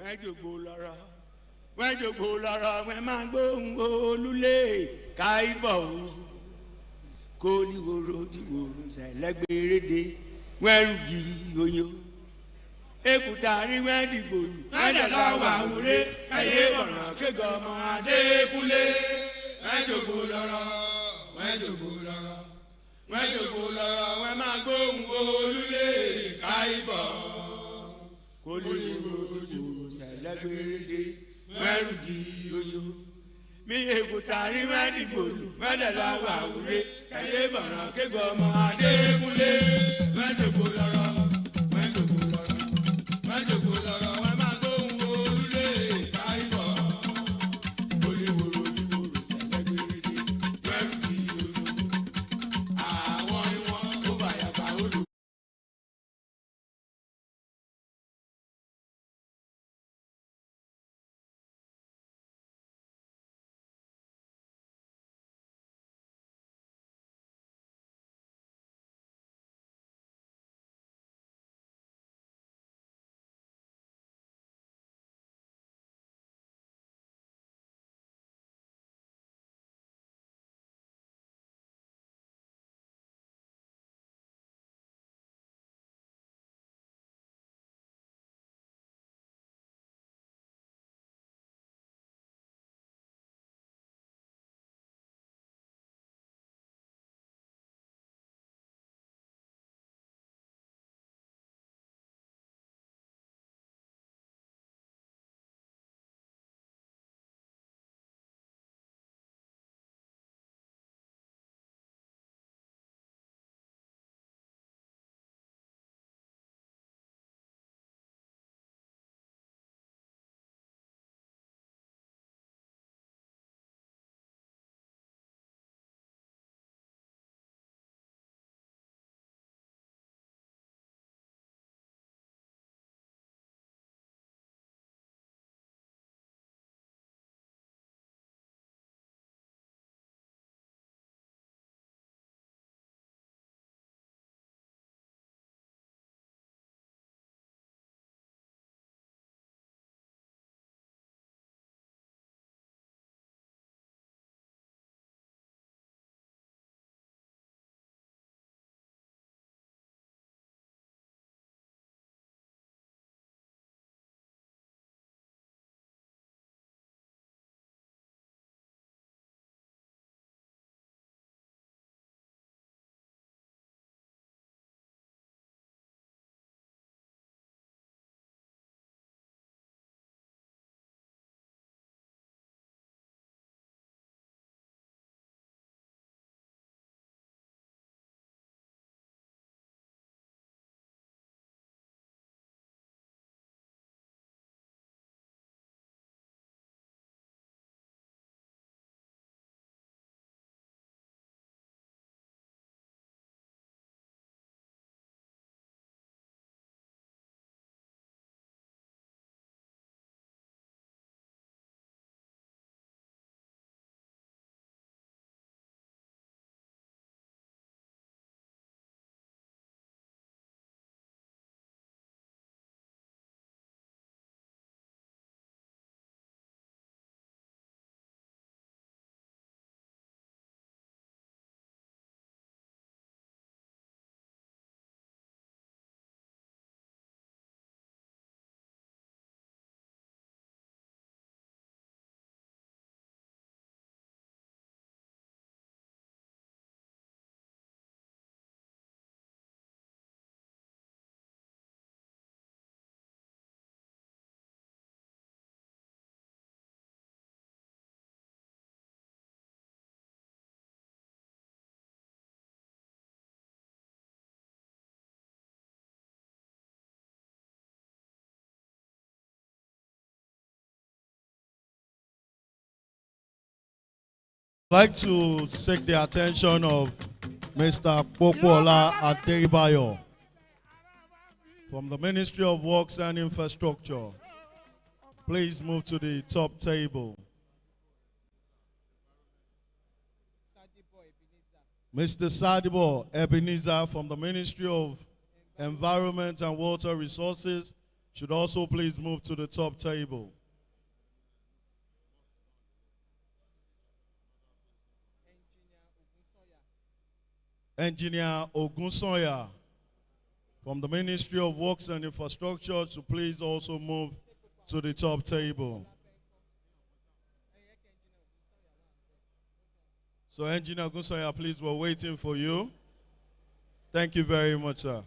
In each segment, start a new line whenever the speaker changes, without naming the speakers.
When you go Lara, when man go Lule, Kaibo, Koli Rodi Woons, and Legberede, when you Ekutari, when the bull, and the Lawa, Kayabana, Kegama, De Kule, when you go Lara, when you go Lara, when you go Lara, when man go Lule, Kaibo, Koli Rodi Woons, and Legberede. Merugi yoyo mi ekutari medigolu medelawa ure kaye bana kego mo Adékúnlé medogoloro we ma go olule kaibo oliworo liworo selegberede merugi yoyo àwọn ìwọ̀n tó bàyà bá olú.
I'd like to seek the attention of Mr. Popola Ateribayo from the Ministry of Works and Infrastructure. Please move to the top table. Mr. Sadibo Ebenezer from the Ministry of Environment and Water Resources should also please move to the top table. Engineer Ogunsoya from the Ministry of Works and Infrastructure to please also move to the top table. So Engineer Ogunsoya, please, we're waiting for you. Thank you very much, sir.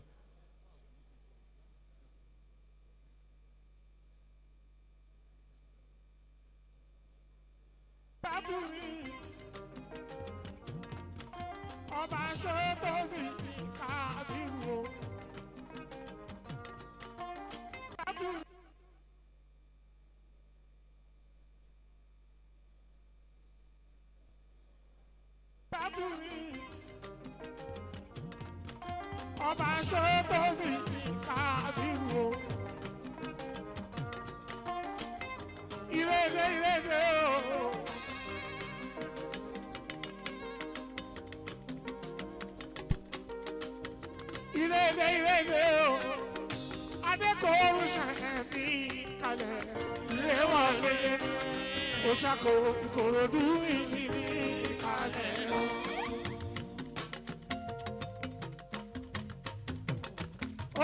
Ikorodu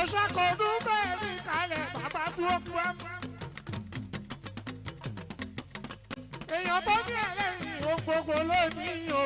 Oṣakodu bẹ́ẹ̀ni kalẹ̀ bàbá dúró pẹ́. Èèyàn tó ní ẹlẹ́yìn ohun gbogbo lónìí o.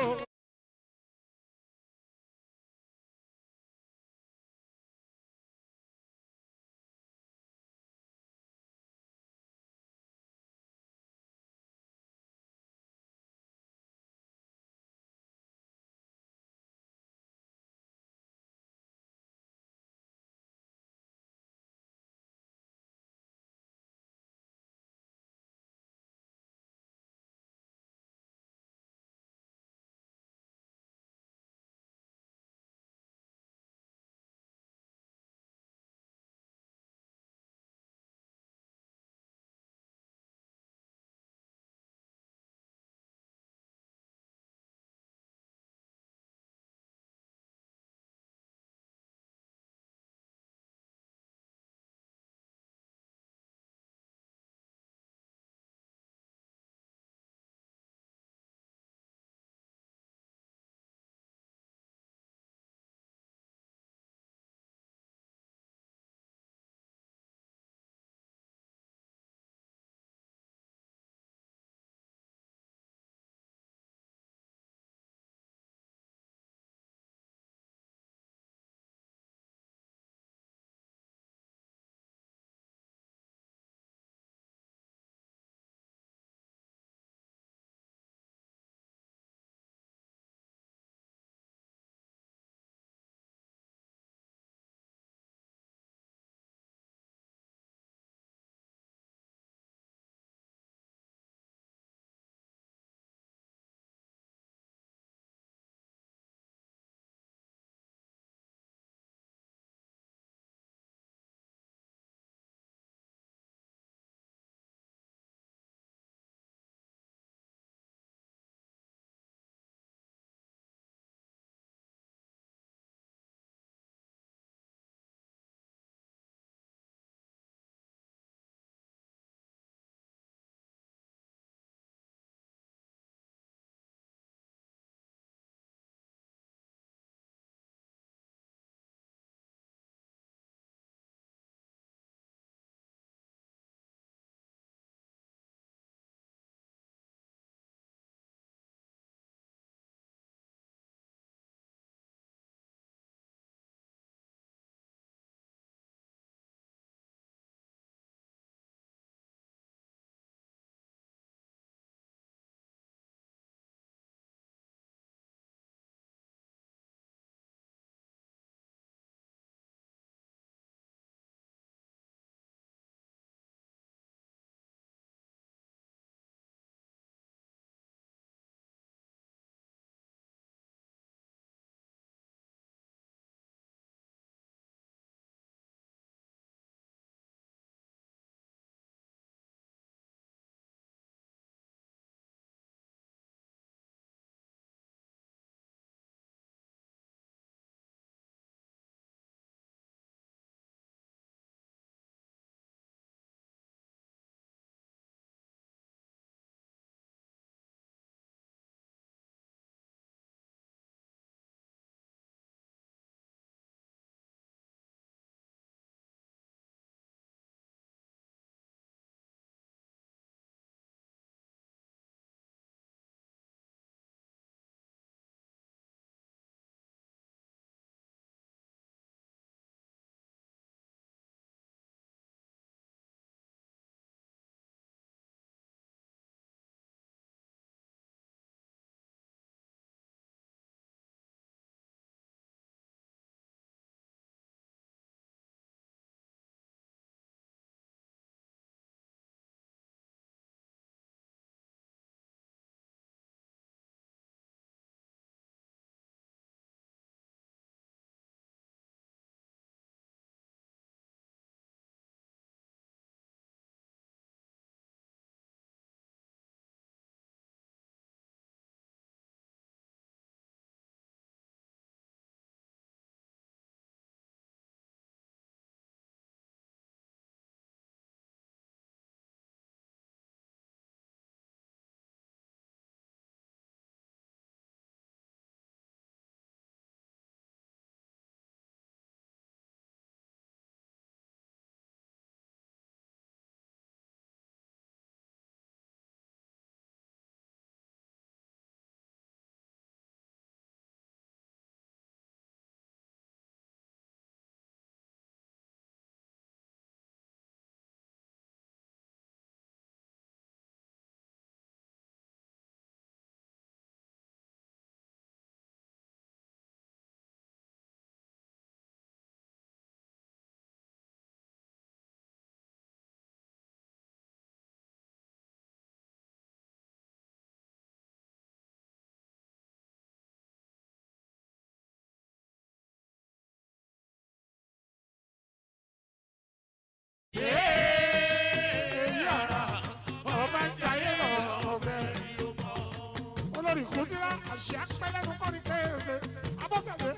kọ́ni kéèsè abọ́sẹ̀dé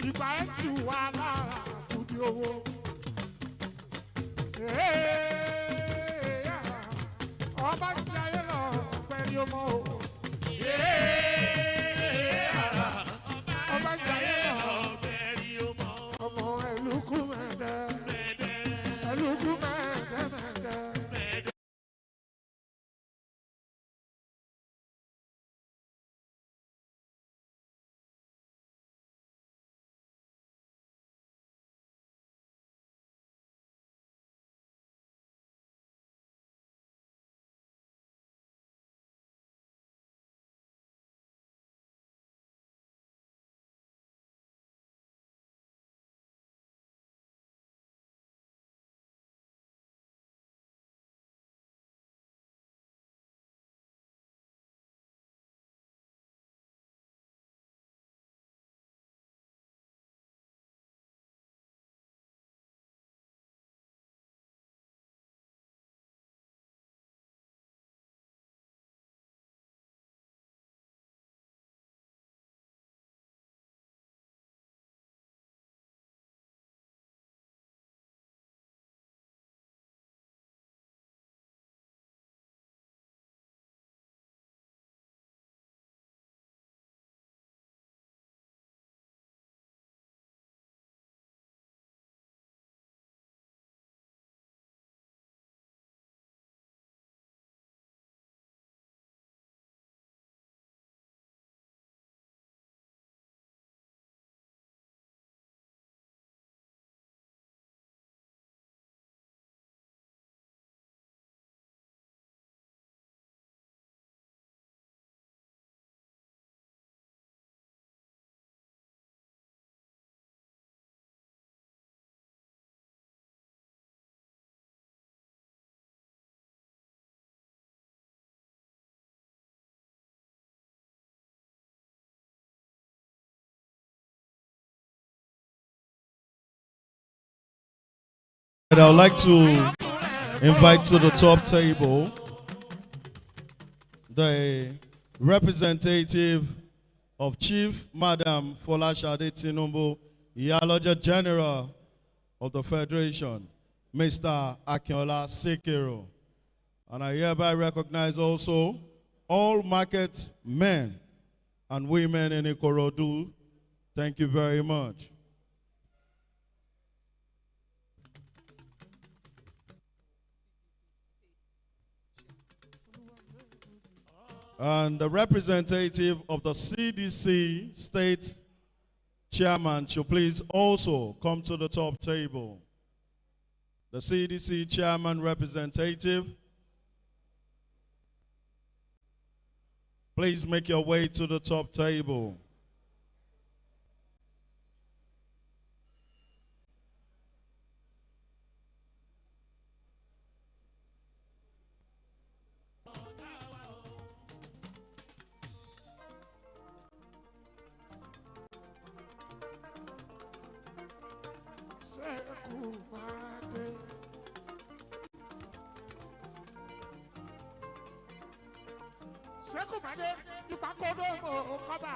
ìgbà ẹ̀ tù wá lára kùdí owó. Ọba jayé lọ pẹ̀lú ọmọ o. Ọba jayé lọ pẹ̀lú ọmọ. Ọmọ ẹlùkù mẹ́ẹ̀dẹ́. Ẹlùkù mẹ́ẹ̀dẹ́.
And I would like to invite to the top table the representative of Chief Madam Folashade Tinubu, Iyaloja General of the Federation, Mr. Akinola Sekiro. And I hereby recognize also all market men and women in Ikorodu. Thank you very much. And the representative of the CDC state chairman should please also come to the top table. The CDC chairman representative, please make your way to the top table.
Sekumade, Ikorodu mo kaba.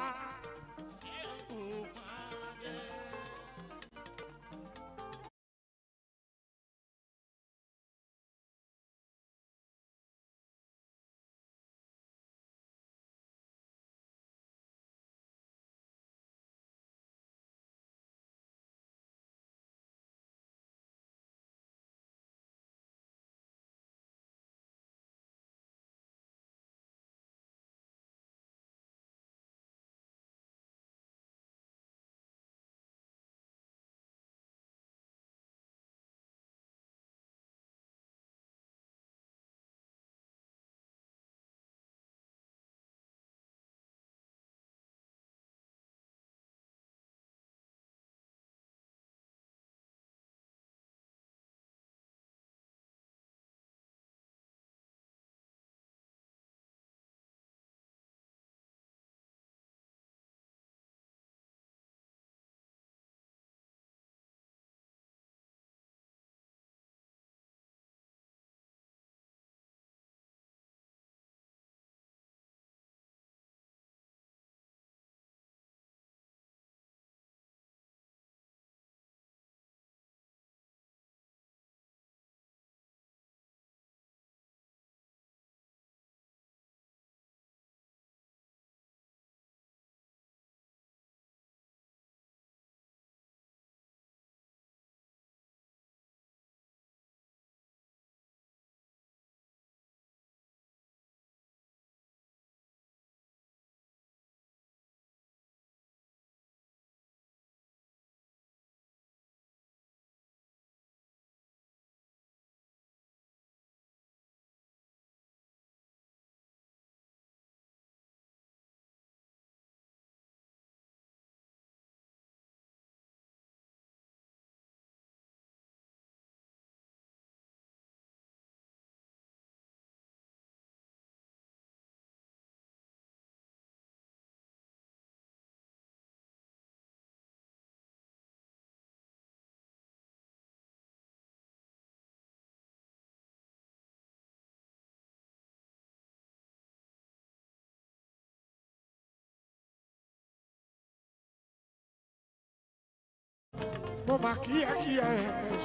mo mà kí ẹ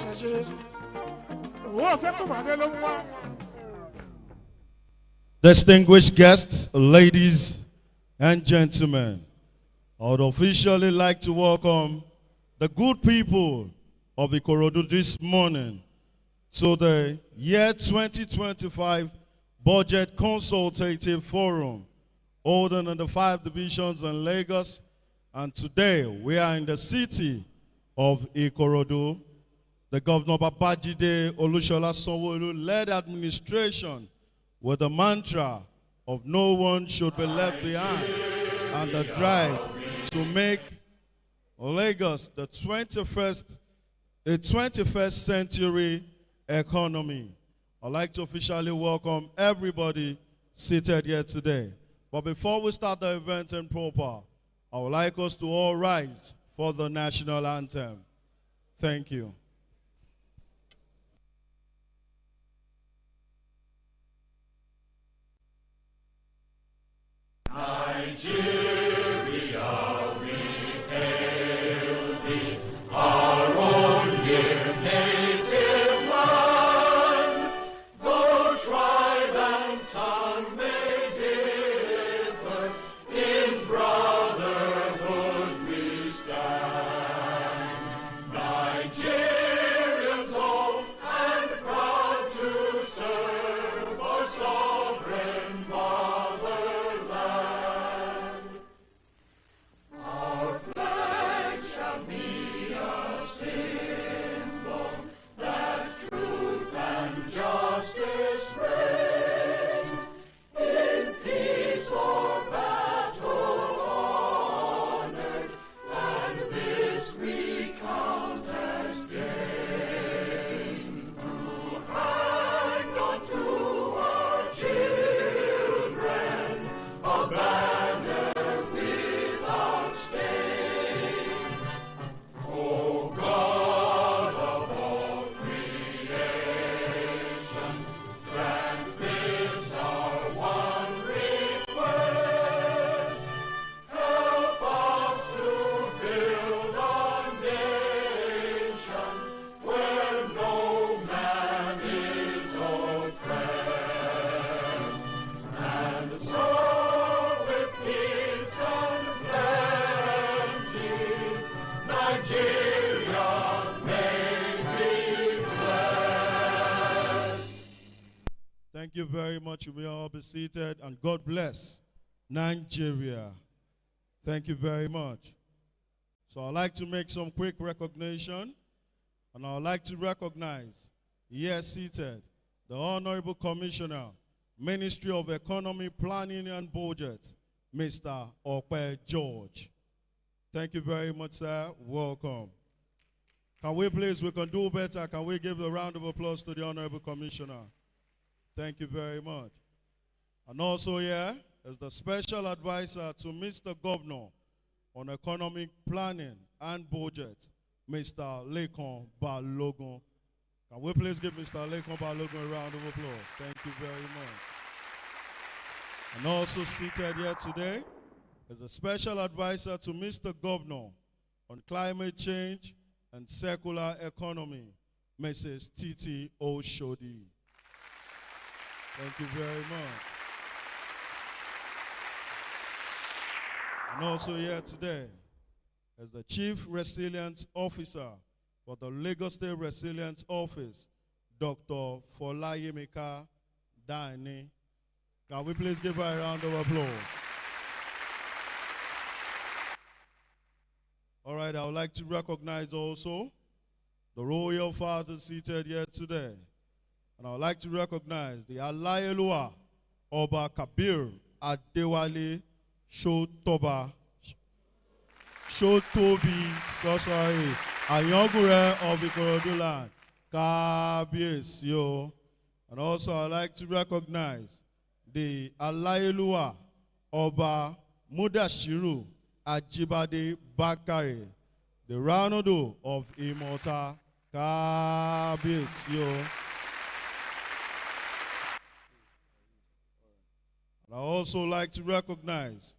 ṣẹṣẹ owó sẹ́kù fàdé ló mú wá.
Distinguished guests, ladies and gentlemen, I would officially like to welcome the good people of Ikorodu this morning to the year 2025 Budget Consultative Forum, holding in the 5 divisions in Lagos. And today we are in the city of Ikorodu. The Governor Babajide Olushola Sanwo-Olu-led administration with the mantra of no one should be left behind and the drive to make Lagos the 21st century economy. I'd like to officially welcome everybody seated here today. But before we start the event in proper, I would like us to all rise for the national anthem. Thank you.
Nigeria, we hail thee, our own dear native land. Though tribe and tongue may differ, in brotherhood we stand. Nigerians old and proud to serve our sovereign motherland. Our flag shall be a symbol that truth and justice reign. In peace or battle honored, and this we count as gain. To hang unto our children a banner without stain. O God of all creation, grant this our one request. Help us to build a nation where no man is oppressed. And so with peace and plenty, Nigeria may be blessed.
Thank you very much. You may all be seated, and God bless Nigeria. Thank you very much. So I'd like to make some quick recognition, and I'd like to recognize, here seated, the Honorable Commissioner, Ministry of Economy, Planning and Budget, Mr. Okpe George. Thank you very much, sir. Welcome. Can we please, we can do better. Can we give a round of applause to the Honorable Commissioner? Thank you very much. And also here is the Special Advisor to Mr. Governor on Economic Planning and Budget, Mr. Lekon Balogun. Can we please give Mr. Lekon Balogun a round of applause? Thank you very much. And also seated here today is the Special Advisor to Mr. Governor on Climate Change and Circular Economy, Mrs. Titi Oshodi. Thank you very much. And also here today is the Chief Resilience Officer for the Lagos State Resilience Office, Dr. Folayemika Dani. Can we please give her a round of applause? All right, I would like to recognize also the royal fathers seated here today. And I would like to recognize the Alayeluwa Oba Kabir Adewale Shotobi, sorry, Ayangure of Ikorodu land, Kabiyesi o. And also I'd like to recognize the Alayeluwa Oba Mudashiru Ajibade Bakare, the Ranado of Imota, Kabiyesi o. I also like to recognize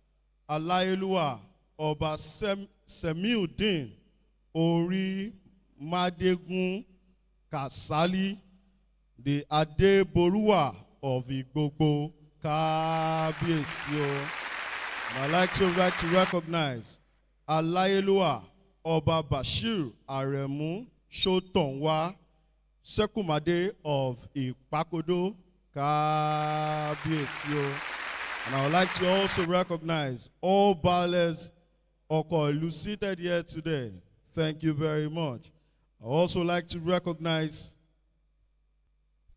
Alayeluwa Oba Semiudin Ori Madegun Kasali, the Adeboruwa of Igbogbo Kábíyèsí o. And I'd like to recognize Aláyélúwà Ọba Bashir Aremu Shotonwa Sekumade of Ipakodo Kábíyèsí o. And I would like to also recognize all Baales Oko seated here today. Thank you very much. I also like to recognize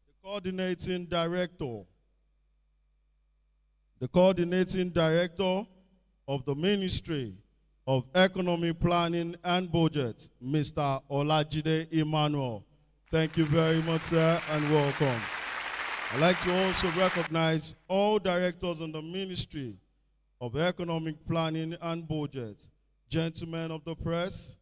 the coordinating director of the Ministry of Economic Planning and Budget, Mr. Olajide Emmanuel. Thank you very much, sir, and welcome. I'd like to also recognize all directors in the Ministry of Economic Planning and Budget, gentlemen of the press,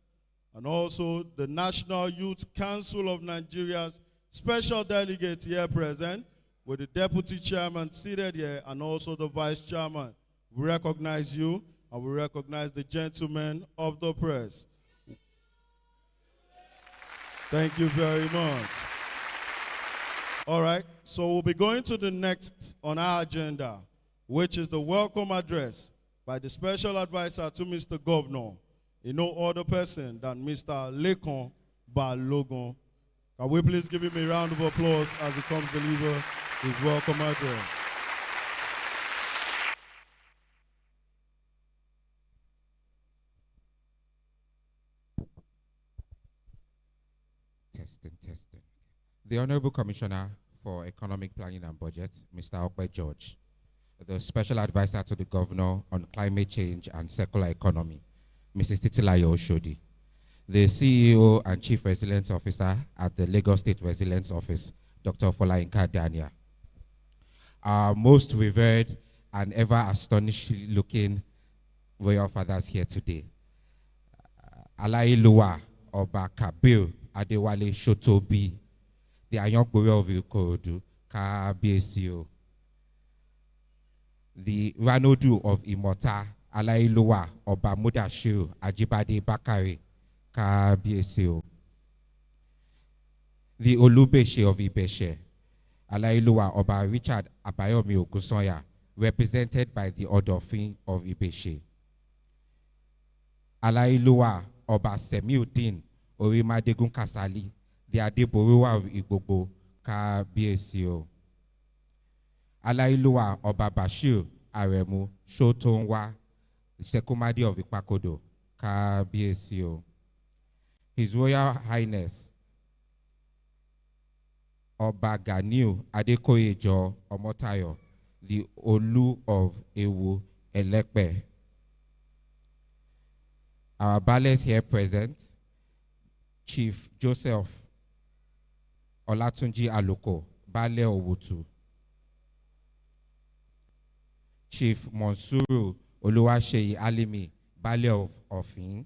and also the National Youth Council of Nigeria's special delegates here present, with the deputy chairman seated here, and also the vice chairman. We recognize you, and we recognize the gentlemen of the press. Thank you very much. All right, so we'll be going to the next on our agenda, which is the welcome address by the special advisor to Mr. Governor, no other person than Mr. Lekon Balogun. Can we please give him a round of applause as he comes to deliver his welcome address?
Testing. The Honorable Commissioner for Economic Planning and Budget, Mr. Okwe George, the Special Advisor to the Governor on Climate Change and Circular Economy, Mrs. Titilayo Oshodi, the CEO and Chief Resilience Officer at the Lagos State Resilience Office, Dr. Folayinka Dania, our most revered and ever astonishingly looking royal fathers here today, Aláyélúwà Ọba Kabir Adéwálé Shotobi, the Ayangboro of Ikorodu, Kábíyèsí o, the Ranodu of Imota, Aláyélúwà Ọba Mudashiru Ajibade Bakare, Kábíyèsí o, the Olúbèṣe of Ibèṣe, Aláyélúwà Ọba Richard Abayomi Ògúnsànyà, represented by the Ọ̀dọ̀fin of Ibèṣe, Aláyélúwà Ọba Semiudeen Orimadegun Kasali, the Adeboruwa of Igbogbo, Kábíyèsí o, Aláyélúwà Ọba Bashir Aremu Shotonwa, the Sekumade of Ipakodo, Kábíyèsí o, His Royal Highness Ọba Ganiu Adekoyejo Omotayo, the Olu of Ewu Elepe. Our Baales here present, Chief Joseph Olatunji Aloko, Baale Owutu, Chief Monsuru Oluwaseyi Alimi, Baale of Ofin,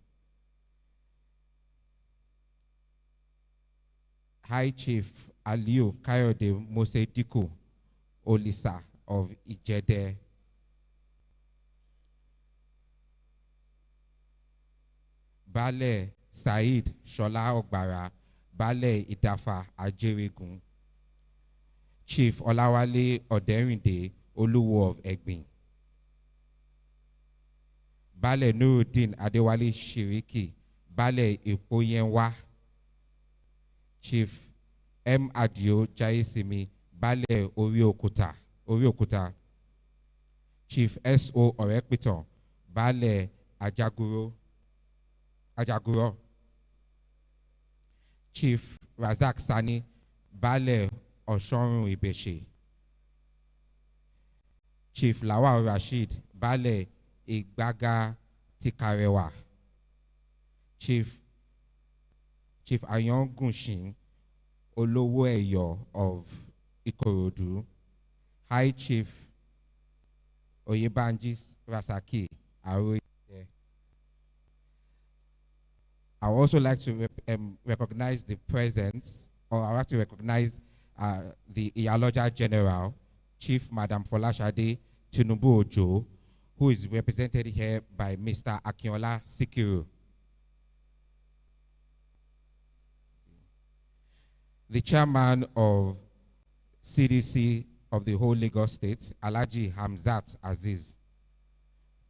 High Chief Aliu Kayode Mosediku Olisa of Ijede, Baale Said Shola Ogbara, Baale Idafa Ajeregun, Chief Olawale Oderinde Oluwo of Egbin, Baale Nuruddin Adewale Shiriki, Baale Ipoyenwa, Chief M. Adio Jayesimi, Baale Oriokuta, Chief S.O. Orekpiton, Baale Ajaguro, Chief Razak Sani, Baale Oshorun Ibèṣe, Chief Lawal Rashid, Baale Igbaga Tikarewa, Chief Ayangunshin Olowo Eyo of Ikorodu, High Chief Oyebanji Rasaki Aroye. I would also like to recognize the presence, or I would like to recognize the Iyaloja General, Chief Madam Folashade Tinubu Ojo, who is represented here by Mr. Akinola Sikiru. the chairman of CDC of the whole Lagos State, Alhaji Hamzat Aziz,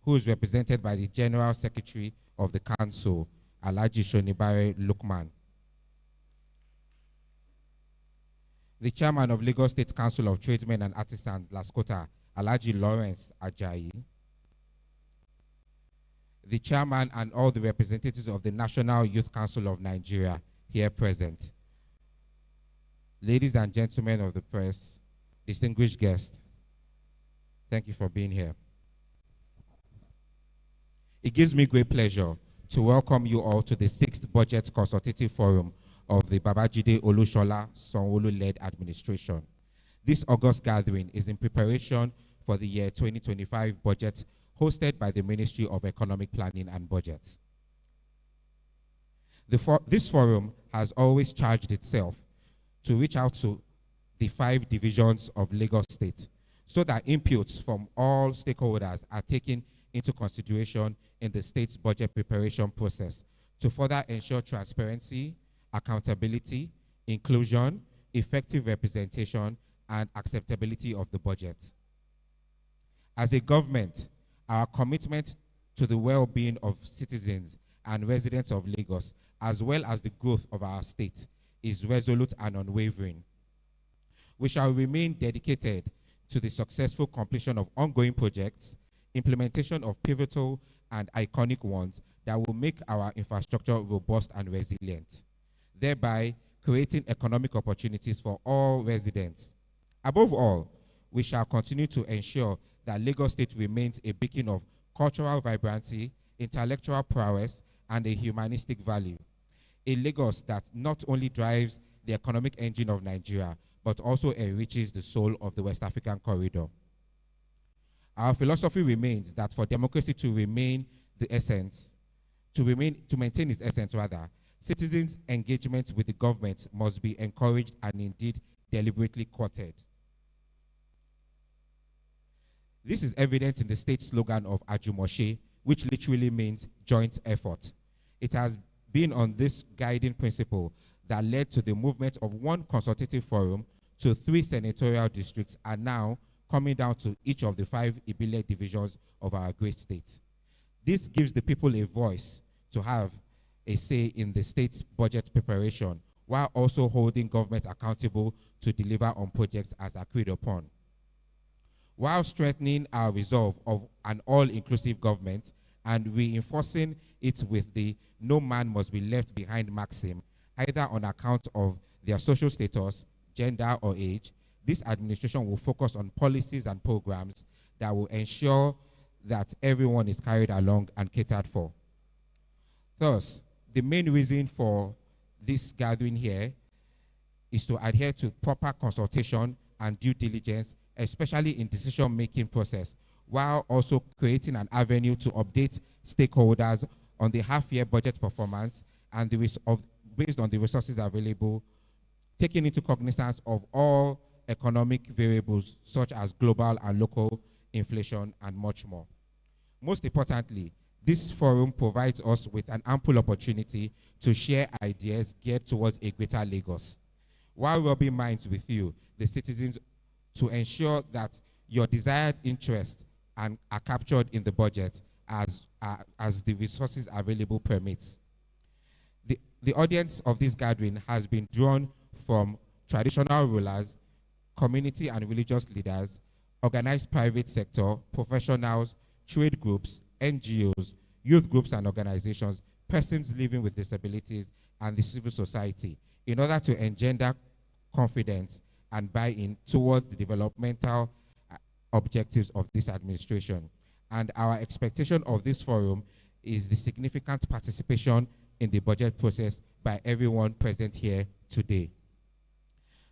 who is represented by the General Secretary of the Council, Alhaji Shonibare Lukman. The chairman of Lagos State Council of Tradesmen and Artisans, Lascota, Alhaji Lawrence Ajayi. The chairman and all the representatives of the National Youth Council of Nigeria here present. Ladies and gentlemen of the press, distinguished guests, thank you for being here. It gives me great pleasure to welcome you all to the 6th Budget Consultative Forum of the Babajide Olushola Sanwo-Olu-led administration. This August gathering is in preparation for the year 2025 budget hosted by the Ministry of Economic Planning and Budget. This forum has always charged itself to reach out to the 5 divisions of Lagos State so that inputs from all stakeholders are taken into consideration in the state's budget preparation process to further ensure transparency, accountability, inclusion, effective representation, and acceptability of the budget. As a government, our commitment to the well-being of citizens and residents of Lagos, as well as the growth of our state, is resolute and unwavering. We shall remain dedicated to the successful completion of ongoing projects, implementation of pivotal and iconic ones that will make our infrastructure robust and resilient, thereby creating economic opportunities for all residents. Above all, we shall continue to ensure that Lagos State remains a beacon of cultural vibrancy, intellectual prowess, and a humanistic value. A Lagos that not only drives the economic engine of Nigeria, but also enriches the soul of the West African corridor. Our philosophy remains that for democracy to maintain its essence, citizens' engagement with the government must be encouraged and indeed deliberately courted. This is evident in the state slogan of Ajumoshe, which literally means joint effort. It has been on this guiding principle that led to the movement of 1 consultative forum to 3 senatorial districts and now coming down to each of the 5 Ibile divisions of our great state. This gives the people a voice to have a say in the state's budget preparation, while also holding government accountable to deliver on projects as agreed upon. While strengthening our resolve of an all-inclusive government and reinforcing it with the no man must be left behind maxim, either on account of their social status, gender, or age, this administration will focus on policies and programs that will ensure that everyone is carried along and catered for. Thus, the main reason for this gathering here is to adhere to proper consultation and due diligence, especially in decision-making process, while also creating an avenue to update stakeholders on the half-year budget performance and based on the resources available, taking into cognizance of all economic variables such as global and local inflation and much more. Most importantly, this forum provides us with an ample opportunity to share ideas geared towards a greater Lagos, while rubbing minds with you, the citizens, to ensure that your desired interests are captured in the budget as the resources available permits. The audience of this gathering has been drawn from traditional rulers, community and religious leaders, organized private sector, professionals, trade groups, NGOs, youth groups and organizations, persons living with disabilities, and the civil society, in order to engender confidence and buy-in towards the developmental objectives of this administration. And our expectation of this forum is the significant participation in the budget process by everyone present here today.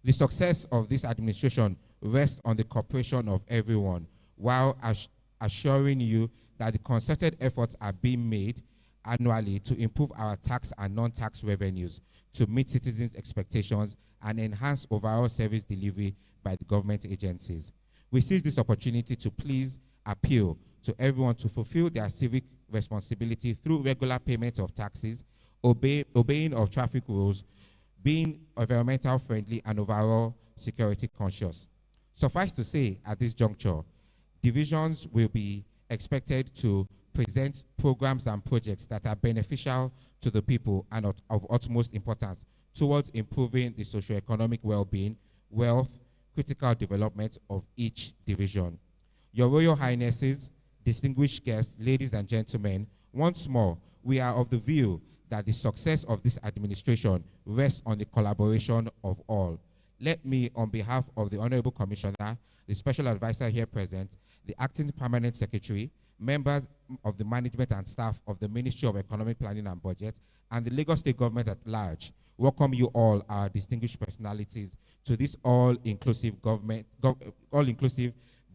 The success of this administration rests on the cooperation of everyone, while assuring you that the concerted efforts are being made annually to improve our tax and non-tax revenues to meet citizens' expectations and enhance overall service delivery by the government agencies. We seize this opportunity to please appeal to everyone to fulfill their civic responsibility through regular payment of taxes, obeying of traffic rules, being environmental friendly and overall security conscious. Suffice to say, at this juncture, divisions will be expected to present programs and projects that are beneficial to the people and of utmost importance towards improving the socio-economic well-being, wealth, critical development of each division. Your Royal Highnesses, distinguished guests, ladies and gentlemen, once more, we are of the view that the success of this administration rests on the collaboration of all. Let me, on behalf of the Honorable Commissioner, the Special Advisor here present, the Acting Permanent Secretary, members of the management and staff of the Ministry of Economic Planning and Budget, and the Lagos State Government at large, welcome you all, our distinguished personalities, to this all-inclusive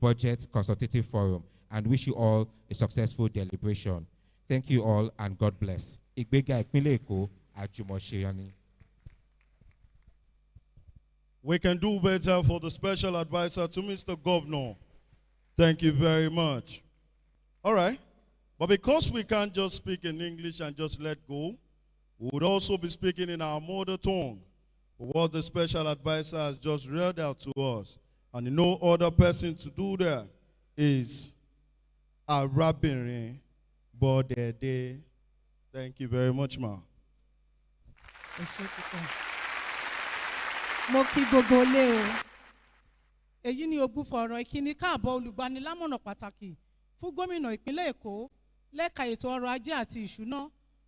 budget consultative forum, and wish you all a successful deliberation. Thank you all, and God bless. Igbega Ìpínlẹ̀ Èkó, Àjùmọ̀ṣe.
We can do better for the special advisor to Mr. Governor. Thank you very much. All right. But because we can't just speak in English and just let go, we would also be speaking in our mother tongue, what the special advisor has just read out to us. And no other person to do that is Arábìnrin Bọ́dẹ̀dé. Thank you very much, ma.
Mo kí gbogbo ilé o. Èyí ni ògbúfọ̀rọ̀ ìkíni káàbọ̀ olùgbanilámọ̀ràn pàtàkì fún gómìnà ìpínlẹ̀ Èkó lẹ́ka ètò ọrọ̀ ajé àti ìṣúná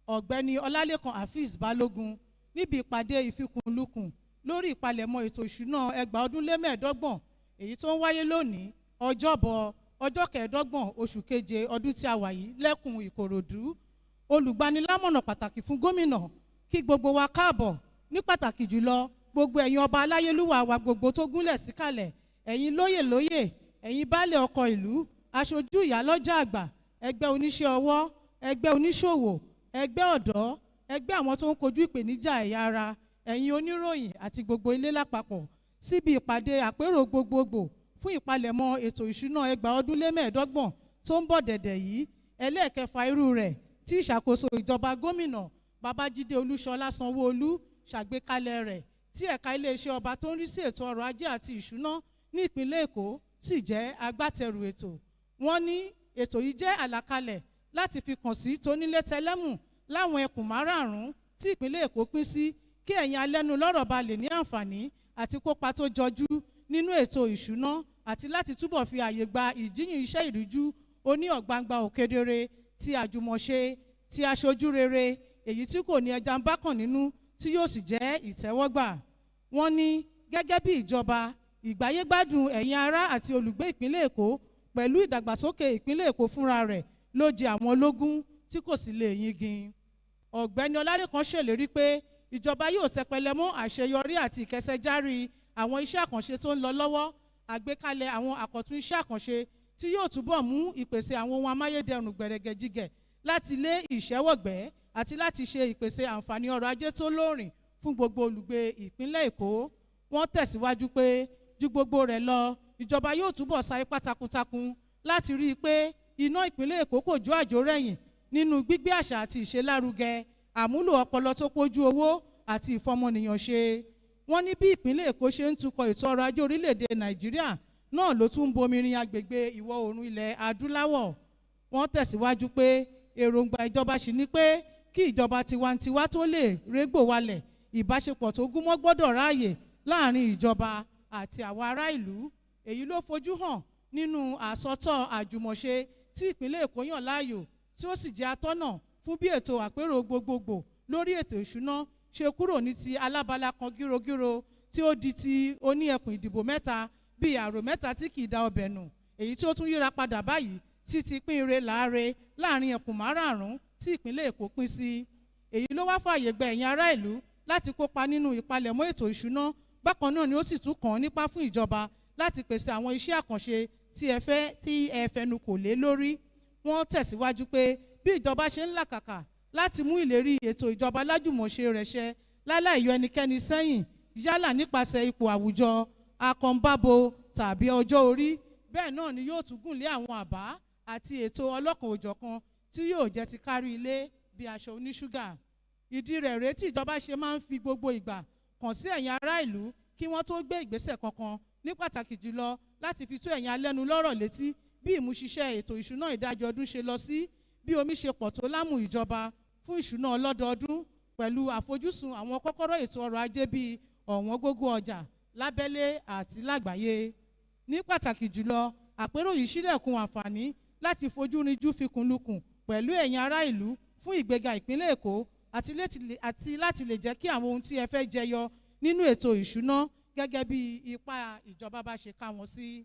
ọ̀gbẹ́ni Ọlálékan Hafiz Balógun níbi ìpàdé ìfikùnlukùn lórí ìpalẹ̀mọ́ ètò ìṣúná ẹgbàá ọdún lé mẹ́ẹ̀ẹ́dọ́gbọ̀n èyí tó ń wáyé lónìí ọjọ́bọ̀ ọjọ́ kẹẹ̀ẹ́dọ́gbọ̀n oṣù keje ọdún tí a wà yìí lẹ́kùn Ìkòròdú. Olùgbanilámọ̀ràn pàtàkì fún gómìnà kí gbogbo wa káàbọ̀ ní pàtàkì jùlọ gbogbo ẹ̀yin ọba aláyélúwà wa gbogbo tó gúnlẹ̀ síkàlẹ̀, ẹ̀yin lóyè lóyè, ẹ̀yin baálẹ̀ ọkọ̀ ìlú, aṣojú ìyálọ́jà àgbà, ẹgbẹ́ oníṣẹ́ ọwọ́, ẹgbẹ́ oníṣòwò, ẹgbẹ́ ọ̀dọ́, ẹgbẹ́ àwọn tó ń kojú ìpèníjà ẹ̀yà ara, ẹ̀yin oníròyìn àti gbogbo ilé lápapọ̀ síbi ìpàdé àpérò gbogbogbò fún ìpalẹ̀mọ́ ètò ìṣúná ẹgbàá ọdún lé mẹ́ẹ̀ẹ́dọ́gbọ̀n tó ń bọ̀ dẹ̀dẹ̀ yìí, ẹlẹ́ẹ̀kẹfà irú rẹ̀ tí ìṣàkóso ìjọba gómìnà Babájídé Olúṣọlá Sanwó-Olú ṣàgbékalẹ̀ rẹ̀ tí ẹ̀ka iléeṣẹ́ ọba tó ń rí sí ètò ọrọ̀ ajé àti ìṣúná ní ìpínlẹ̀ Èkó sì jẹ́ agbátẹrù ètò. Wọ́n ní ètò yìí jẹ́ àlàkalẹ̀ láti fi kàn sí tónílé tẹlẹ́mù láwọn ẹkùn márààrún tí ìpínlẹ̀ Èkó pín sí kí ẹ̀yin alẹ́nulọ́rọ̀ bá lè ní àǹfààní àti kópa tó jọjú nínú ètò ìṣúná àti láti túbọ̀ fi àyè gba ìjíyìn iṣẹ́ ìrújú oní ọ̀gbangba òkedere ti àjùmọ̀ṣe ti aṣojú rere èyí tí kò ní ẹja ń bákàn nínú tí yóò sì jẹ́ ìtẹ́wọ́gbà. Wọ́n ní gẹ́gẹ́ bí ìjọba ìgbáyégbádùn ẹ̀yin ará àti olùgbé ìpínlẹ̀ Èkó pẹ̀lú ìdàgbàsókè ìpínlẹ̀ Èkó fúnra rẹ̀ ló jẹ àwọn lógún tí kò sì lè yingin. Ọ̀gbẹ́ni Ọlálékan ṣèlérí pé ìjọba yóò ṣẹpẹlẹ mọ́ àṣeyọrí àti ìkẹsẹ̀járí àwọn iṣẹ́ àkànṣe tó ń lọ lọ́wọ́, àgbékalẹ̀ àwọn àkọ́tún iṣẹ́ àkànṣe tí yóò túbọ̀ mú ìpèsè àwọn ohun amáyédẹrùn gbẹ̀rẹ̀gẹ̀jigẹ̀ láti lé ìṣẹ́wọ̀gbẹ́ àti láti ṣe ìpèsè àǹfààní ọrọ̀ ajé tó lóòrìn fún gbogbo olùgbé ìpínlẹ̀ Èkó. Wọ́n tẹ̀síwájú pé ju gbogbo rẹ̀ lọ ìjọba yóò túbọ̀ sa ipá takuntakun láti rí i pé iná ìpínlẹ̀ Èkó kò jó àjò rẹ̀yìn nínú gbígbé àṣà àti ìṣelárugẹ, àmúlò ọpọlọ tó pójú owó àti ìfọmọnìyàn ṣe. Wọ́n ní bí ìpínlẹ̀ Èkó ṣe ń tukọ̀ ètò ọrọ̀ ajé orílẹ̀-èdè Nàìjíríà náà ló tún ń bomirin agbègbè ìwọ̀ oòrùn ilẹ̀ adúláwọ̀. Wọ́n tẹ̀síwájú pé èròǹgbà ìjọba sì ni pé kí ìjọba tiwantiwa tó lè régbò walẹ̀ ìbáṣepọ̀ tó gúnmọ́ gbọ́dọ̀ ráàyè láàrin ìjọba àti àwọn ará ìlú. Èyí ló fojú hàn nínú àsọtọ̀ àjùmọ̀ṣe tí ìpínlẹ̀ Èkó yàn láàyò tí ó sì jẹ́ atọ́nà fún bí ètò àpérò gbogbogbò lórí ètò ìṣúná ṣe kúrò ní ti alábala kan gírogíro tí ó di ti oní ẹkùn ìdìbò mẹ́ta bíi àrò mẹ́ta tí kì í da ọbẹ̀ nù, èyí tí ó tún yíra padà báyìí tí ti pín ire láre láàrin ẹkùn márààrún tí ìpínlẹ̀ Èkó pín sí. Èyí ló wá fààyè gba ẹ̀yin ará ìlú láti kópa nínú ìpalẹ̀mọ́ ètò ìṣúná. Bákan náà ni ó sì tún kàn án nípa fún ìjọba láti pèsè àwọn iṣẹ́ àkànṣe tí ẹ fẹnu kò lé lórí. Wọ́n tẹ̀síwájú pé bí ìjọba ṣe ń làkàkà láti mú ìlérí ètò ìjọba lájùmọ̀ṣe rẹ̀ ṣẹ láláì yọ ẹnikẹ́ni sẹ́yìn yálà nípasẹ̀ ipò àwùjọ, akọ̀ǹbábo tàbí ọjọ́ orí, bẹ́ẹ̀ náà ni yóò tún gùn lé àwọn àbá àti ètò ọlọ́kan òjọ̀kan tí yóò jẹ́ ti kárí ilé bí aṣọ oníṣúgà. Ìdí rẹ̀ rèé tí ìjọba ṣe máa ń fi gbogbo ìgbà kàn sí ẹ̀yin ará ìlú kí wọ́n tó gbé ìgbésẹ̀ kankan, ní pàtàkì jùlọ láti fi tó ẹ̀yin alẹ́nu lọ́rọ̀ létí bí ìmúṣiṣẹ́ ètò ìṣúná ìdajì ọdún ṣe lọ sí, bí omi ṣe pọ̀ tó lámù ìjọba fún ìṣúná ọlọ́dọọdún, pẹ̀lú àfojúsùn àwọn kọ́kọ́rọ́ ètò ọrọ̀ ajé bíi ọ̀wọ́n gógó ọjà lábẹ́lé àti lágbàáyé. Ní pàtàkì jùlọ, àpérò yìí ṣílẹ̀kùn àǹfààní láti fojú rinjú fikùnlukùn pẹ̀lú ẹ̀yin ará ìlú fún ìgbéga ìpínlẹ̀ Èkó àti láti lè jẹ́ kí àwọn ohun tí ẹ fẹ́ jẹyọ nínú ètò ìṣúná gẹ́gẹ́ bí ipá ìjọba bá ṣe ká wọn sí.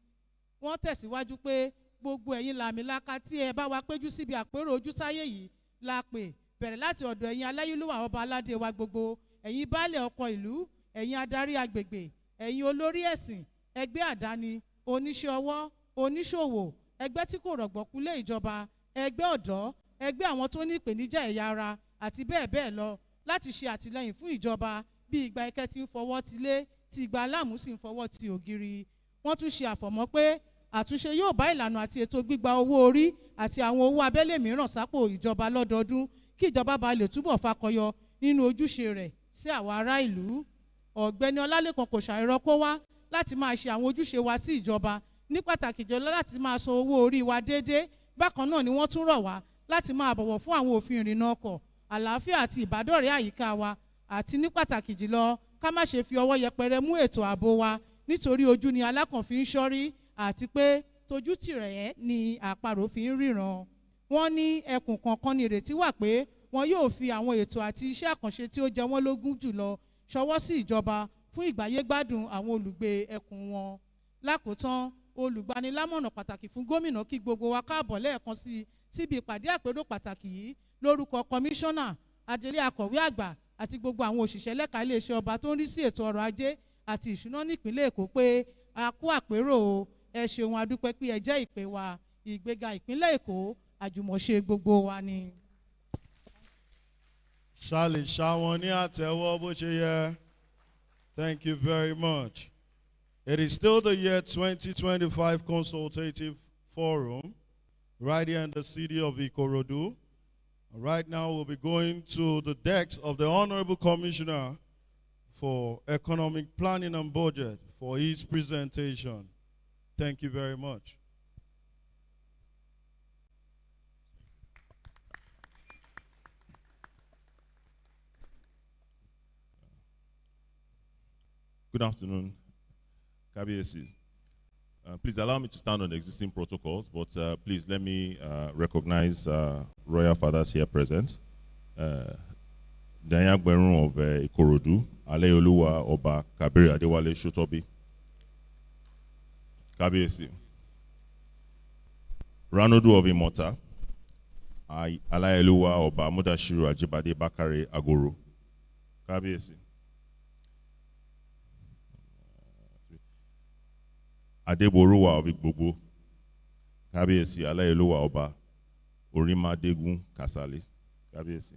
Wọ́n tẹ̀síwájú pé gbogbo ẹ̀yin làmìlaka tí ẹ bá wa péjú síbi àpérò ojútáyé yìí la pè, bẹ̀rẹ̀ láti ọ̀dọ̀ ẹ̀yin aláyélúwà ọba aládé wa gbogbo, ẹ̀yin baálẹ̀ ọkọ̀ ìlú, ẹ̀yin adarí agbègbè, ẹ̀yin olórí ẹ̀sìn, ẹgbẹ́ àdáni, oníṣẹ́ ọwọ́, oníṣòwò, ẹgbẹ́ tí kò rọ̀gbọ̀kú lé ìjọba, ẹgbẹ́ ọ̀dọ́, ẹgbẹ́ àwọn tó ní ìpèníjà ẹ̀yà ara àti bẹ́ẹ̀ bẹ́ẹ̀ lọ, láti ṣe àtìlẹ́yìn fún ìjọba bí ìgbà ẹkẹ ti ń fọwọ́ ti lé, tí ìgbà aláàmú sì ń fọwọ́ ti ògiri. Wọ́n tún ṣe àfọ̀mọ́ pé àtúnṣe yóò bá ìlànà àti ètò gbígba owó orí àti àwọn owó abẹ́lé mìíràn sápò ìjọba lọ́dọọdún, kí ìjọba bá lè túbọ̀ fakọyọ nínú ojúṣe rẹ̀ sí àwọn ará ìlú. Ọ̀gbẹ́ni Ọlálékan kò ṣàìrọ́ kó wá láti máa ṣe àwọn ojúṣe wa sí ìjọba, ní pàtàkì jùlọ láti máa san owó orí wa déédéé. Bákan náà ni wọ́n tún rọ̀ wá láti máa bọ̀wọ̀ fún àwọn òfin ìrìnnà ọkọ̀, àlàáfíà àti ìbádọ́rẹ̀ẹ́ àyíká wa, àti ní pàtàkì jùlọ ká má ṣe fi ọwọ́ yẹpẹrẹ mú ètò ààbò wa, nítorí ojú ni alákàn fi ń ṣọ́rí, àti pé tójú tìrẹ̀ ni àparò fi ń ríran. Wọ́n ní ẹkùn kọ̀ọ̀kan ní ìrètí wà pé wọn yóò fi àwọn ètò àti iṣẹ́ àkànṣe tí ó jẹ wọ́n lógún jùlọ ṣọwọ́ sí ìjọba fún ìgbáyégbádùn àwọn olùgbé ẹkùn wọn. Lákòótán, olùgbanilámọ̀ràn pàtàkì fún gómìnà kí gbogbo wa káàbọ̀ lẹ́ẹ̀kan sí síbi ìpàdé àpérò pàtàkì yìí lórúkọ kọmíṣánná, adelé akọ̀wé àgbà àti gbogbo àwọn òṣìṣẹ́ lẹ́ka iléeṣẹ́ ọba tó ń rí sí ètò ọrọ̀ ajé àti ìṣúná nípínlẹ̀ Èkó pé a kú àpérò o, ẹ ṣeun, a dúpẹ́ pé ẹ jẹ́ ìpè wa. Ìgbéga ìpínlẹ̀ Èkó àjùmọ̀ṣe gbogbo wa ni.
Ṣàlè ṣàwọn ní àtẹ́wọ́ bó ṣe yẹ. Thank you very much. It is still the year 2025 Consultative Forum right here in the city of Ikorodu. Right now we'll be going to the desk of the Honorable Commissioner for Economic Planning and Budget for his presentation. Thank you very much.
Good afternoon, KBSC. Please allow me to stand on the existing protocols, but please let me recognize royal fathers here present. Danya Gberun of Ikorodu, Aleyoluwa Oba Kabiri Adewale Shotobi. KBSC. Ranodu of Imota, Alayeluwa Oba Mudashiru Ajibade Bakare Agoro. KBSC. Adeboruwa of Igbobo, Kábíyèsí Aláyélúwà Ọba Orímádégún Kasali, Kábíyèsí.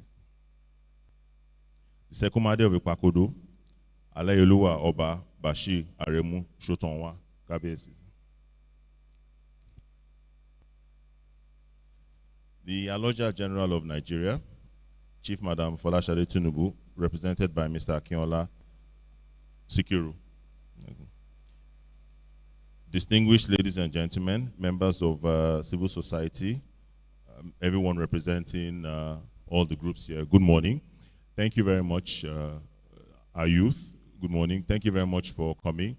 Ìṣẹ́kùmádé of Ìpàkodò, Aláyélúwà Ọba Bashir Aremu Shotonwa, Kábíyèsí. The Aloja General of Nigeria, Chief Madam Folashade Tinubu, represented by Mr. Akinola Sikiru. Distinguished ladies and gentlemen, members of civil society, everyone representing all the groups here, good morning. Thank you very much, our youth, good morning. Thank you very much for coming.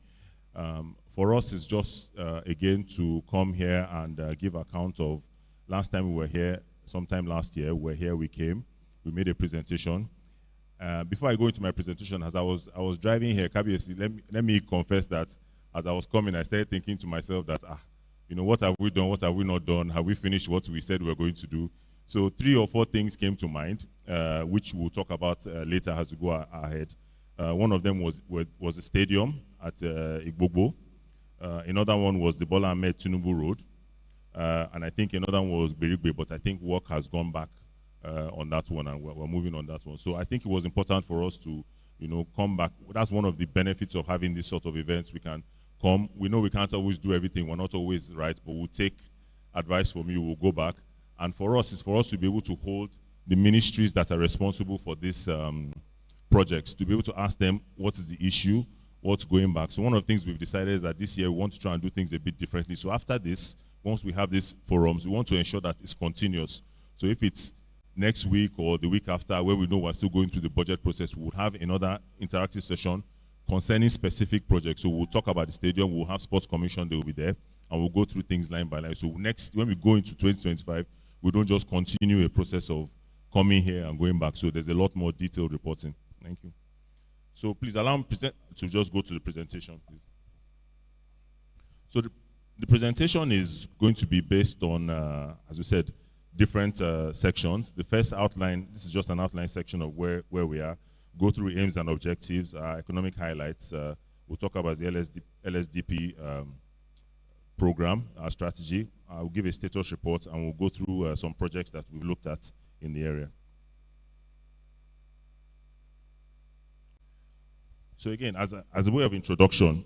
For us, it's just, again, to come here and give account of last time we were here, sometime last year, we were here, we came, we made a presentation. Before I go into my presentation, as I was driving here, Kabiyesi, let me confess that as I was coming, I started thinking to myself that, you know, what have we done? What have we not done? Have we finished what we said we were going to do? So 3 or 4 things came to mind, which we'll talk about later as we go ahead. One of them was a stadium at Igbogbo. Another one was the Bola Ahmed Tinubu Road. And I think another one was Berigbe, but I think work has gone back on that one, and we're moving on that one. So I think it was important for us to, you know, come back. That's one of the benefits of having this sort of events. We can come. We know we can't always do everything. We're not always right, but we'll take advice from you. We'll go back. And for us, it's for us to be able to hold the ministries that are responsible for this projects to be able to ask them what is the issue, what's going back. So one of the things we've decided is that this year we want to try and do things a bit differently. So after this, once we have these forums, we want to ensure that it's continuous. So if it's next week or the week after, where we know we're still going through the budget process, we'll have another interactive session concerning specific projects. So we'll talk about the stadium, we'll have sports commission, they will be there, and we'll go through things line by line. So next, when we go into 2025, we don't just continue a process of coming here and going back. So there's a lot more detailed reporting. Thank you. So please allow me to just go to the presentation, please. So the presentation is going to be based on, as we said, different sections. The first outline, this is just an outline section of where we are. Go through aims and objectives, economic highlights. We'll talk about the LSDP program, our strategy. I'll give a status report, and we'll go through some projects that we've looked at in the area. So again, as a way of introduction,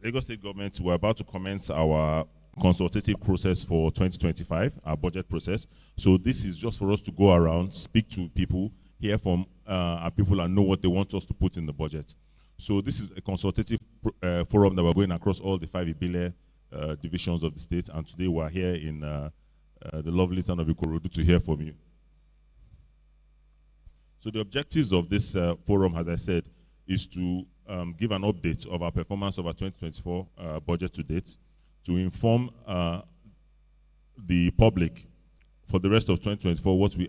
Lagos State Government, we're about to commence our consultative process for 2025, our budget process. So this is just for us to go around, speak to people, hear from our people, and know what they want us to put in the budget. So this is a consultative forum that we're going across all the 5 Ibile divisions of the state, and today we're here in the lovely town of Ikorodu to hear from you. So the objectives of this forum, as I said, is to give an update of our performance of our 2024 budget to date, to inform the public for the rest of 2024 what we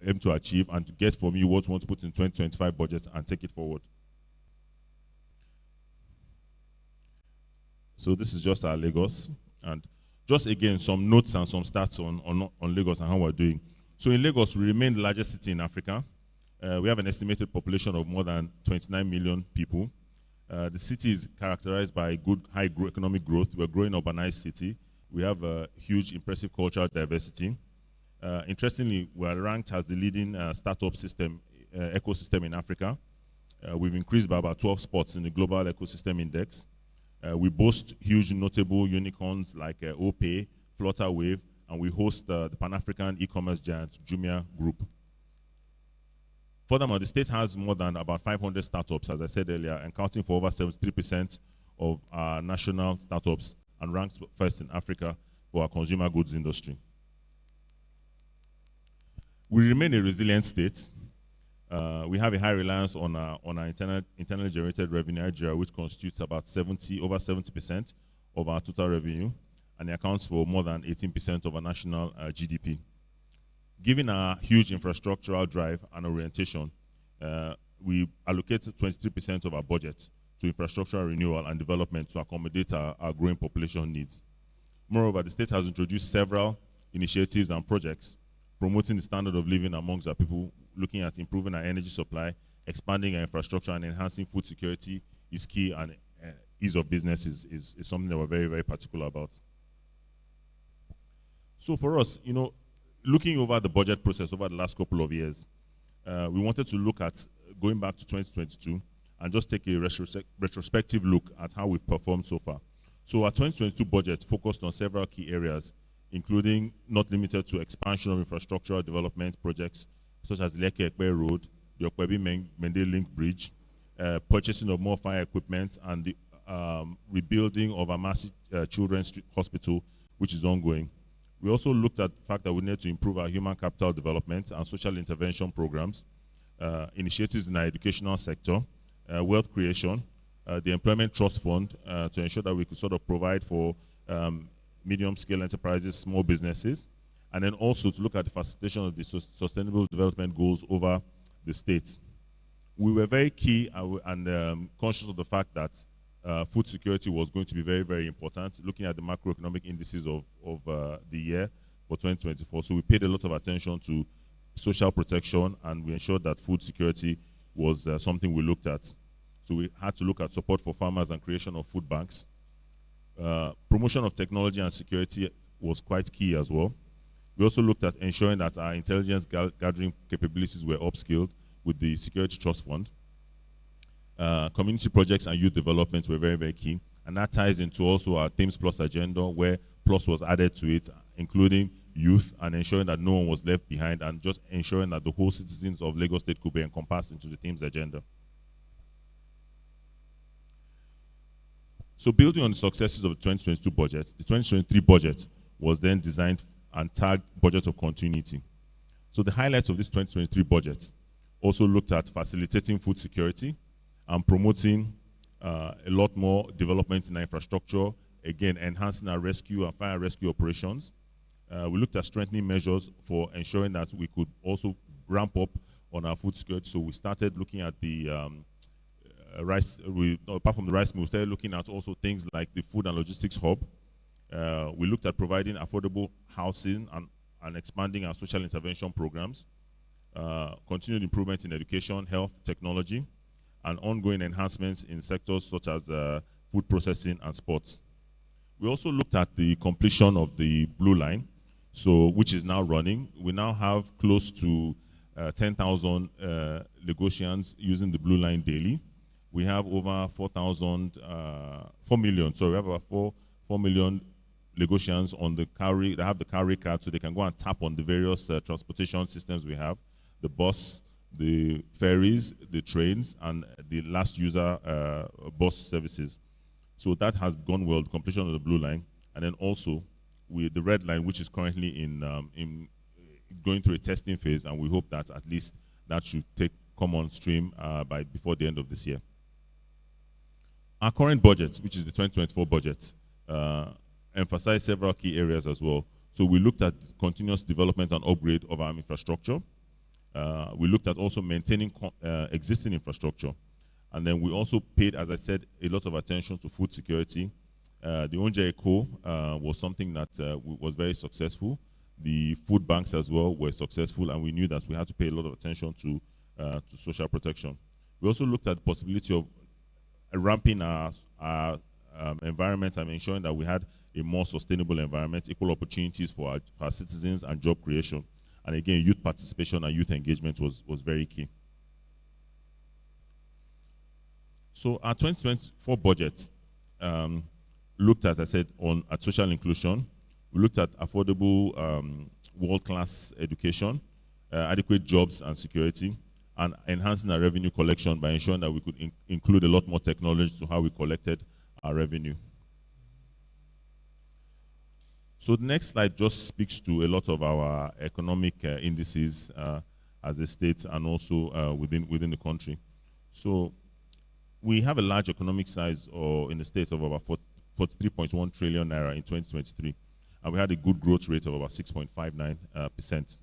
aim to achieve, and to get from you what we want to put in 2025 budget and take it forward. So this is just our Lagos, and just again some notes and some stats on Lagos and how we're doing. So in Lagos, we remain the largest city in Africa. We have an estimated population of more than 29 million people. The city is characterized by good high economic growth. We're a growing urbanized city. We have a huge, impressive cultural diversity. Interestingly, we are ranked as the leading startup ecosystem in Africa. We've increased by about 12 spots in the Global Ecosystem Index. We boast huge notable unicorns like OPay, Flutterwave, and we host the Pan-African e-commerce giant Jumia Group. Furthermore, the state has more than about 500 startups, as I said earlier, accounting for over 73% of our national startups, and ranks first in Africa for our consumer goods industry. We remain a resilient state. We have a high reliance on our internally generated revenue, IGR, which constitutes about over 70% of our total revenue, and it accounts for more than 18% of our national GDP. Given our huge infrastructural drive and orientation, we allocated 23% of our budget to infrastructural renewal and development to accommodate our growing population needs. Moreover, the state has introduced several initiatives and projects promoting the standard of living amongst our people, looking at improving our energy supply, expanding our infrastructure, and enhancing food security is key, and ease of business is something that we're very, very particular about. So for us, looking over the budget process over the last couple of years, we wanted to look at going back to 2022 and just take a retrospective look at how we've performed so far. So our 2022 budget focused on several key areas, including not limited to expansion of infrastructural development projects such as the Lekki-Ekpe Road, the Okpebi-Mende Link Bridge, purchasing of more fire equipment, and the rebuilding of a massive children's hospital, which is ongoing. We also looked at the fact that we need to improve our human capital development and social intervention programs, initiatives in our educational sector, wealth creation, the Employment Trust Fund to ensure that we could sort of provide for medium-scale enterprises, small businesses, and then also to look at the facilitation of the sustainable development goals over the state. We were very key and conscious of the fact that food security was going to be very, very important, looking at the macroeconomic indices of the year for 2024. So we paid a lot of attention to social protection, and we ensured that food security was something we looked at. So we had to look at support for farmers and creation of food banks. Promotion of technology and security was quite key as well. We also looked at ensuring that our intelligence gathering capabilities were upskilled with the Security Trust Fund. Community projects and youth development were very, very key. And that ties into also our Themes Plus agenda, where Plus was added to it, including youth and ensuring that no one was left behind, and just ensuring that the whole citizens of Lagos State could be encompassed into the team's agenda. So building on the successes of the 2022 budget, the 2023 budget was then designed and tagged budget of continuity. So the highlights of this 2023 budget also looked at facilitating food security and promoting a lot more development in our infrastructure, again, enhancing our rescue and fire rescue operations. We looked at strengthening measures for ensuring that we could also ramp up on our food security. So we started looking at the rice, apart from the rice mill, we started looking at also things like the food and logistics hub. We looked at providing affordable housing and expanding our social intervention programs, continued improvements in education, health, technology, and ongoing enhancements in sectors such as food processing and sports. We also looked at the completion of the Blue Line, so which is now running. We now have close to 10,000 Lagosians using the Blue Line daily. We have over 4 million, sorry, we have about 4 million Lagosians on the carry, they have the carry card, so they can go and tap on the various transportation systems we have, the bus, the ferries, the trains, and the last user bus services. So that has gone well, the completion of the Blue Line. And then also with the Red Line, which is currently in going through a testing phase, and we hope that at least that should come on stream before the end of this year. Our current budget, which is the 2024 budget, emphasized several key areas as well. So we looked at continuous development and upgrade of our infrastructure. We looked at also maintaining existing infrastructure. And then we also paid, as I said, a lot of attention to food security. The Onje Eco was something that was very successful. The food banks as well were successful, and we knew that we had to pay a lot of attention to social protection. We also looked at the possibility of ramping our environment and ensuring that we had a more sustainable environment, equal opportunities for our citizens, and job creation. And again, youth participation and youth engagement was very key. So our 2024 budget looked, as I said, at social inclusion. We looked at affordable world-class education, adequate jobs and security, and enhancing our revenue collection by ensuring that we could include a lot more technology to how we collected our revenue. So the next slide just speaks to a lot of our economic indices as a state and also within the country. So we have a large economic size in the state of about 43.1 trillion naira in 2023, and we had a good growth rate of about 6.59%.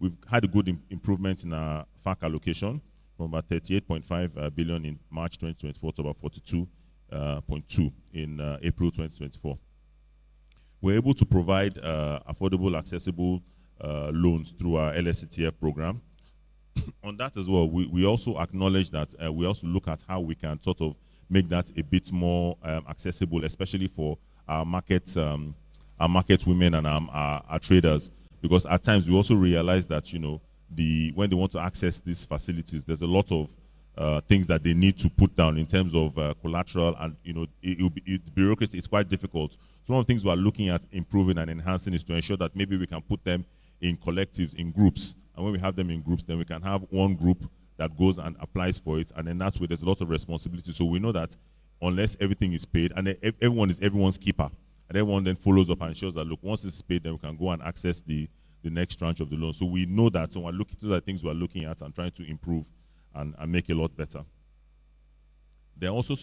We've had a good improvement in our FAC allocation from about 38.5 billion in March 2024 to about 42.2 in April 2024. We're able to provide affordable, accessible loans through our LSCTF program. On that as well, we also acknowledge that we also look at how we can sort of make that a bit more accessible, especially for our market women and our traders. Because at times we also realize that, you know, when they want to access these facilities, there's a lot of things that they need to put down in terms of collateral, and, you know, bureaucracy is quite difficult. So one of the things we are looking at improving and enhancing is to ensure that maybe we can put them in collectives, in groups. And when we have them in groups, then we can have one group that goes and applies for it. And then that's where there's a lot of responsibility. So we know that unless everything is paid, and everyone is everyone's keeper, and everyone then follows up and shows that, look, once it's paid, then we can go and access the next tranche of the loan. So we know that, so we're looking to the things we're looking at and trying to improve and make a lot better. There are also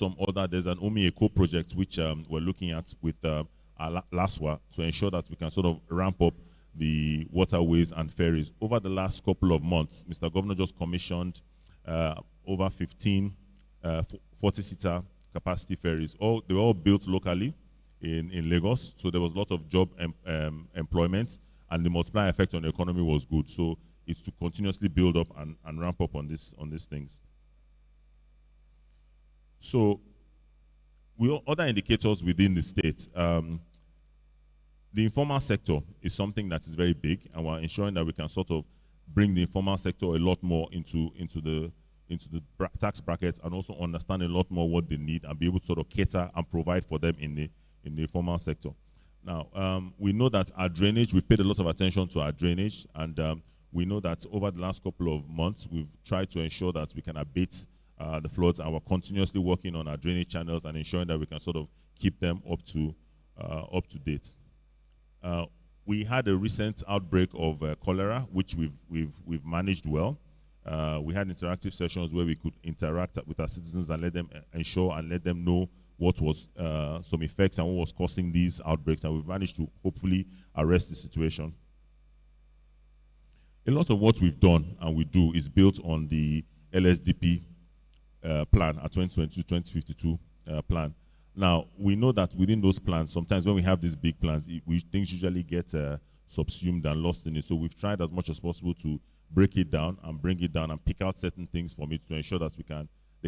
there's an OMI Eco project which we're looking at with our LASWA to ensure that we can sort of ramp up the waterways and ferries. Over the last couple of months, Mr. Governor just commissioned over 15 40-seater capacity ferries. They were all built locally in Lagos, so there was a lot of job employment, and the multiplier effect on the economy was good. So it's to continuously build up and ramp up on these things. So other indicators within the state. The informal sector is something that is very big, and we're ensuring that we can sort of bring the informal sector a lot more into the tax brackets, and also understand a lot more what they need and be able to sort of cater and provide for them in the informal sector. Now, we know that our drainage, we've paid a lot of attention to our drainage, and we know that over the last couple of months, we've tried to ensure that we can abate the floods, and we're continuously working on our drainage channels and ensuring that we can sort of keep them up to date. We had a recent outbreak of cholera, which we've managed well. We had interactive sessions where we could interact with our citizens and let them ensure and let them know what was some effects and what was causing these outbreaks, and we've managed to hopefully arrest the situation. A lot of what we've done and we do is built on the LSDP plan, our 2022-2052 plan. Now, we know that within those plans, sometimes when we have these big plans, things usually get subsumed and lost in it. So we've tried as much as possible to break it down and bring it down and pick out certain things from it to ensure that they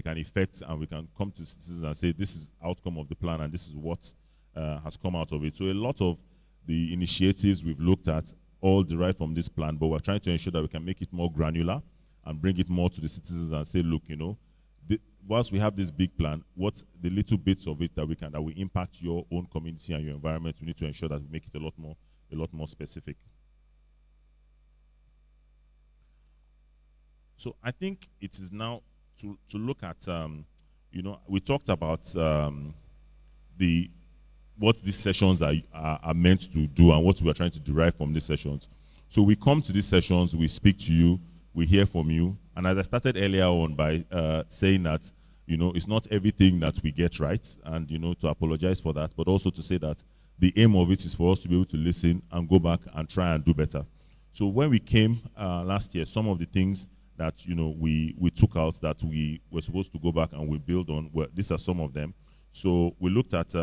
can effect and we can come to citizens and say this is outcome of the plan and this is what has come out of it. So a lot of the initiatives we've looked at all derived from this plan, but we're trying to ensure that we can make it more granular and bring it more to the citizens and say, look, whilst we have this big plan, what's the little bits of it that will impact your own community and your environment? We need to ensure that we make it a lot more specific. So I think it is now to look at, we talked about what these sessions are meant to do and what we are trying to derive from these sessions. So we come to these sessions, we speak to you, we hear from you, and as I started earlier on by saying that, it's not everything that we get right, and, to apologize for that, but also to say that the aim of it is for us to be able to listen and go back and try and do better. So when we came last year, some of the things that, we took out that we were supposed to go back and we build on, these are some of them. So we looked at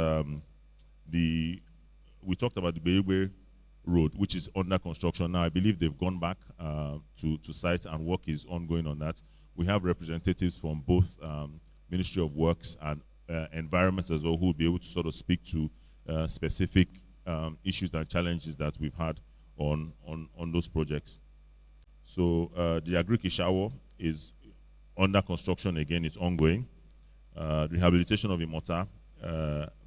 we talked about the Berigbe Road, which is under construction now. I believe they've gone back to site and work is ongoing on that. We have representatives from both Ministry of Works and Environment as well who will be able to sort of speak to specific issues and challenges that we've had on those projects. So the Agric Shower is under construction again, it's ongoing. Rehabilitation of Imota,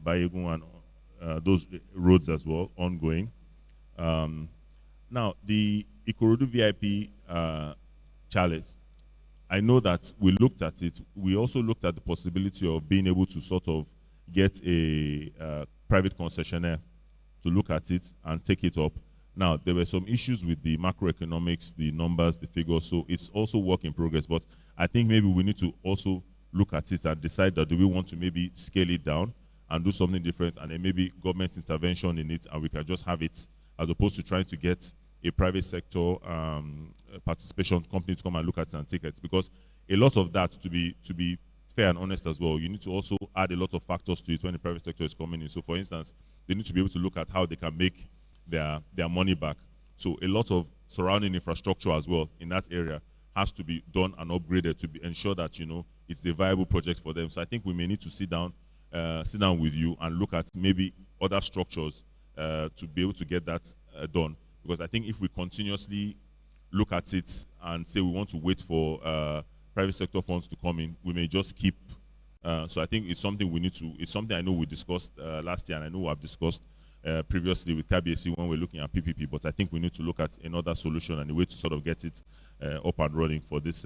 Bayegun and those roads as well, ongoing. Now, the Ikorodu VIP challenge, I know that we looked at it. We also looked at the possibility of being able to sort of get a private concessionaire to look at it and take it up. Now, there were some issues with the macroeconomics, the numbers, the figures, so it's also work in progress. But I think maybe we need to also look at it and decide that do we want to maybe scale it down and do something different, and then maybe government intervention in it, and we can just have it, as opposed to trying to get a private sector participation company to come and look at it and take it. Because a lot of that, to be fair and honest as well, you need to also add a lot of factors to it when the private sector is coming in. So for instance, they need to be able to look at how they can make their money back. So a lot of surrounding infrastructure as well in that area has to be done and upgraded to ensure that it's a viable project for them. So I think we may need to sit down with you and look at maybe other structures to be able to get that done. Because I think if we continuously look at it and say we want to wait for private sector funds to come in, we may just keep. So I think it's something it's something I know we discussed last year, and I know we have discussed previously with KBC when we're looking at PPP, but I think we need to look at another solution and a way to sort of get it up and running for this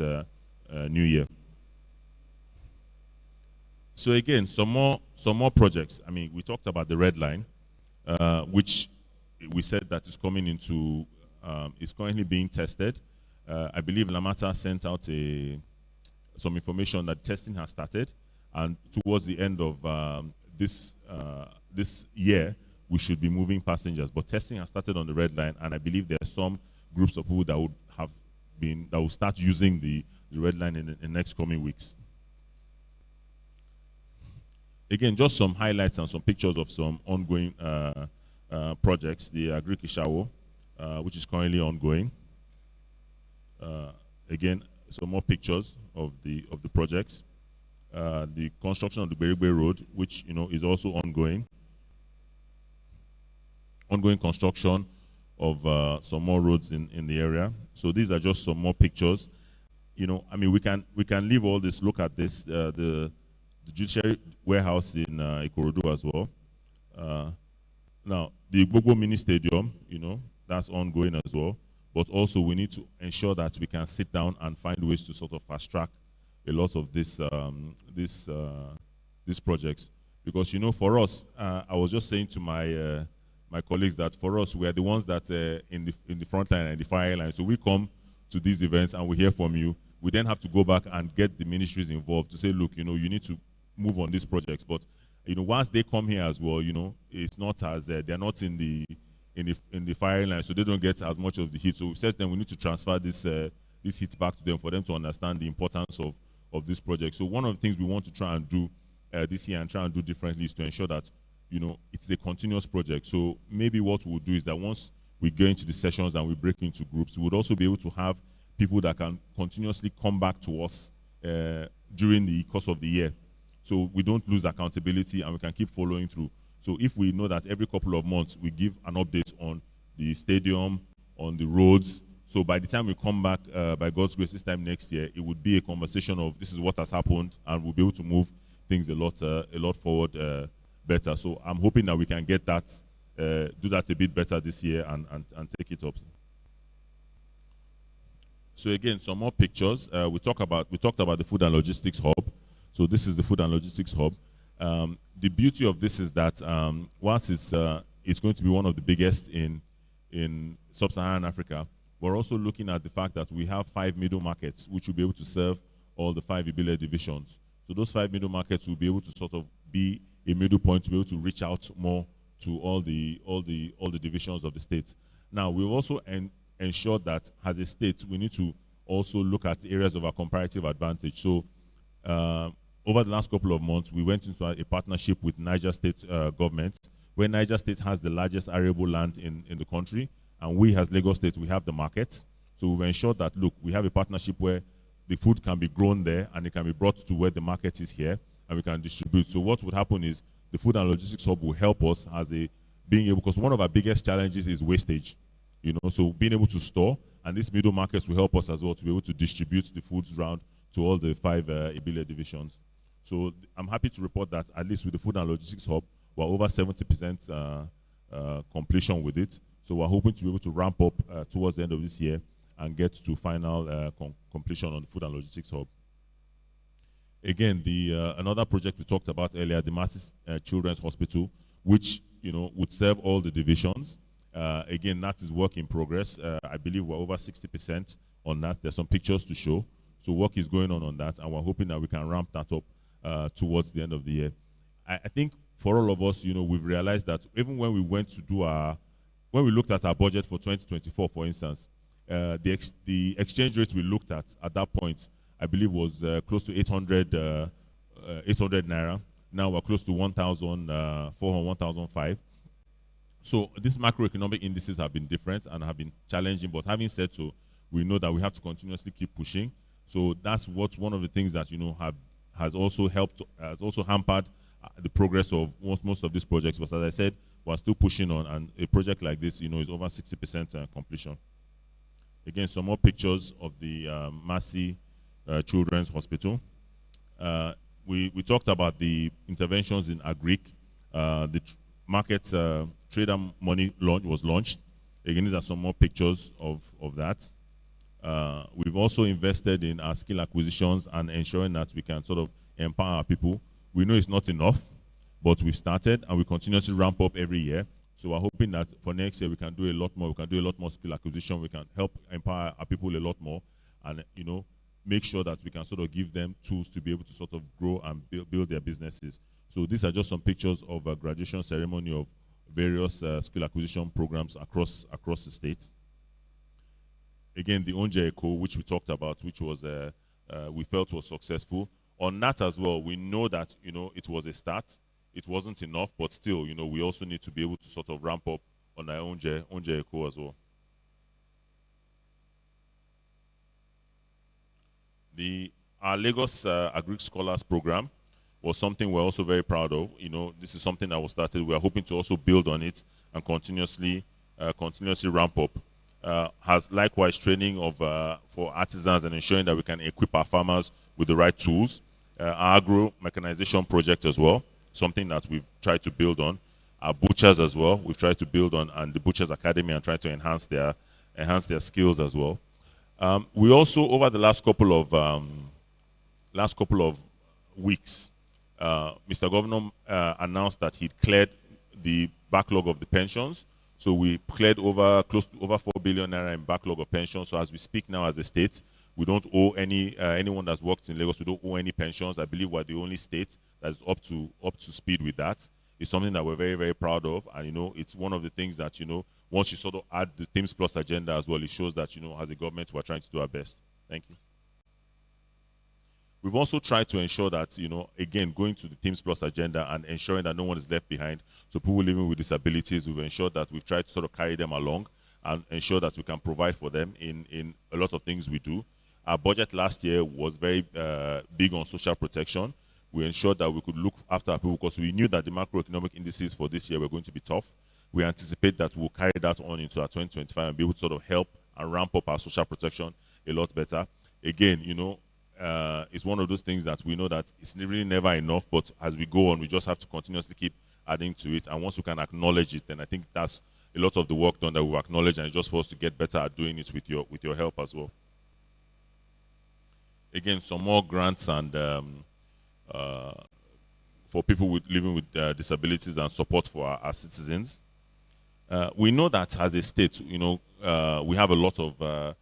new year. So again, some more projects. I mean, we talked about the red line, which we said that is coming into, is currently being tested. I believe Lamata sent out some information that testing has started, and towards the end of this year, we should be moving passengers. But testing has started on the red line, and I believe there are some groups of people that will start using the red line in the next coming weeks. Again, just some highlights and some pictures of some ongoing projects. The Agric Ishawo, which is currently ongoing. Again, some more pictures of the projects. The construction of the Berigbe Road, which is also ongoing. Ongoing construction of some more roads in the area. So these are just some more pictures. I mean, we can leave all this. Look at this. The judiciary warehouse in Ikorodu as well. Now, the Gbogbo Mini Stadium, that's ongoing as well. But also we need to ensure that we can sit down and find ways to sort of fast track a lot of these projects. Because, for us, I was just saying to my my colleagues that for us, we are the ones that in the front line and the fire line. So we come to these events and we hear from you. We then have to go back and get the ministries involved to say, look, you need to move on these projects. But once they come here as well, it's not as they're not in the firing line, so they don't get as much of the heat. So we said then we need to transfer this heat back to them for them to understand the importance of this project. So one of the things we want to try and do this year and try and do differently is to ensure that it's a continuous project. So maybe what we'll do is that once we go into the sessions and we break into groups, we would also be able to have people that can continuously come back to us during the course of the year. So we don't lose accountability and we can keep following through. So if we know that every couple of months we give an update on the stadium, on the roads, so by the time we come back, by God's grace, this time next year, it would be a conversation of this is what has happened, and we'll be able to move things a lot forward better. So I'm hoping that we can get that, do that a bit better this year and take it up. So again, some more pictures. We talked about the food and logistics hub. So this is the food and logistics hub. The beauty of this is that whilst it's going to be one of the biggest in sub-Saharan Africa, we're also looking at the fact that we have 5 middle markets which will be able to serve all the 5 Ibile divisions. So those 5 middle markets will be able to sort of be a middle point to be able to reach out more to all the divisions of the state. Now we've also ensured that as a state we need to also look at areas of our comparative advantage. So over the last couple of months, we went into a partnership with Niger State government, where Niger State has the largest arable land in the country, and we as Lagos State, we have the markets. So we've ensured that, look, we have a partnership where the food can be grown there and it can be brought to where the market is here, and we can distribute. So what would happen is the food and logistics hub will help us as being able, because one of our biggest challenges is wastage, so being able to store, and these middle markets will help us as well to be able to distribute the foods around to all the 5 Ibile divisions. So I'm happy to report that at least with the food and logistics hub, we're over 70% completion with it. So we're hoping to be able to ramp up towards the end of this year and get to final completion on the food and logistics hub. Again, another project we talked about earlier, the Massey Children's Hospital, which would serve all the divisions. Again, that is work in progress. I believe we're over 60% on that. There's some pictures to show. So work is going on that, and we're hoping that we can ramp that up towards the end of the year. I think for all of us, we've realized that even when we went to do when we looked at our budget for 2024, for instance, the exchange rate we looked at that point, I believe, was close to 800 naira. Now we're close to 1,400, 1,005. So these macroeconomic indices have been different and have been challenging, but having said so, we know that we have to continuously keep pushing. So that's one of the things that has also hampered the progress of most of these projects. But as I said, we're still pushing on, and a project like this, is over 60% completion. Again, some more pictures of the Massey Children's Hospital. We talked about the interventions in Agric. The market trader money launch was launched. Again, these are some more pictures of that. We've also invested in our skill acquisitions and ensuring that we can sort of empower our people. We know it's not enough, but we've started and we continuously ramp up every year. So we're hoping that for next year we can do a lot more. We can do a lot more skill acquisition. We can help empower our people a lot more, and make sure that we can sort of give them tools to be able to sort of grow and build their businesses. So these are just some pictures of a graduation ceremony of various skill acquisition programs across the state. Again, the Onje Eco, which we talked about, which was we felt was successful. On that as well, we know that it was a start. It wasn't enough, but still, we also need to be able to sort of ramp up on our Onje Eco as well. Our Lagos Agric Scholars Program was something we're also very proud of. This is something that was started. We are hoping to also build on it and continuously ramp up. Has likewise training for artisans and ensuring that we can equip our farmers with the right tools. Our agro mechanization project as well, something that we've tried to build on. our butchers as well. We've tried to build on the Butchers Academy and try to enhance their skills as well. We also, over the last couple of weeks, Mr. Governor announced that he'd cleared the backlog of the pensions. So we cleared close to over 4 billion naira in backlog of pensions. So as we speak now as a state, we don't owe anyone that's worked in Lagos. We don't owe any pensions. I believe we're the only state that's up to speed with that. It's something that we're very, very proud of, and it's one of the things that once you sort of add the Teams Plus agenda as well, it shows that as a government we're trying to do our best. Thank you. We've also tried to ensure that again, going to the Teams Plus agenda and ensuring that no one is left behind. So people living with disabilities, we've ensured that we've tried to sort of carry them along and ensure that we can provide for them in a lot of things we do. Our budget last year was very big on social protection. We ensured that we could look after our people because we knew that the macroeconomic indices for this year were going to be tough. We anticipate that we'll carry that on into our 2025 and be able to sort of help and ramp up our social protection a lot better. Again, it's one of those things that we know that it's really never enough, but as we go on, we just have to continuously keep adding to it. And once we can acknowledge it, then I think that's a lot of the work done that we've acknowledged, and it's just for us to get better at doing it with your help as well. Again, some more grants and for people living with disabilities and support for our citizens. We know that as a state, we have a lot of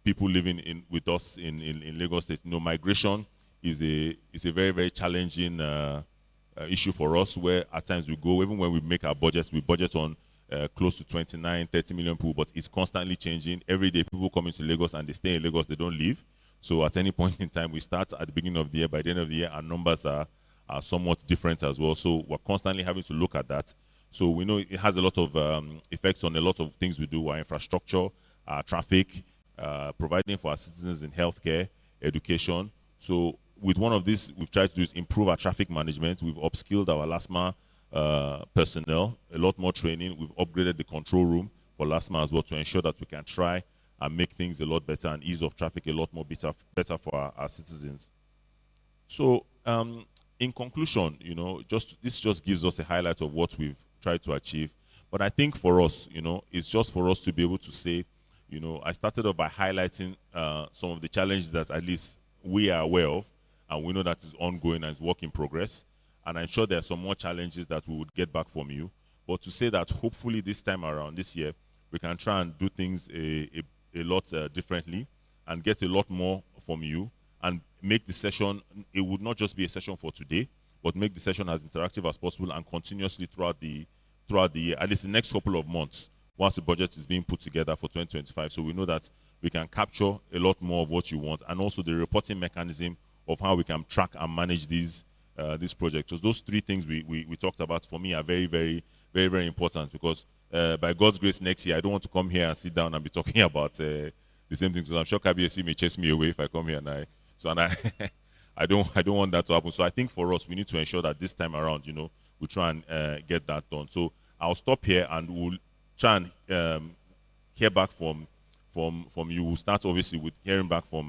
people living with us in Lagos State. Migration is a very, very challenging issue for us, where at times we go, even when we make our budgets, we budget on close to 29, 30 million people, but it's constantly changing. Every day people come into Lagos and they stay in Lagos, they don't leave. So at any point in time, we start at the beginning of the year. By the end of the year, our numbers are somewhat different as well. So we're constantly having to look at that. So we know it has a lot of effects on a lot of things we do, our infrastructure, our traffic, providing for our citizens in healthcare, education. So with one of these, we've tried to do is improve our traffic management. We've upskilled our LASMA personnel, a lot more training. We've upgraded the control room for LASMA as well to ensure that we can try and make things a lot better and ease of traffic a lot more better for our citizens. So in conclusion, this just gives us a highlight of what we've tried to achieve. But I think for us, it's just for us to be able to say, I started off by highlighting some of the challenges that at least we are aware of, and we know that is ongoing and is work in progress. And I'm sure there are some more challenges that we would get back from you. But to say that hopefully this time around, this year, we can try and do things a lot differently and get a lot more from you and make the session, it would not just be a session for today, but make the session as interactive as possible and continuously throughout the year, at least the next couple of months, once the budget is being put together for 2025. So we know that we can capture a lot more of what you want, and also the reporting mechanism of how we can track and manage these projects. So those three things we talked about for me are very, very, very, very important, because by God's grace next year, I don't want to come here and sit down and be talking about the same things. So I'm sure KBSC may chase me away if I come here and I don't want that to happen. So I think for us, we need to ensure that this time around, we try and get that done. So I'll stop here and we'll try and hear back from you. We'll start obviously with hearing back from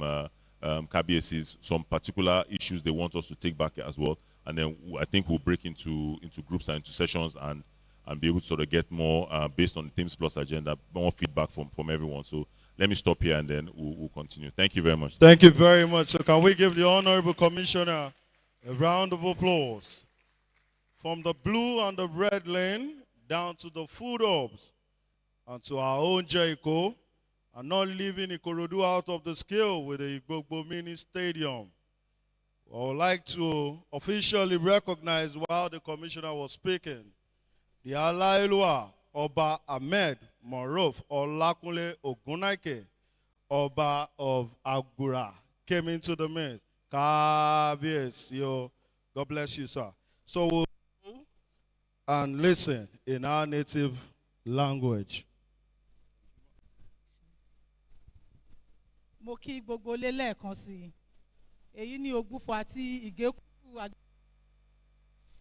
KBSC's some particular issues they want us to take back as well. And then I think we'll break into groups and into sessions and be able to sort of get more, based on the Teams Plus agenda, more feedback from everyone. So let me stop here and then we'll continue. Thank you very much.
Thank you very much. So can we give the Honorable Commissioner a round of applause? From the blue and the red lane down to the food hubs and to our own Jericho, and not leaving Ikorodu out of the scale with the Igbogbo Mini Stadium. I would like to officially recognize while the Commissioner was speaking, the Alailua Oba Ahmed Moruf Olakunle Ogunaike, Oba of Agura, came into the midst. God bless you, sir. So we'll go and listen in our native language.
Mo kí gbogbo lé lẹ́ẹ̀kan sí i. Èyí ni Ògbúfọ̀ àti Ìgékúrú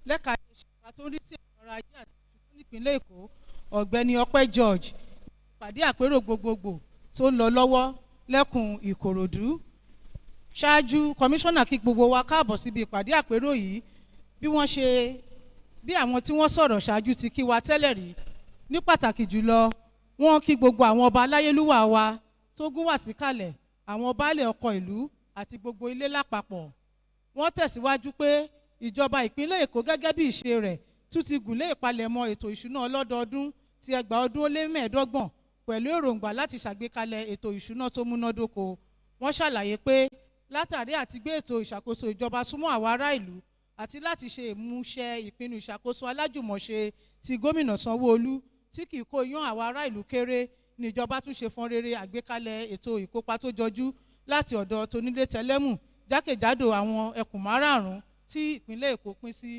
lẹ́ka ìṣèjọba tó ń rí sí ọ̀rọ̀ ajé àti ìṣúná nípínlẹ̀ Èkó, Ọ̀gbẹ́ni Ọpẹ́ George, ìpàdé àpérò gbogbogbò tó ń lọ lọ́wọ́ lẹ́kùn Ìkòròdú. Ṣáájú, kọmíṣánná kí gbogbo wa káàbọ̀ síbi ìpàdé àpérò yìí bí wọ́n ṣe bí àwọn tí wọ́n sọ̀rọ̀ ṣáájú ti kí wa tẹ́lẹ̀ rí. Ní pàtàkì jùlọ, wọ́n kí gbogbo àwọn ọba aláyélúwà wa tó gún wá síkàlẹ̀, àwọn baálẹ̀ ọkọ̀ ìlú àti gbogbo ilé lápapọ̀. Wọ́n tẹ̀síwájú pé ìjọba ìpínlẹ̀ Èkó gẹ́gẹ́ bí ìṣe rẹ̀ tún ti gùnlé ìpalẹ̀mọ́ ètò ìṣúná ọlọ́dọọdún ti 2025 pẹ̀lú èròǹgbà láti ṣàgbékalẹ̀ ètò ìṣúná tó múnádóko. Wọ́n ṣàlàyé pé látàrí àti gbé ètò ìṣàkóso ìjọba súnmọ́ àwọn ará ìlú àti láti ṣe ìmúṣẹ ìpinnu ìṣàkóso alájùmọ̀ṣe ti gómìnà Sanwó-Olú tí kì í kó iyán àwọn ará ìlú kéré, ní ìjọba tún ṣe fọ́n rere àgbékalẹ̀ ètò ìkópa tó jọjú láti ọ̀dọ̀ tonílé tẹlẹ́mù jákèjádò àwọn ẹkùn márààrún tí ìpínlẹ̀ Èkó pín sí.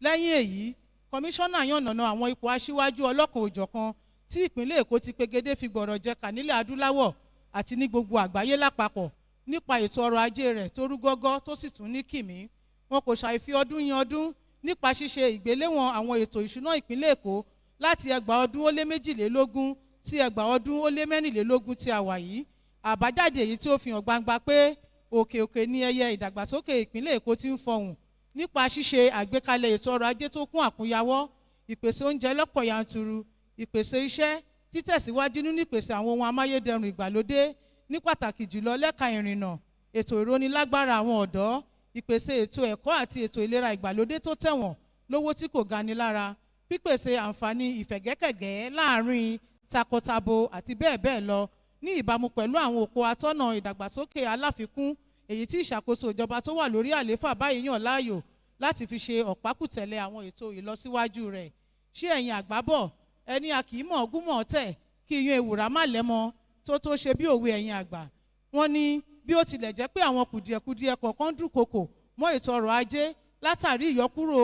Lẹ́yìn èyí, kọmíṣánná yànnàná àwọn ipò aṣíwájú ọlọ́kan-ò-jọ̀kan tí ìpínlẹ̀ Èkó ti pegedé fi gbọ̀rọ̀ jẹ̀ka nílẹ̀ adúláwọ̀ àti ní gbogbo àgbáyé lápapọ̀ nípa ètò ọrọ̀ ajé rẹ̀ tó rú gọ́gọ́ tó sì tún ní kìmí. Wọn kò ṣàìfi ọdún yan ọdún nípa ṣíṣe ìgbéléwọ̀n àwọn ètò ìṣúná ìpínlẹ̀ Èkó láti 2022 sí 2024 tí a wà yìí. Àbájáde èyí tí ó fi hàn gbangba pé òkè ní ẹyẹ ìdàgbàsókè ìpínlẹ̀ Èkó ti ń fọhùn nípa ṣíṣe àgbékalẹ̀ ètò ọrọ̀ ajé tó kún àkúnyawọ́, ìpèsè oúnjẹ lọ́pọ̀ yanturu, ìpèsè iṣẹ́, títẹ̀síwájú nínú ìpèsè àwọn ohun amáyédẹrùn ìgbàlódé ní pàtàkì jùlọ lẹ́ka ìrìnnà, ètò ìrónilágbára àwọn ọ̀dọ́, ìpèsè ètò ẹ̀kọ́ àti ètò ìlera ìgbàlódé tó tẹ̀wọ̀n lówó tí kò gani lára, pípèsè àǹfààní ìfẹ̀gẹ́kẹ̀gẹ́ láàrin takọtabo àti bẹ́ẹ̀ bẹ́ẹ̀ lọ ní ìbámu pẹ̀lú àwọn òpó atọ́nà ìdàgbàsókè aláfikún èyí tí ìṣàkóso ìjọba tó wà lórí àlééfà báyìí yàn láàyò láti fi ṣe ọ̀pákùtẹ̀lẹ̀ àwọn ètò ìlọsíwájú rẹ̀. Ṣé ẹ̀yin àgbábọ̀, ẹni a kì í mọ̀ ogún mọ̀ tẹ̀ kí iyán ewùrà má lẹ́mọ tó ṣe bí òwe ẹ̀yin àgbà. Wọ́n ní bí ó tilẹ̀ jẹ́ pé àwọn kùdìẹ̀kudiẹ kọ̀ọ̀kan dúnkokò mọ́ ètò ọrọ̀ ajé látàrí ìyọkúrò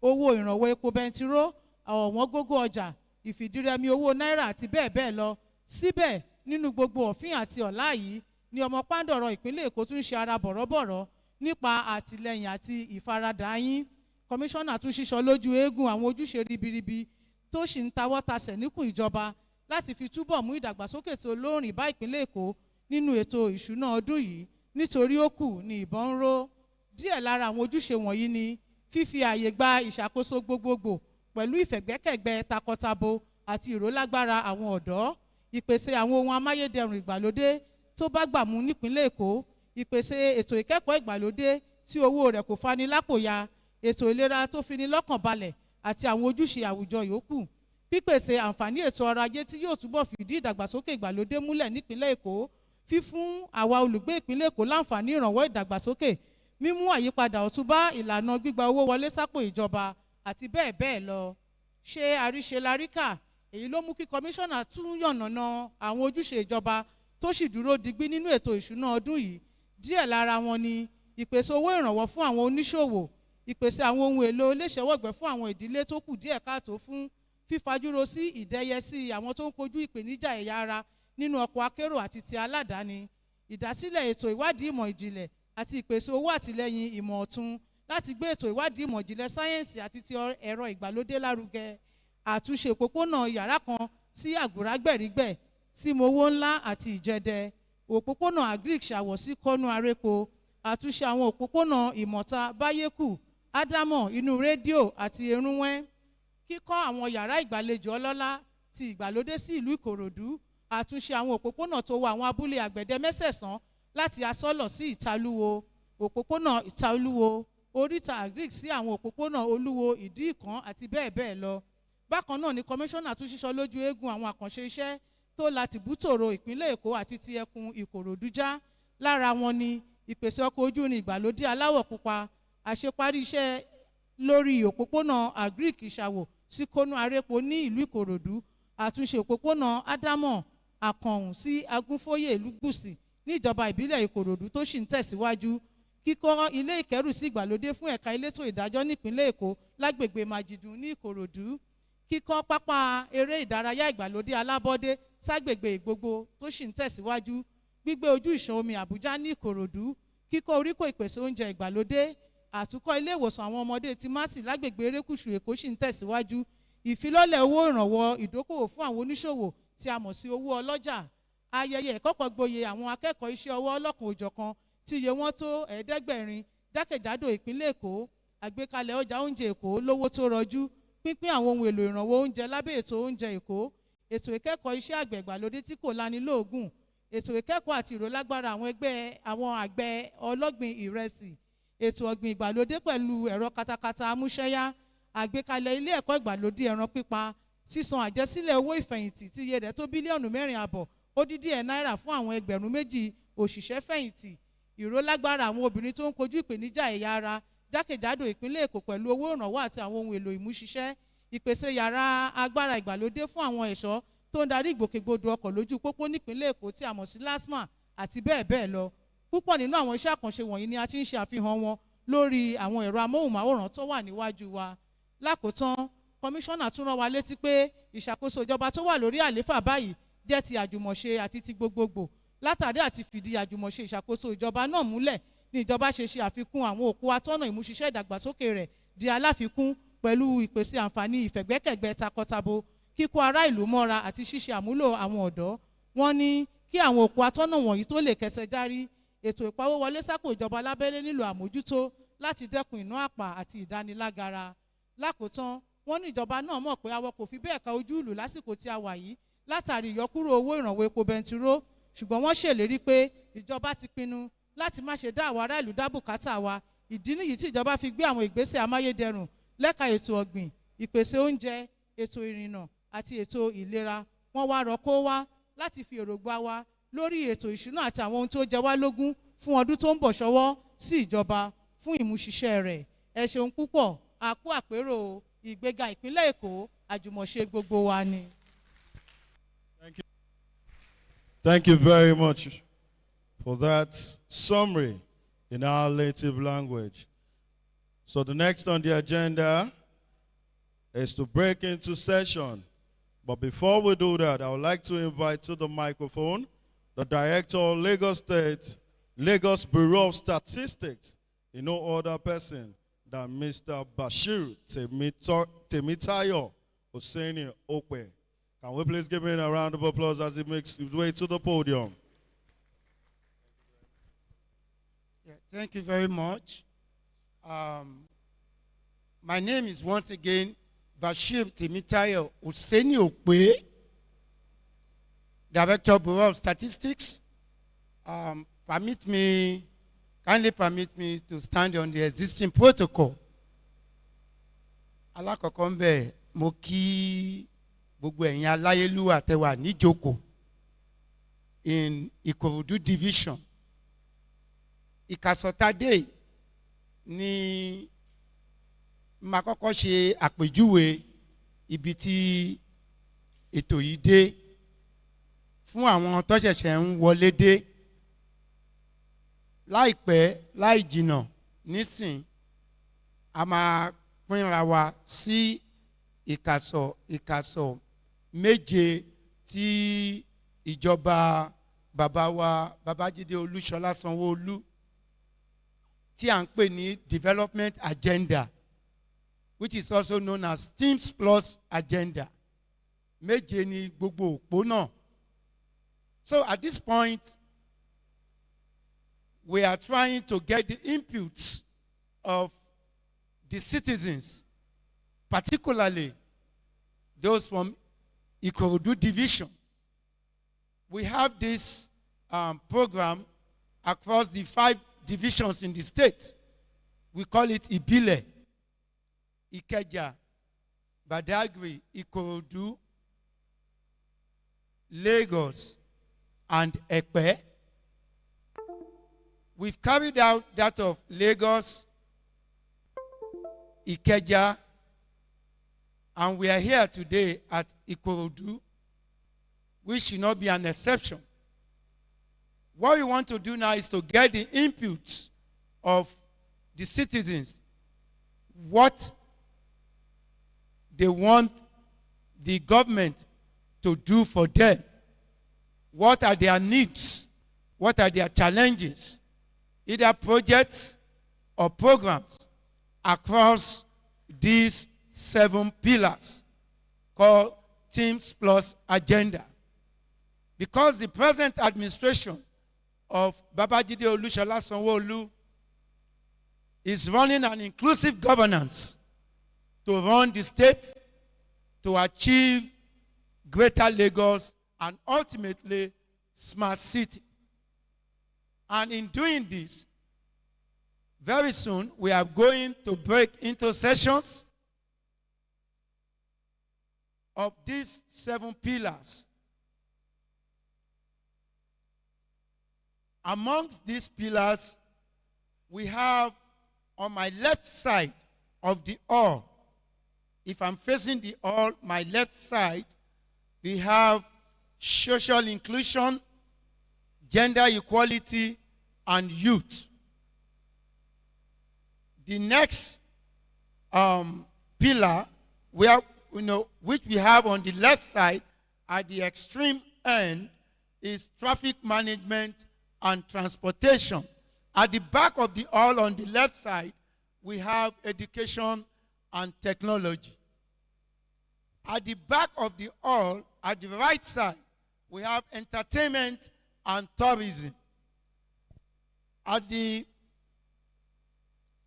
owó ìrànwọ́ epo bẹntiró, ọ̀wọ́n gógó ọjà, ìfìdírẹmi owó náírà àti bẹ́ẹ̀ bẹ́ẹ̀ lọ. Síbẹ̀ nínú gbogbo òfin àti ọ̀la yìí ni ọmọ pàǹdọ̀rọ̀ ìpínlẹ̀ Èkó tún ṣe ara bọ̀rọ̀bọ̀rọ̀ nípa àtìlẹ́yìn àti ìfaradà yín. Kọmíṣánná tún ṣíṣọ lójú eégún àwọn ojúṣe ribiribi tó sì ń tawọ́ tasẹ̀ níkùn ìjọba láti fi túbọ̀ mú ìdàgbàsókè tó lóòrìn bá ìpínlẹ̀ Èkó nínú ètò ìṣúná ọdún yìí, nítorí ó kù ní ìbọn ń ró. Díẹ̀ lára àwọn ojúṣe wọ̀nyí ni fífi ààyè gba ìṣàkóso gbogbogbò pẹ̀lú ìfẹ̀gbẹ́kẹ̀gbẹ́ takọtabo àti ìrólágbára àwọn ọ̀dọ́, ìpèsè àwọn ohun amáyédẹrùn ìgbàlódé tó bá gbà mú nípínlẹ̀ Èkó, ìpèsè ètò ìkẹ́kọ̀ọ́ ìgbàlódé tí owó rẹ̀ kò fani lápò ya, ètò ìlera tó fini lọ́kàn balẹ̀ àti àwọn ojúṣe àwùjọ yòókù, pípèsè àǹfààní ètò ọrọ̀ ajé tí yóò túbọ̀ fìdí ìdàgbàsókè ìgbàlódé múlẹ̀ nípínlẹ̀ Èkó, fífún àwa olùgbé ìpínlẹ̀ Èkó láǹfààní ìrànwọ́ ìdàgbàsókè, mímú àyípadà ọ̀tun bá ìlànà gbígba owó wọlé sápò ìjọba àti bẹ́ẹ̀ bẹ́ẹ̀ lọ. Ṣé àríṣe laríkà? Èyí ló mú kí kọmíṣánná tún yànnàná àwọn ojúṣe ìjọba tó sì dúró digbí nínú ètò ìṣúná ọdún yìí. Díẹ̀ lára wọn ni ìpèsè owó ìrànwọ́ fún àwọn oníṣòwò, ìpèsè àwọn ohun èlò iléeṣẹ́wọ̀gbẹ́ fún àwọn ìdílé tó kù díẹ̀ káàtó fún, fífajúro sí ìdẹ́yẹsí àwọn tó ń kojú ìpèníjà ẹ̀yà ara nínú ọkọ̀ akérò àti ti aládàáni, ìdásílẹ̀ ètò ìwádìí ìmọ̀ ìjìnlẹ̀ àti ìpèsè owó àtìlẹ́yìn ìmọ̀ ọ̀tun láti gbé ètò ìwádìí ìmọ̀ ìjìnlẹ̀ sáyẹ́ǹsì àti ti ẹ̀rọ ìgbàlódé lárugẹ, àtúnṣe òpópónà yàrá kan sí àgùrágbẹ̀rígbẹ̀ sí mowó ńlá àti ìjẹdẹ, òpópónà agric ṣàwọ̀ sí kọ́nú arépo, àtúnṣe àwọn òpópónà ìmọ̀ta báyékù, ádámọ̀ inú rédíò àti erúnwẹ́, kíkọ́ àwọn yàrá ìgbàlejò ọlọ́lá ti ìgbàlódé sí ìlú Ìkòròdú, àtúnṣe àwọn òpópónà tó wọ àwọn abúlé àgbẹ̀dẹ mẹ́sẹ̀sán láti asọ́lọ̀ sí ìtalúwo, òpópónà ìtalúwo, oríta agric sí àwọn òpópónà olúwo, ìdí ìkan àti bẹ́ẹ̀ bẹ́ẹ̀ lọ. Bákan náà ni kọmíṣánná tún ṣíṣọ lójú eégún àwọn àkànṣe iṣẹ́ tó láti bútòrò ìpínlẹ̀ Èkó àti ti ẹkùn Ìkòròdú já. Lára wọn ni ìpèsè ọkọ̀ ojú irin ìgbàlódé aláwọ̀ pupa, àṣeparí iṣẹ́ lórí òpópónà agric ìṣàwò sí kónú arépo ní ìlú Ìkòròdú, àtúnṣe òpópónà ádámọ̀ àkànhùn sí agúnfóyè lúgbùsì ní ìjọba ìbílẹ̀ Ìkòròdú tó sì ń tẹ̀síwájú, kíkọ́ ilé ìkẹ́rùsí ìgbàlódé fún ẹ̀ka elétò ìdájọ́ nípínlẹ̀ Èkó lágbègbè Májídùn ní Ìkòròdú, kíkọ́ pápá eré ìdárayá ìgbàlódé alábọ́dé ságbègbè Ìgbogbo tó sì ń tẹ̀síwájú, gbígbé ojú ìṣàn omi Àbújá ní Ìkòròdú, kíkọ́ oríkò ìpèsè oúnjẹ ìgbàlódé, àtúnkọ́ ilé ìwòsàn àwọn ọmọdé ti Másì lágbègbè erékùṣù Èkó sì ń tẹ̀síwájú, ìfilọ́lẹ̀ owó ìrànwọ́ ìdókòwò fún àwọn oníṣòwò tí a mọ̀ sí owó ọlọ́jà, ayẹyẹ ìkọ́kọ̀gboyè àwọn akẹ́kọ̀ọ́ iṣẹ́ ọwọ́ ọlọ́kan òjọ̀kan tí iye wọn tó 700 jákèjádò ìpínlẹ̀ Èkó, àgbékalẹ̀ ọjà oúnjẹ Èkó lówó tó rọjú, pínpín àwọn ohun èlò ìrànwọ́ oúnjẹ lábẹ́ ètò oúnjẹ Èkó, ètò ìkẹ́kọ̀ọ́ iṣẹ́ àgbẹ̀ ìgbàlódé tí kò lanilóògùn, ètò ìkẹ́kọ̀ọ́ àti ìrólágbára àwọn àgbẹ̀ ọlọ́gbìn ìrẹsì, ètò ọ̀gbìn ìgbàlódé pẹ̀lú ẹ̀rọ katakata amúṣẹ́yá, àgbékalẹ̀ ilé ẹ̀kọ́ ìgbàlódé ẹran pípa, sísan àjẹsílẹ̀ owó ìfẹ̀yìntì tí iye rẹ̀ tó bílíọ̀nù 4.5 ó dín díẹ̀ náírà fún àwọn 2,000 òṣìṣẹ́ fẹ̀yìntì, ìrólágbára àwọn obìnrin tó ń kojú ìpèníjà ẹ̀yà ara jákèjádò ìpínlẹ̀ Èkó pẹ̀lú owó ìrànwọ́ àti àwọn ohun èlò ìmúṣiṣẹ́, ìpèsè yàrá agbára ìgbàlódé fún àwọn ẹ̀ṣọ́ tó ń darí ìgbòkègbodò ọkọ̀ lójú pópó nípínlẹ̀ Èkó tí a mọ̀ sí LASTMA àti bẹ́ẹ̀ bẹ́ẹ̀ lọ. Púpọ̀ nínú àwọn iṣẹ́ àkànṣe wọ̀nyí ni a ti ń ṣe àfihàn wọn lórí àwọn ẹ̀rọ amóhùnmáwòrán tó wà níwájú wa. Lákòótán, kọmíṣánná tún rán wa létí pé ìṣàkóso ìjọba tó wà lórí àlééfà báyìí jẹ́ ti àjùmọ̀ṣe àti ti gbogbogbò. Látàrí àti fìdí àjùmọ̀ṣe ìṣàkóso ìjọba náà múlẹ̀ ní ìjọba ṣe àfikún àwọn òpó atọ́nà ìmúṣiṣẹ́ ìdàgbàsókè rẹ̀ di aláfikún pẹ̀lú ìpèsè àǹfààní ìfẹ̀gbẹ́kẹ̀gbẹ́ takọtabo, kíkó ará ìlú mọ́ra àti ṣíṣe àmúlò àwọn ọ̀dọ́. Wọ́n ní kí àwọn òpó atọ́nà wọ̀nyí tó lè kẹsẹ̀ járí, ètò ìpawówọlé sápò ìjọba lábẹ́lé nílò àmójútó láti dẹ́kun ìná àpà àti ìdánilágara. Lákòótán, wọ́n ní ìjọba náà mọ̀ pé àwọn kò fi bẹ́ẹ̀ ka ojú ìlú lásìkò tí a wà yìí látàrí ìyọkúrò owó ìrànwọ́ epo bẹntiró, ṣùgbọ́n wọ́n ṣèlérí pé ìjọba ti pinnu láti má ṣe dá àwọn ará ìlú dá bùkátà wa. Ìdí nìyí tí ìjọba fi gbé àwọn ìgbésẹ̀ amáyédẹrùn lẹ́ka ètò ọ̀gbìn, ìpèsè oúnjẹ, ètò ìrìnnà àti ètò ìlera. Wọ́n wá rọ̀ kó wá láti fi èròǹgbà wa lórí ètò ìṣúná àti àwọn ohun tó jẹ wá lógún fún ọdún tó ń bọ̀ ṣọwọ́ sí ìjọba fún ìmúṣiṣẹ́ rẹ̀. Ẹ ṣeun púpọ̀, a kú àpérò ìgbéga ìpínlẹ̀ Èkó, àjùmọ̀ṣe gbogbo wa ni.
Thank you very much for that summary in our native language. So the next on the agenda is to break into session. But before we do that, I would like to invite to the microphone the Director of Lagos State, Lagos Bureau of Statistics, no other person than Mr. Bashir Temitayo Hosseini Okwe. Can we please give him a round of applause as he makes his way to the podium?
Yeah, thank you very much. My name is once again Bashir Temitayo Hosseini Okwe, Director Bureau of Statistics. Kindly permit me to stand on the existing protocol. Alákọ̀ọ́kọ́ ń bẹ̀, mo kí gbogbo ẹ̀yin aláyélúwà tẹ́ wà níjókòó in Ikorodu division. Ìkàsọ̀tadé ni màá kọ́kọ́ ṣe àpèjúwe ibi tí ètò yìí dé fún àwọn tó ṣẹ̀ṣẹ̀ ń wọlé dé. Láìpẹ́ láì jìnnà nísìn a máa pínra wa sí ìkàsọ̀ méje tí ìjọba bàbá wa Babájídé Olúṣọlá Sanwó-Olú tí à ń pè ní development agenda, which is also known as Teams Plus agenda. Méje ni gbogbo òpó náà. So at this point, we are trying to get the inputs of the citizens, particularly those from Ikorodu division. We have this program across the 5 divisions in the state. We call it Ibile, Ikeja, Badagry, Ikorodu, Lagos, and Ekpe. We've carried out that of Lagos, Ikeja, and we are here today at Ikorodu, which should not be an exception. What we want to do now is to get the inputs of the citizens, what they want the government to do for them, what are their needs, what are their challenges, either projects or programs across these 7 pillars called Teams Plus Agenda. Because the present administration of Babájídé Olúṣọlá Sanwó-Olú is running an inclusive governance to run the state to achieve greater Lagos and ultimately smart city. And in doing this, very soon we are going to break into sessions of these 7 pillars. Amongst these pillars, we have on my left side of the hall, if I'm facing the hall, my left side, we have social inclusion, gender equality, and youth. The next pillar, which we have on the left side at the extreme end, is traffic management and transportation. At the back of the hall on the left side, we have education and technology. At the back of the hall, at the right side, we have entertainment and tourism.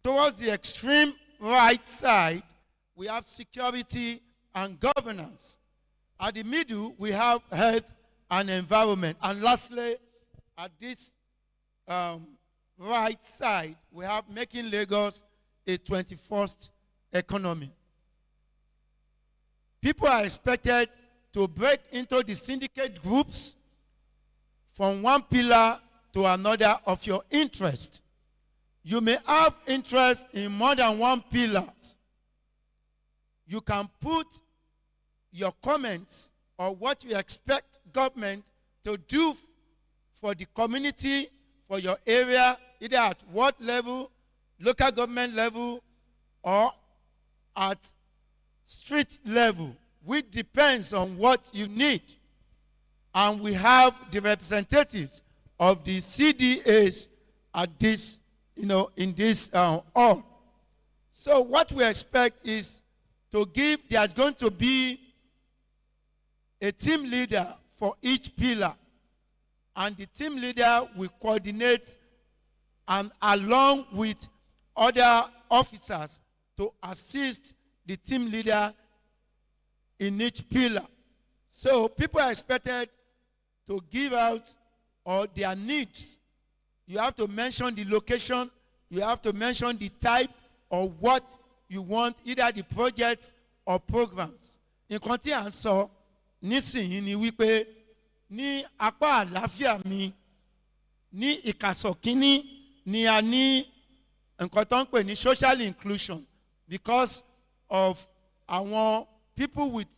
Towards the extreme right side, we have security and governance. At the middle, we have health and environment. And lastly, at this right side, we have making Lagos a 21st economy. People are expected to break into the syndicate groups from one pillar to another of your interest. You may have interest in more than one pillar. You can put your comments or what you expect government to do for the community, for your area, either at ward level, local government level, or at street level, which depends on what you need. And we have the representatives of the CDAs at this, in this hall. So what we expect is there's going to be a team leader for each pillar. And the team leader will coordinate and along with other officers to assist the team leader in each pillar. So people are expected to give out all their needs. You have to mention the location, you have to mention the type of what you want, either the projects or programs. Nǹkan tí à ń sọ nísìnyí ni wípé ní apá àlàáfíà mi, ní ìkàsọ̀ kínní ni a ní nǹkan tó ń pè ní social inclusion because of àwọn people with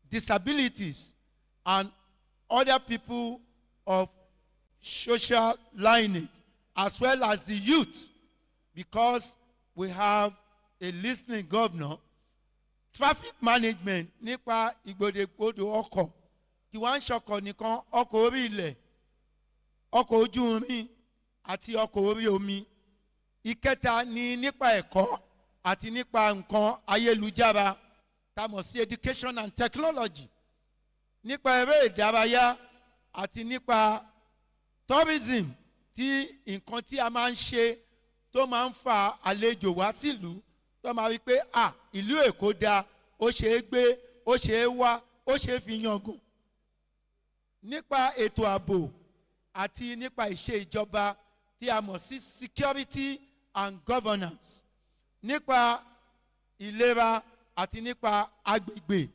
disabilities and other people of social lineage, as well as the youth, because we have a listening governor. Traffic management nípa ìgbòdègbodò ọkọ̀ kí wọ́n ń ṣọkọ̀ nìkan, ọkọ̀ orí ilẹ̀, ọkọ̀ ojú irin àti ọkọ̀ orí omi. Ìkẹta ni nípa ẹ̀kọ́ àti nípa nǹkan ayélujára tá a mọ̀ sí education and technology. Nípa eré ìdárayá àti nípa tourism, tí nǹkan tí a máa ń ṣe tó máa ń fa àlejò wá sílùú tó máa rí pé ìlú Èkó dáa, ó ṣe é gbé, ó ṣe é wá, ó ṣe é fi yangàn. Nípa ètò ààbò àti nípa ìṣe ìjọba tí a mọ̀ sí security and governance. Nípa ìlera àti nípa agbègbè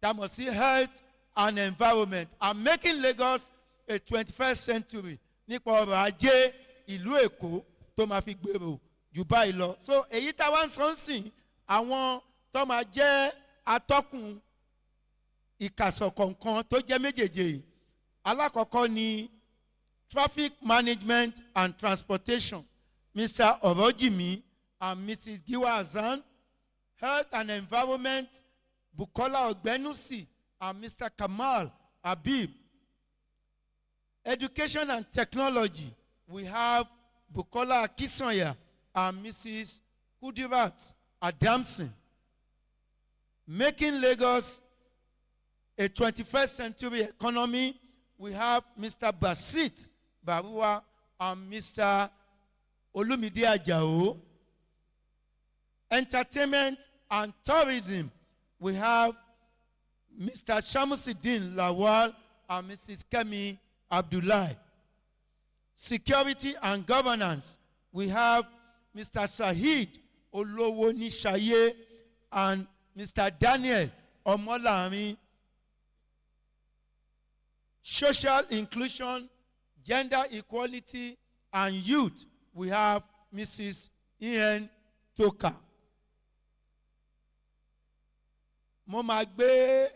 tí a mọ̀ sí health and environment, and making Lagos a 21st century nípa ọrọ̀ ajé ìlú Èkó tó máa fi gbèrò jù báyìí lọ. So èyí tá a wá ń sọ ń sìn, àwọn tó máa jẹ́ atọ́kùn ìkàsọ̀ kọ̀ọ̀kan tó jẹ́ méjèèjì yìí. Alákọ̀ọ́kọ́ ni traffic management and transportation, Mr. Orojimi and Mrs. Giwa Azan. Health and environment, Bukola Ogbenusi and Mr. Kamal Habib. Education and technology, we have Bukola Akisanya and Mrs. Kudirat Adamson. Making Lagos a 21st century economy, we have Mr. Basit Barua and Mr. Olumide Ajao. entertainment and tourism, we have Mr. Shamusidin Lawal and Mrs. Kemi Abdullahi. Security and governance, we have Mr. Sahid Olowo Nishaye and Mr. Daniel Omolami. Social inclusion, gender equality, and youth, we have Mrs. Ian Toka. Mo máa gbé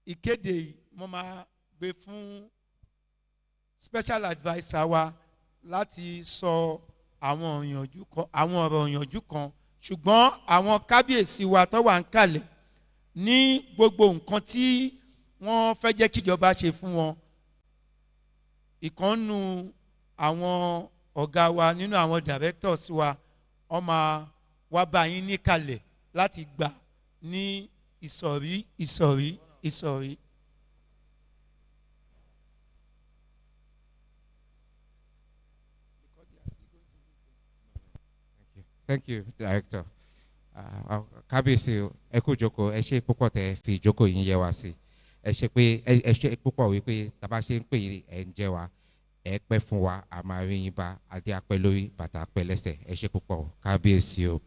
ìkéde yìí, mo máa gbé fún special adviser wa láti sọ àwọn ọ̀rọ̀ ìyànjú kan, ṣùgbọ́n àwọn kábíyèsí wa tó wà ń kalẹ̀ ní gbogbo nǹkan tí wọ́n fẹ́ jẹ́ kíjọba ṣe fún wọn. Ìkànnù àwọn ọ̀gá wa nínú àwọn directors wa, wọ́n máa wá bá yín níkàlẹ̀ láti gbà ní ìsọ̀rí.
Thank you, Director. Kábíyèsí ẹ kú jókòó, ẹ ṣé púpọ̀ tẹ́ fi jókòó yín yẹ wá sí. Ẹ ṣé púpọ̀ wípé tá bá ṣe ń pè ẹ ń jẹ́ wa, ẹ pẹ́ fún wa, a máa rí yín bá, adé apẹ́ lórí, bàtà apẹ́ lẹ́sẹ̀. Ẹ ṣé púpọ̀, kábíyèsí o.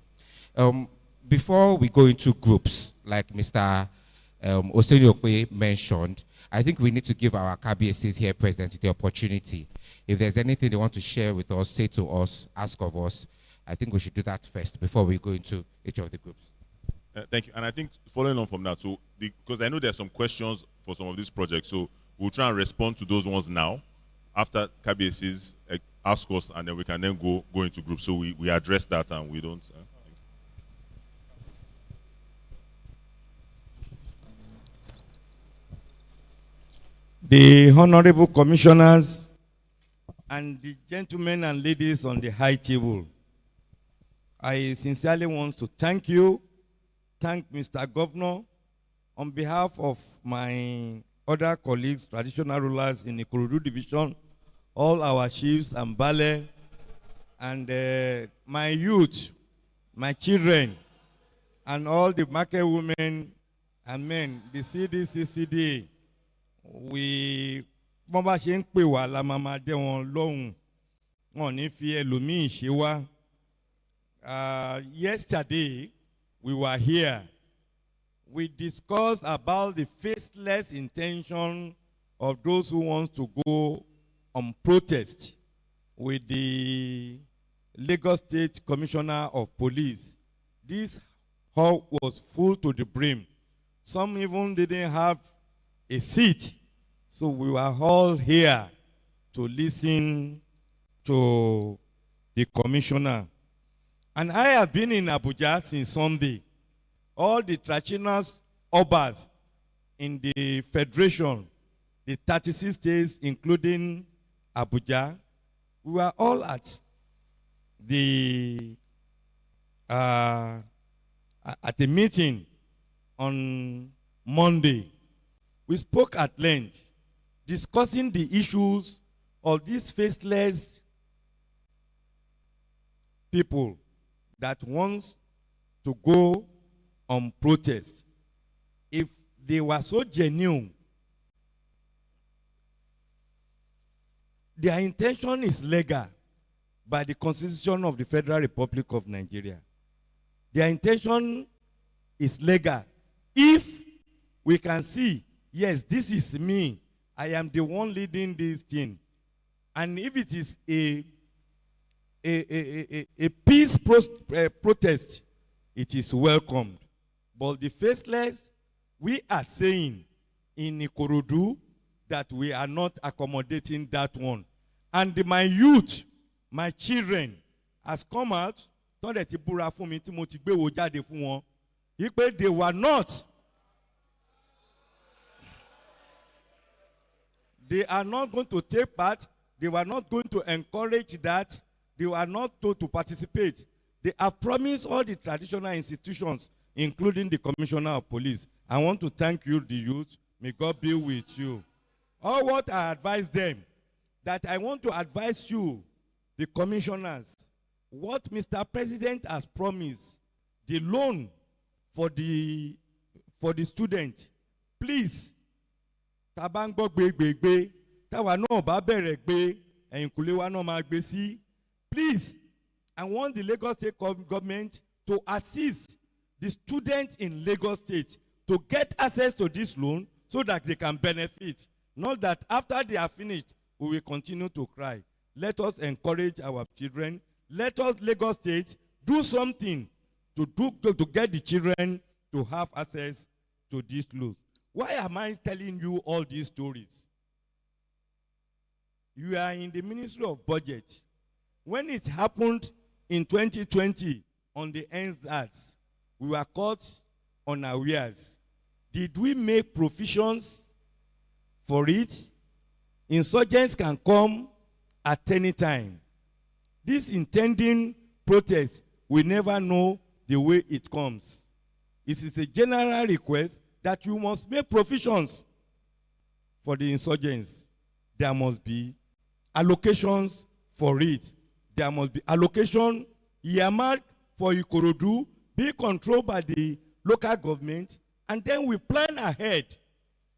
Before we go into groups, like Mr. Oseniope mentioned, I think we need to give our KBSCs here present the opportunity. If there's anything they want to share with us, say to us, ask of us, I think we should do that first before we go into each of the groups.
Thank you. And I think following on from that, so because I know there's some questions for some of these projects, so we'll try and respond to those ones now. After KBSCs ask us, and then we can then go into groups. So we address that and we don't.
The honorable commissioners and the gentlemen and ladies on the high table, I sincerely want to thank Mr. Governor, on behalf of my other colleagues, traditional rulers in the Ikorodu division, all our chiefs and bale, and my youth, my children, and all the market women and men, the CDCCD. We bọ́n ṣe ń pè wá la máa máa dé wọn lóhùn, wọn ò ní fi ẹlòmíì ṣe wá. Yesterday we were here. We discussed about the faceless intention of those who want to go on protest with the Lagos State Commissioner of Police. This hall was full to the brim. Some even didn't have a seat. So we were all here to listen to the commissioner. And I have been in Abuja since Sunday. All the traditional obas in the federation, the 36 states, including Abuja, we were all at the meeting on Monday. We spoke at length, discussing the issues of these faceless people that wants to go on protest. If they were so genuine, their intention is legal by the Constitution of the Federal Republic of Nigeria. Their intention is legal. If we can see, yes, this is me, I am the one leading this thing. And if it is a peace protest, it is welcomed. But the faceless, we are saying in Ikorodu that we are not accommodating that one. And my youth, my children, has come out, they were not. They are not going to take part. They were not going to encourage that. They were not told to participate. They have promised all the traditional institutions, including the Commissioner of Police. I want to thank you, the youth. May God be with you. All what I advise them, that I want to advise you the commissioners, what Mr. President has promised, the loan for the student, please, tabangbo gbe, tawa no ba bere gbe, ẹ̀yìnkùlé wa náà máa gbé sí. Please, I want the Lagos State government to assist the students in Lagos State to get access to this loan so that they can benefit. Not that after they are finished, we will continue to cry. Let us encourage our children. Let us, Lagos State, do something to get the children to have access to this loan. Why am I telling you all these stories? You are in the Ministry of Budget. When it happened in 2020 on the NSAS, we were caught unawares. Did we make provisions for it? Insurgents can come at any time. This intending protest, we never know the way it comes. It is a general request that you must make provisions for the insurgents. There must be allocations for it. There must be allocation earmarked for Ikorodu, be controlled by the local government, and then we plan ahead.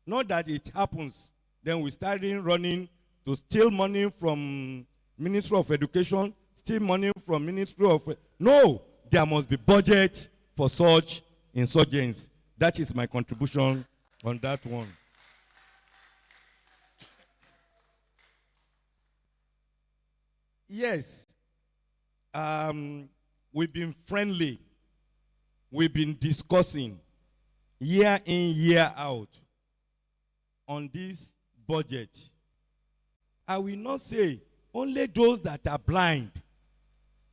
Not that it happens. Then we start running to steal money from Ministry of Education, steal money from Ministry of... No, there must be budget for such insurgents. That is my contribution on that one. Yes, we've been friendly. We've been discussing year in, year out on this budget. I will not say only those that are blind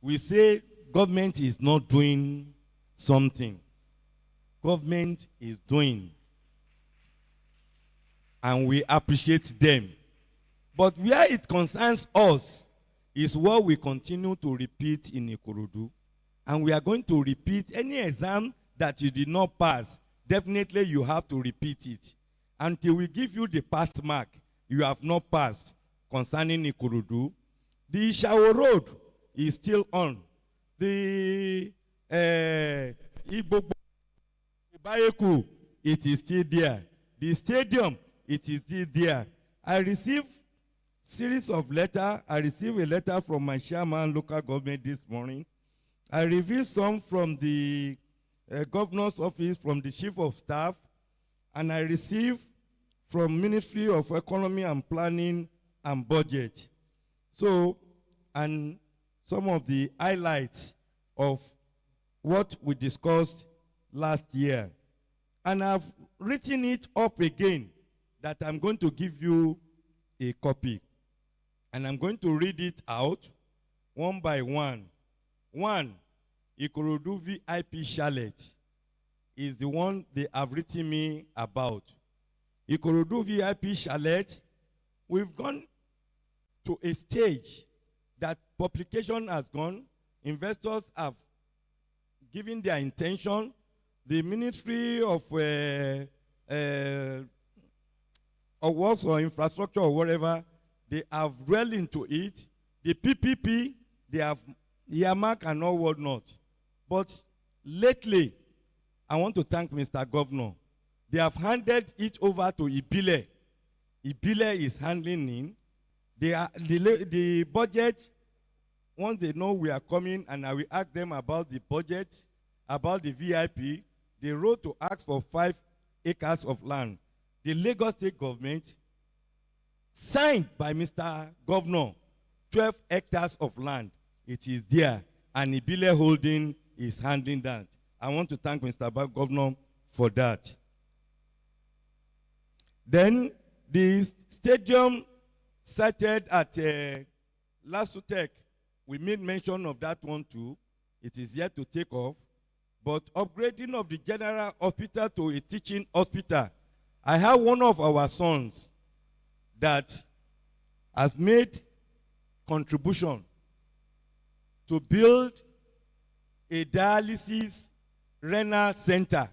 will say government is not doing something. Government is doing. And we appreciate them. But where it concerns us is what we continue to repeat in Ikorodu. And we are going to repeat any exam that you did not pass. Definitely you have to repeat it. Until we give you the pass mark, you have not passed concerning Ikorodu. The Ishawo Road is still on. The Ibayeku, it is still there. The stadium, it is still there. I received series of letters. I received a letter from my chairman local government this morning. I received some from the governor's office, from the chief of staff, and I received from Ministry of Economy and Planning and Budget. So, and some of the highlights of what we discussed last year. And I've written it up again that I'm going to give you a copy. And I'm going to read it out one by one. One, Ikorodu VIP Chalet is the one they have written me about. Ikorodu VIP Chalet, we've gone to a stage that publication has gone, investors have given their intention, the Ministry of Works or Infrastructure or whatever, they have dwelled into it. The PPP, they have earmarked and all whatnot. But lately, I want to thank Mr. Governor. They have handed it over to Ibile. Ibile is handling it. The budget, once they know we are coming and I will ask them about the budget, about the VIP, they wrote to ask for 5 acres of land. The Lagos State government signed by Mr. Governor 12 hectares of land. It is there, and Ibile Holding is handling that. I want to thank Mr. Governor for that. Then the stadium sited at Lasutech, we made mention of that one too. It is yet to take off. But upgrading of the general hospital to a teaching hospital. I have one of our sons that has made contribution to build a dialysis renal center.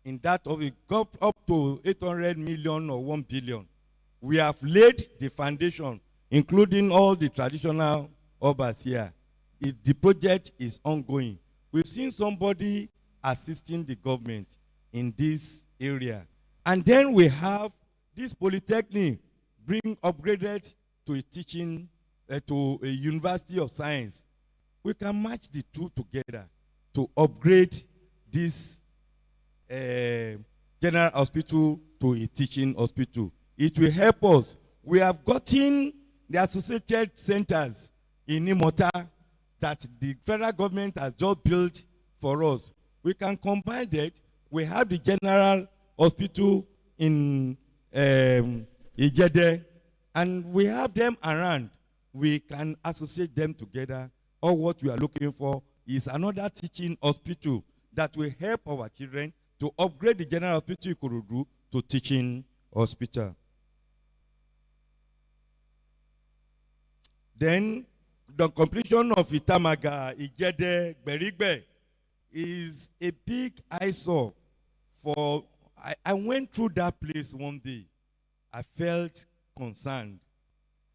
In that, it got up to 800 million or 1 billion. We have laid the foundation, including all the traditional overseer. The project is ongoing. We've seen somebody assisting the government in this area. And then we have this polytechnic being upgraded to a teaching, to a university of science. We can match the two together to upgrade this general hospital to a teaching hospital. It will help us. We have gotten the associated centers in Imota that the federal government has just built for us. We can combine that. We have the general hospital in Ijede, and we have them around. We can associate them together. All what we are looking for is another teaching hospital that will help our children to upgrade the general hospital Ikorodu to teaching hospital. Then the completion of Itamaga, Ijede, Berigbe is a big eyesore for. I went through that place one day. I felt concerned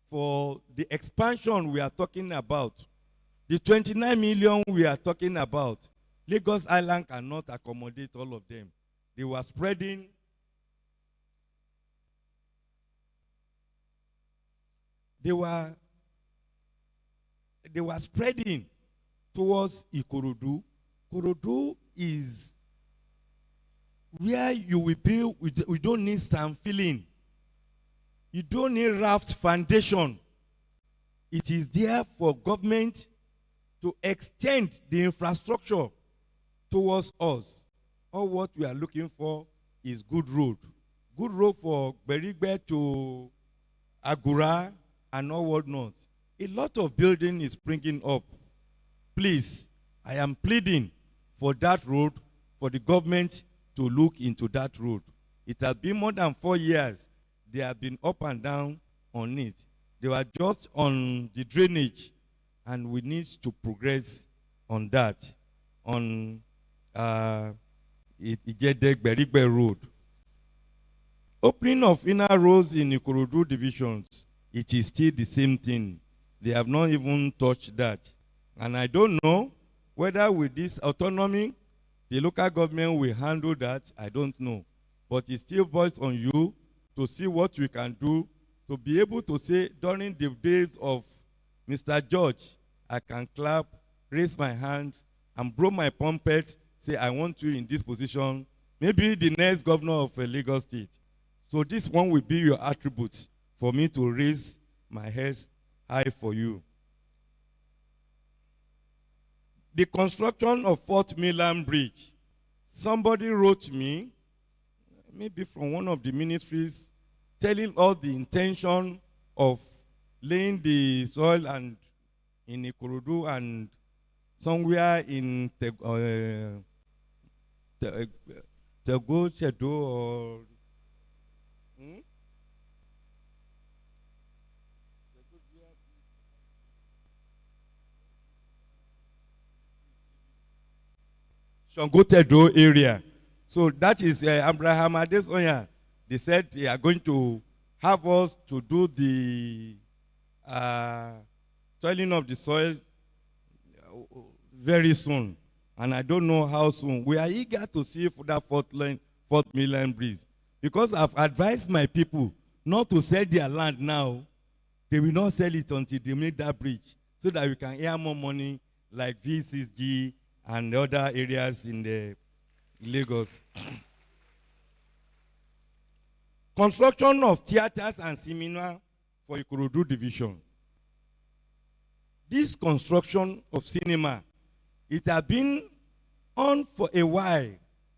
for the expansion we are talking about. The 29 million we are talking about, Lagos Island cannot accommodate all of them. They were spreading. They were spreading towards Ikorodu. Ikorodu is where you will build. We don't need sand filling. You don't need raft foundation. It is there for government to extend the infrastructure towards us. All what we are looking for is good road. Good road for Berigbe to Agura and all what not. A lot of building is springing up. Please, I am pleading for that road, for the government to look into that road. It has been more than 4 years. They have been up and down on it. They were just on the drainage, and we need to progress on that, on Ijede Berigbe Road. Opening of inner roads in Ikorodu divisions, it is still the same thing. They have not even touched that. And I don't know whether with this autonomy, the local government will handle that. I don't know. But it still boils on you to see what we can do to be able to say during the days of Mr. George, I can clap, raise my hands, and blow my trumpet, say, I want you in this position. Maybe the next governor of Lagos State. So this one will be your attributes for me to raise my head high for you. The construction of Fort Milan Bridge. Somebody wrote me, maybe from one of the ministries, telling us the intention of laying the soil and in Ikorodu and somewhere in Tegochedo or Consultative area. So that is Abraham Adesoya. They said they are going to have us to do the soiling of the soil very soon. And I don't know how soon. We are eager to see for that Fort Milan Bridge. Because I've advised my people not to sell their land now. They will not sell it until they make that bridge. So that we can earn more money like VCG and other areas in the Lagos. Construction of theaters and cinema for Ikorodu division. This construction of cinema, it has been on for a while.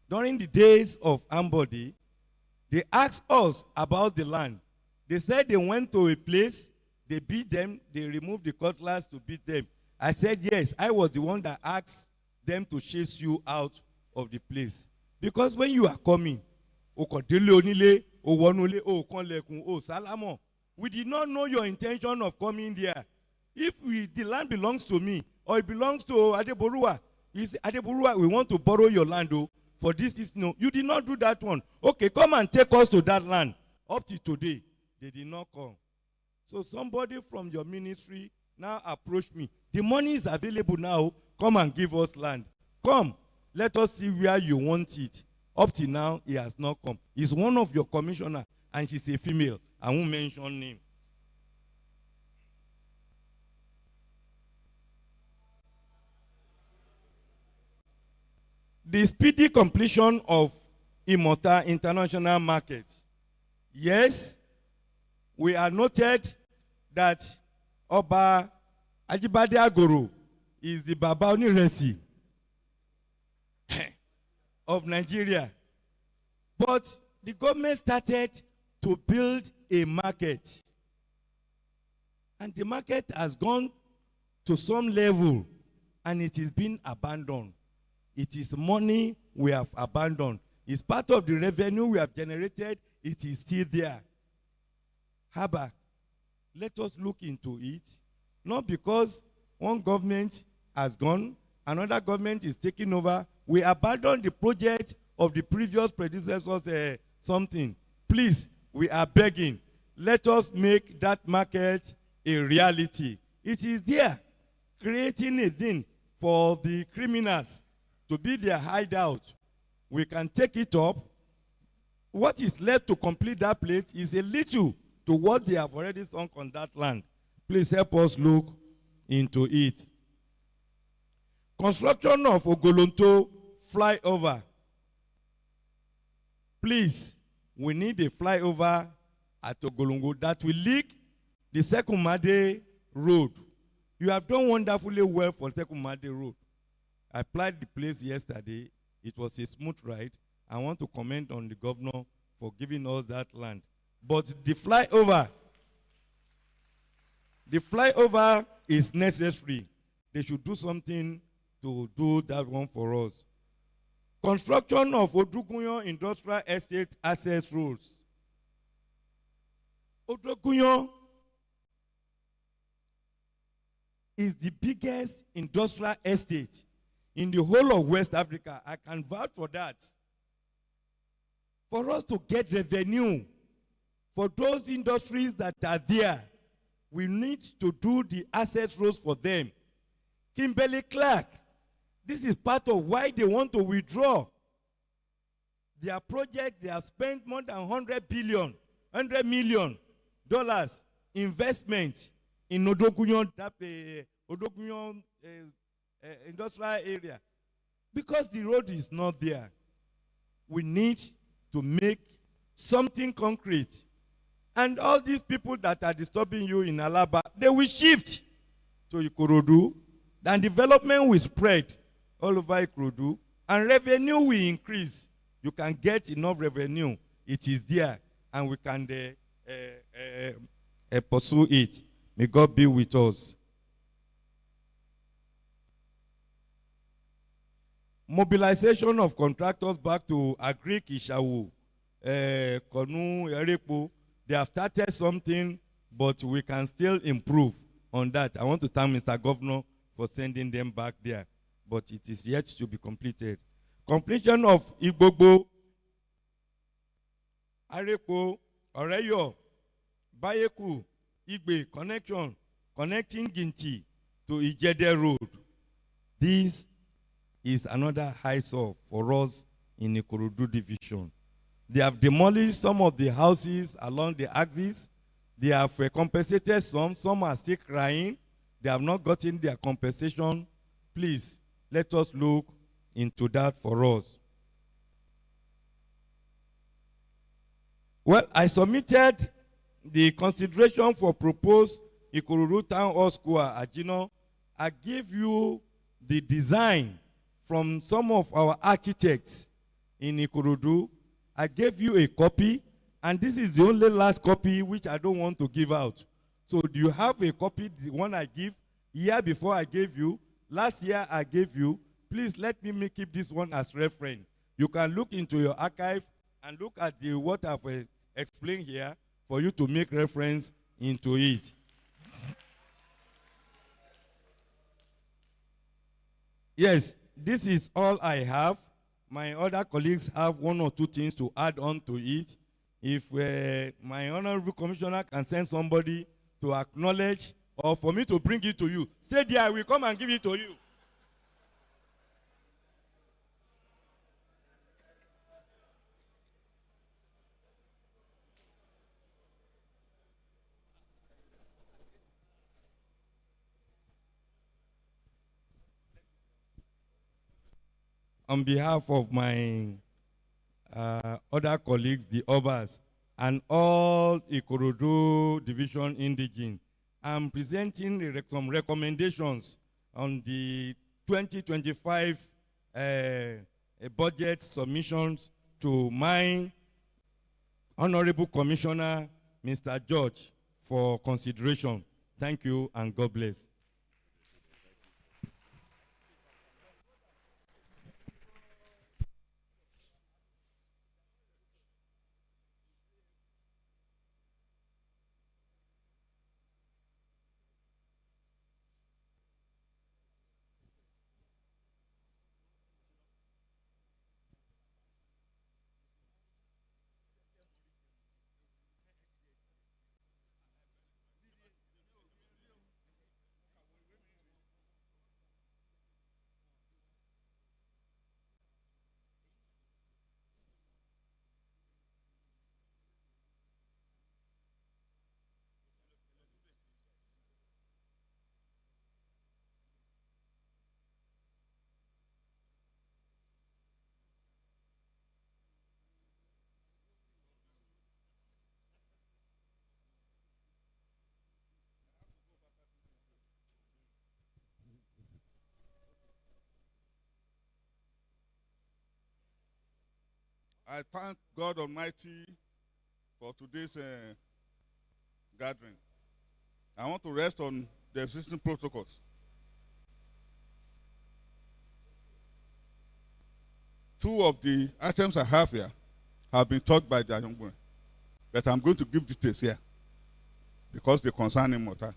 During the days of Ambody, they asked us about the land. They said they went to a place, they beat them, they removed the cutlass to beat them. I said, yes, I was the one that asked them to chase you out of the place. Because when you are coming, we did not know your intention of coming there. If the land belongs to me, or it belongs to Adeborua, you say, Adeborua, we want to borrow your land, for this, no. You did not do that one. Okay, come and take us to that land. Up to today, they did not come. So somebody from your ministry now approach me. The money is available now. Come and give us land. Come, let us see where you want it. Up till now, he has not come. He's one of your commissioner, and she's a female. I won't mention name. The speedy completion of Imota International Market. Yes, we are noted that Oba Ajibade Agoro is the Baba Oniresi of Nigeria. But the government started to build a market. And the market has gone to some level, and it is being abandoned. It is money we have abandoned. It's part of the revenue we have generated. It is still there. Haba, let us look into it. Not because one government has gone, another government is taking over. We abandoned the project of the previous predecessors something. Please, we are begging. Let us make that market a reality. It is there, creating a thing for the criminals to be their hideout. We can take it up. What is left to complete that plate is a little to what they have already sunk on that land. Please help us look into it. Construction of Ogolonto flyover. Please, we need a flyover at Ogolongo that will link the Sekumade Road. You have done wonderfully well for Sekumade Road. I applied the place yesterday. It was a smooth ride. I want to comment on the governor for giving us that land. But the flyover is necessary. They should do something to do that one for us. Construction of Odugunyon Industrial Estate Access Roads. Odugunyon is the biggest industrial estate in the whole of West Africa. I can vouch for that. For us to get revenue for those industries that are there, we need to do the access roads for them. Kimberly Clark, this is part of why they want to withdraw their project. They have spent more than $100 million investment in Odogunyon industrial area. Because the road is not there, we need to make something concrete. And all these people that are disturbing you in Alaba, they will shift to Ikorodu, and development will spread all over Ikorodu, and revenue will increase. You can get enough revenue. It is there, and we can pursue it. May God be with us. Mobilization of contractors back to Agric Ishawu, Konu, Erepo. They have started something, but we can still improve on that. I want to thank Mr. Governor for sending them back there, but it is yet to be completed. Completion of Igbogbo, Arepo, Oreyo, Bayeku, Igbe connection, connecting Ginti to Ijede Road. This is another eyesore for us in the Ikorodu division. They have demolished some of the houses along the axis. They have compensated some. Some are still crying. They have not gotten their compensation. Please, let us look into that for us. Well, I submitted the consideration for proposed Ikorodu Town Hall Square, Ajino. I gave you the design from some of our architects in Ikorodu. I gave you a copy, and this is the only last copy which I don't want to give out. So do you have a copy, the one I give? Year before I gave you, last year I gave you. Please let me keep this one as reference. You can look into your archive and look at what I've explained here for you to make reference into it. Yes, this is all I have. My other colleagues have one or two things to add on to it. If my honorable commissioner can send somebody to acknowledge or for me to bring it to you. Stay there, I will come and give it to you. On behalf of my other colleagues, the Obas, and all Ikorodu Division Indigene, I'm presenting some recommendations on the 2025 budget submissions to my Honorable Commissioner, Mr. George, for consideration. Thank you and God bless.
I thank God Almighty for today's gathering. I want to rest on the existing protocols. Two of the items I have here have been taught by the young woman, but I'm going to give details here because they concern Imota.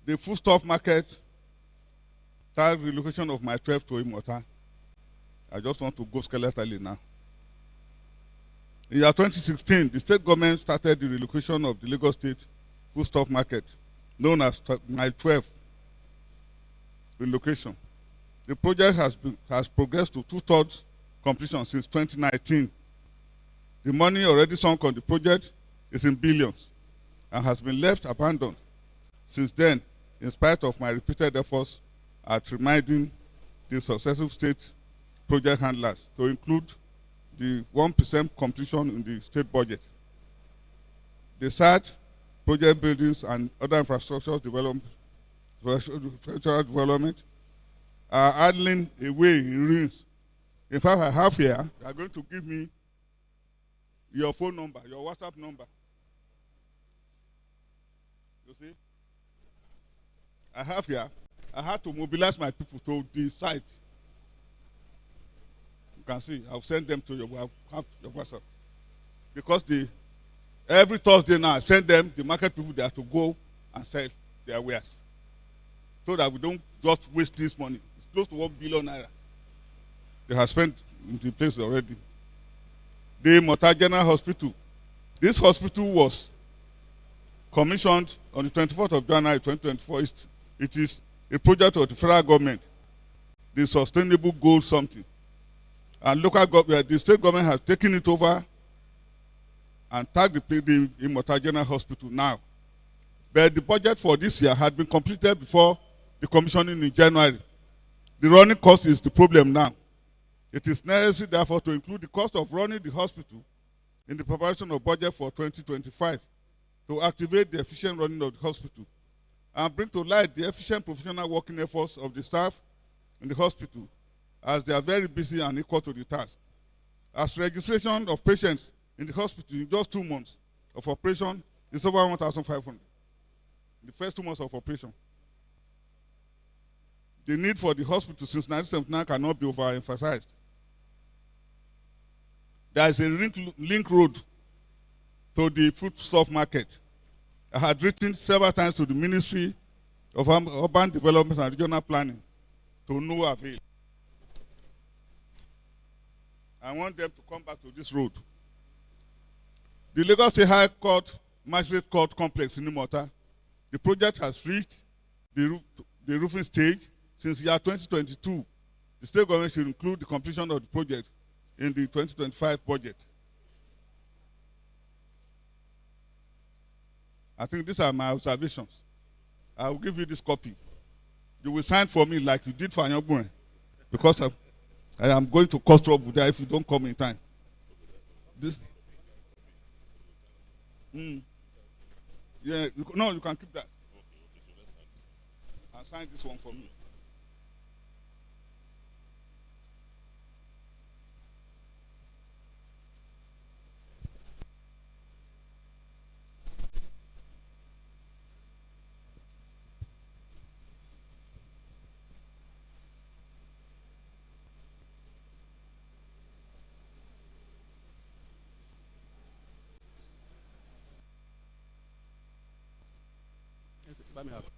The foodstuff market, third relocation of my 12 to Imota. I just want to go skeletally now. In year 2016, the state government started the relocation of the Lagos State foodstuff market, known as Mile 12 relocation. The project has progressed to 2/3 completion since 2019. The money already sunk on the project is in billions and has been left abandoned since then, in spite of my repeated efforts at reminding the successive state project handlers to include the 1% completion in the state budget. The SAT, project buildings, and other infrastructure development are idling away in ruins. In fact, I have here, you are going to give me your phone number, your WhatsApp number. You see? I have here, I had to mobilize my people to the site. You can see, I'll send them to your WhatsApp. Because every Thursday now, I send them, the market people, they have to go and sell their wares. So that we don't just waste this money. It's close to 1 billion naira. They have spent in the place already. The Mota General Hospital. This hospital was commissioned on the 24th of January 2024. It is a project of the federal government, the Sustainable Goal something. And local government, the state government has taken it over and tagged the Mota General Hospital now. But the budget for this year had been completed before the commissioning in January. The running cost is the problem now. It is necessary, therefore, to include the cost of running the hospital in the preparation of budget for 2025 to activate the efficient running of the hospital and bring to light the efficient professional working efforts of the staff in the hospital, as they are very busy and equal to the task. As registration of patients in the hospital in just 2 months of operation is over 1,500. The first 2 months of operation. The need for the hospital since 1979 cannot be overemphasized. There is a link road to the foodstuff market. I had written several times to the Ministry of Urban Development and Regional Planning to no avail. I want them to come back to this road. The Lagos State High Court Magistrate Court Complex in Imota. The project has reached the roofing stage since year 2022. The state government should include the completion of the project in the 2025 budget. I think these are my observations. I will give you this copy. You will sign for me like you did for Anyobune, because I am going to cause trouble there if you don't come in time. This. Yeah, no, you can keep that. And sign this one for me. Let me have it.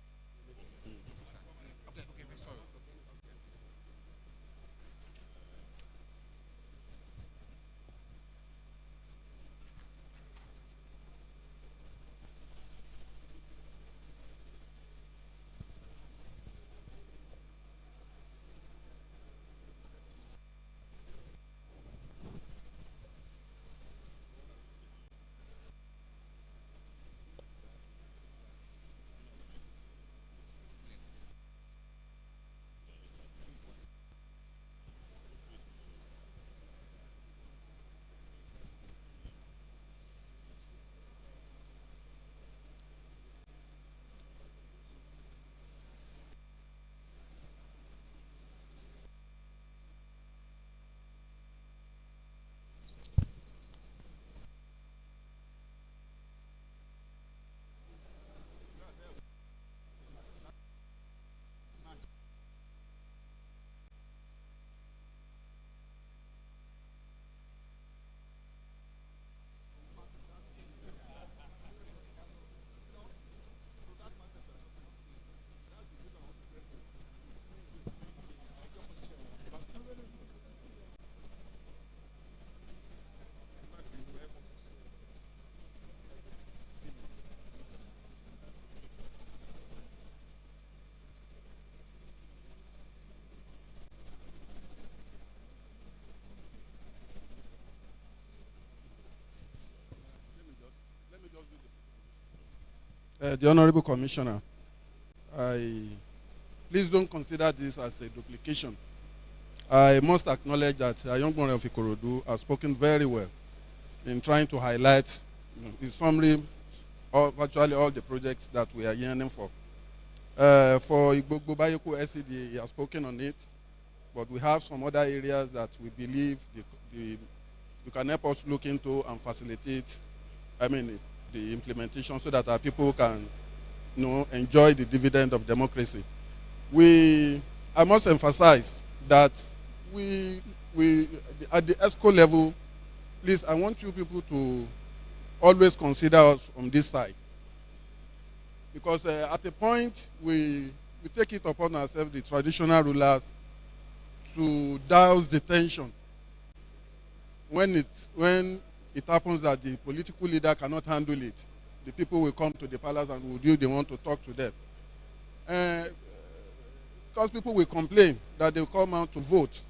The Honorable Commissioner, please don't consider this as a duplication. I must acknowledge that a young man of Ikorodu has spoken very well in trying to highlight in summary virtually all the projects that we are yearning for. For Igbogbo Bayoko SCD, he has spoken on it, but we have some other areas that we believe you can help us look into and facilitate, the implementation so that our people can, enjoy the dividend of democracy. I must emphasize that we at the ESCO level, please, I want you people to always consider us on this side. Because at a point, we take it upon ourselves, the traditional rulers, to douse the tension when it happens that the political leader cannot handle it. The people will come to the palace and they want to talk to them. Because people will complain that they come out to vote.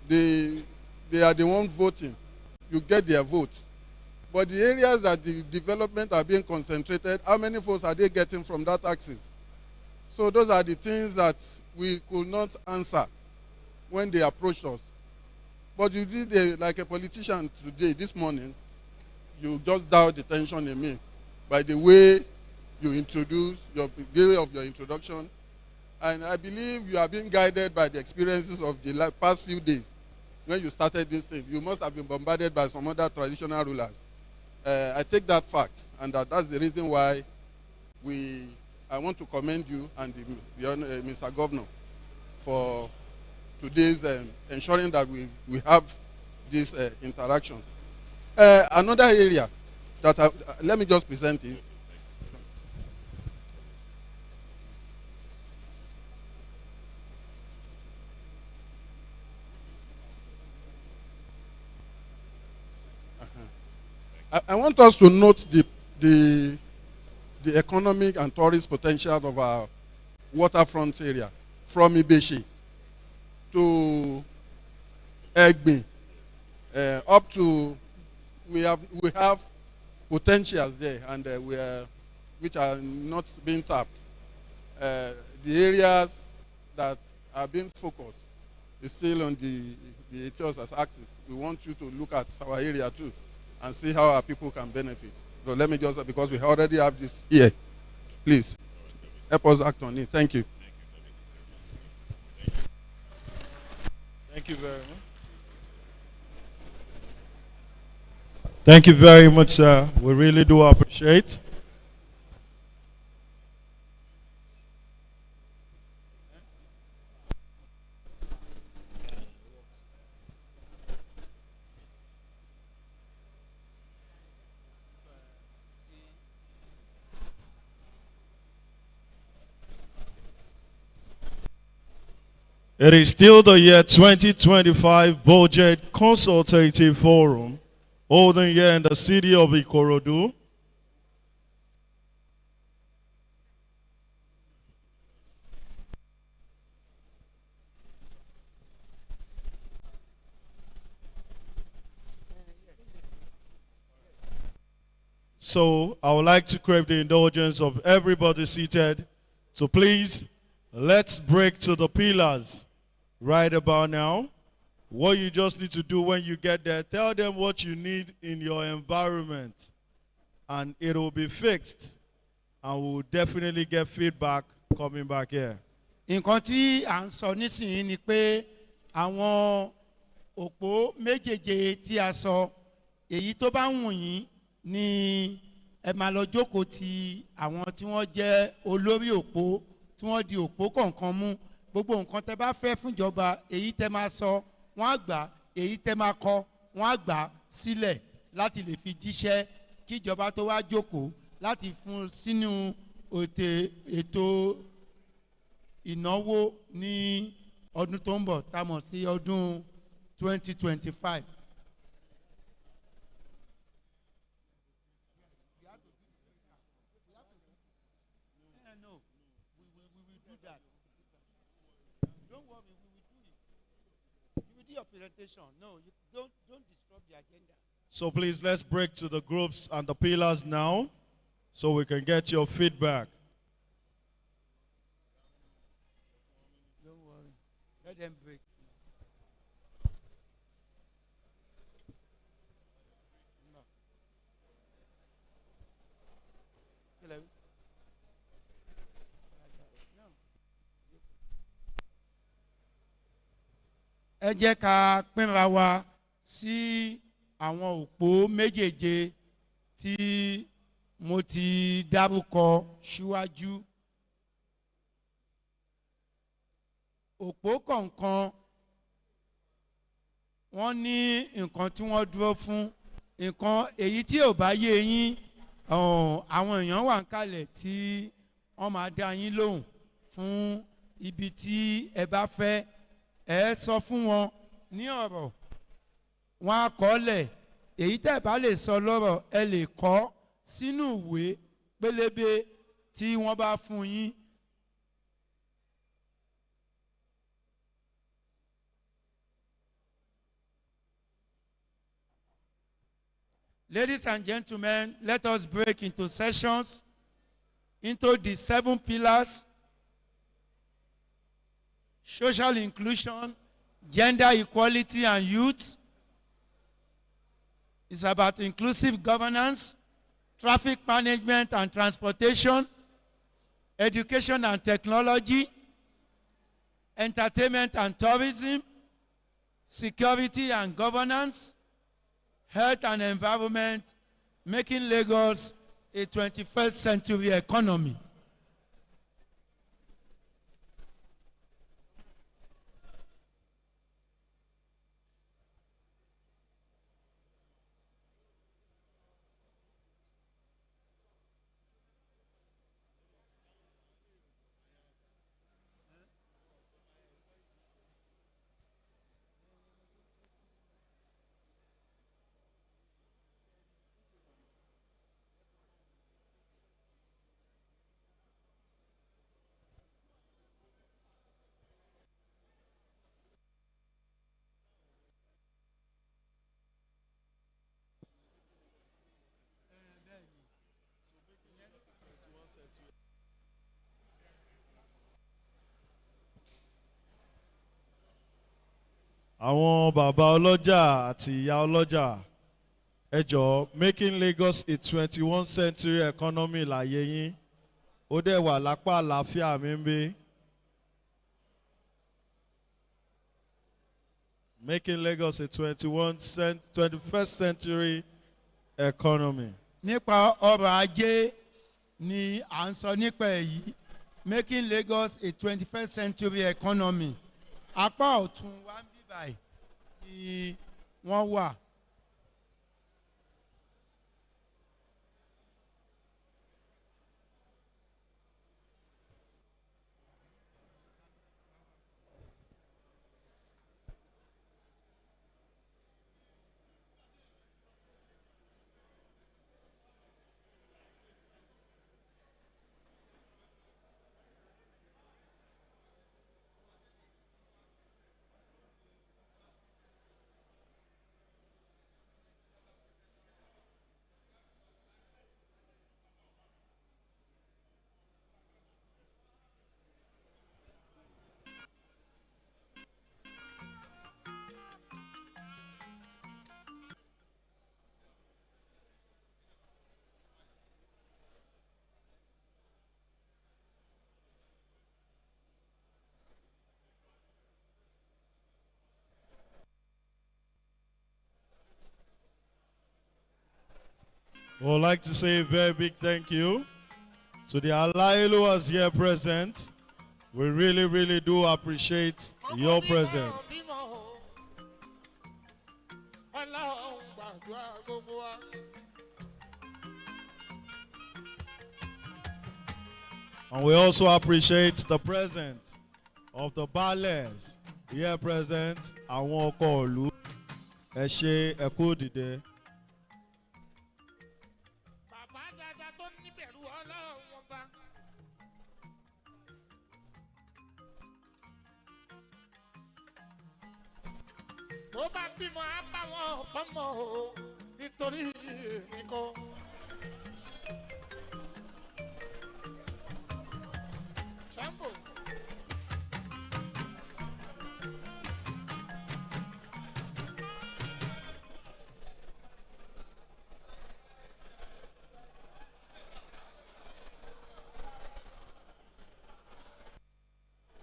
They are the ones voting. You get their vote. But the areas that the development are being concentrated, how many votes are they getting from that axis? So those are the things that we could not answer when they approached us. But you did, like a politician today, this morning, you just dialed the tension in me by the way you introduce, the way of your introduction. And I believe you are being guided by the experiences of the past few days. When you started this thing, you must have been bombarded by some other traditional rulers. I take that fact, and that's the reason why I want to commend you and Mr. Governor for today's ensuring that we have this interaction. Another area that let me just present is I want us to note the economic and tourist potential of our waterfront area from Ibeshi to Egbin, up to we have potentials there, and which are not being tapped. The areas that are being focused is still on the ETIOS axis. We want you to look at our area too and see how our people can benefit. So let me just, because we already have this here, please help us act on it. Thank you.
Thank you very much. Thank you very much, sir. We really do appreciate. It is still the year 2025 Budget Consultative Forum, holding here in the city of Ikorodu. So I would like to crave the indulgence of everybody seated. So please, let's break to the pillars right about now. What you just need to do when you get there, tell them what you need in your environment, and it will be fixed, and we will definitely get feedback coming back here.
Nǹkan tí à ń sọ nísìnyí ni pé àwọn òpó méjèèje tí a sọ èyí tó bá wù yín ni ẹ máa lọ jókòó ti àwọn tí wọ́n jẹ́ olórí òpó tí wọ́n di òpó kọ̀ọ̀kan mú. Gbogbo nǹkan tẹ́ bá fẹ́ fúnjọba èyí tẹ́ máa sọ wọ́n á gbà, èyí tẹ́ máa kọ wọ́n á gbà sílẹ̀ láti lè fi jíṣẹ́ kí ìjọba tó wá jókòó láti fún sínú ètò ìnáwó ní ọdún tó ń bọ̀ tá a mọ̀ sí ọdún 2025. No, you don't disrupt the agenda.
So please, let's break to the groups and the pillars now so we can get your feedback.
Don't worry. Let them break. No. Hello. Ẹ jẹ́ ká pínra wa sí àwọn òpó méjèèje tí mo ti dárúkọ síwájú. Òpó kọ̀ọ̀kan wọ́n ní nǹkan tí wọ́n dúró fún. Nǹkan èyí tí ò bá yé yín àwọn èèyàn wà ń kalẹ̀ tí wọ́n máa dá yín lóhùn fún ibi tí ẹ bá fẹ́. Ẹ sọ fún wọn ní ọ̀rọ̀ wọn á kọ́lẹ̀ èyí tẹ́ bá lè sọ lọ́rọ̀ ẹ lè kọ sínú ìwé pélébé tí wọ́n bá fún yín. Ladies and gentlemen, let us break into sessions, into the 7 pillars: social inclusion, gender equality and youth. It's about inclusive governance, traffic management and transportation, education and technology, entertainment and tourism, security and governance, health and environment, making Lagos a 21st century economy.
àwọn bàbá ọlọ́jà àti ìyá ọlọ́jà ẹ jọ̀ọ́ making Lagos a 21st century economy láyé yín ó dẹ̀ wà lápá àlàáfíà mi ń bí. Making Lagos a 21st century economy.
Nípa ọrọ̀ ajé ni à ń sọ nípa èyí. Making Lagos a 21st century economy. Apá ọ̀tún wa ń bí báyìí ni wọ́n wà.
We would like to say a very big thank you to the Alailuas here present. We really, really do appreciate your presence. And we also appreciate the presence of the ballets here present. Àwọn ọkọ ìlú ẹ ṣé ẹ kú dìde.
Tó bá bímọ á bá wọn fọmọ o nítorí èmi kọ́. Chambo.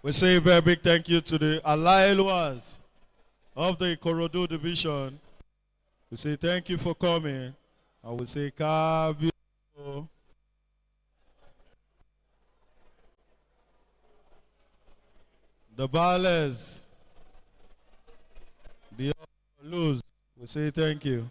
We say a very big thank you to the Alailuas of the Ikorodu division. We say thank you for coming. And we say Kabi. The ballers, the lose. We say thank you.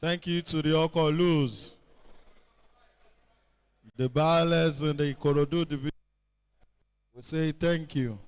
Thank you to the Okolus, the ballers and the Ikorodu division. We say thank you.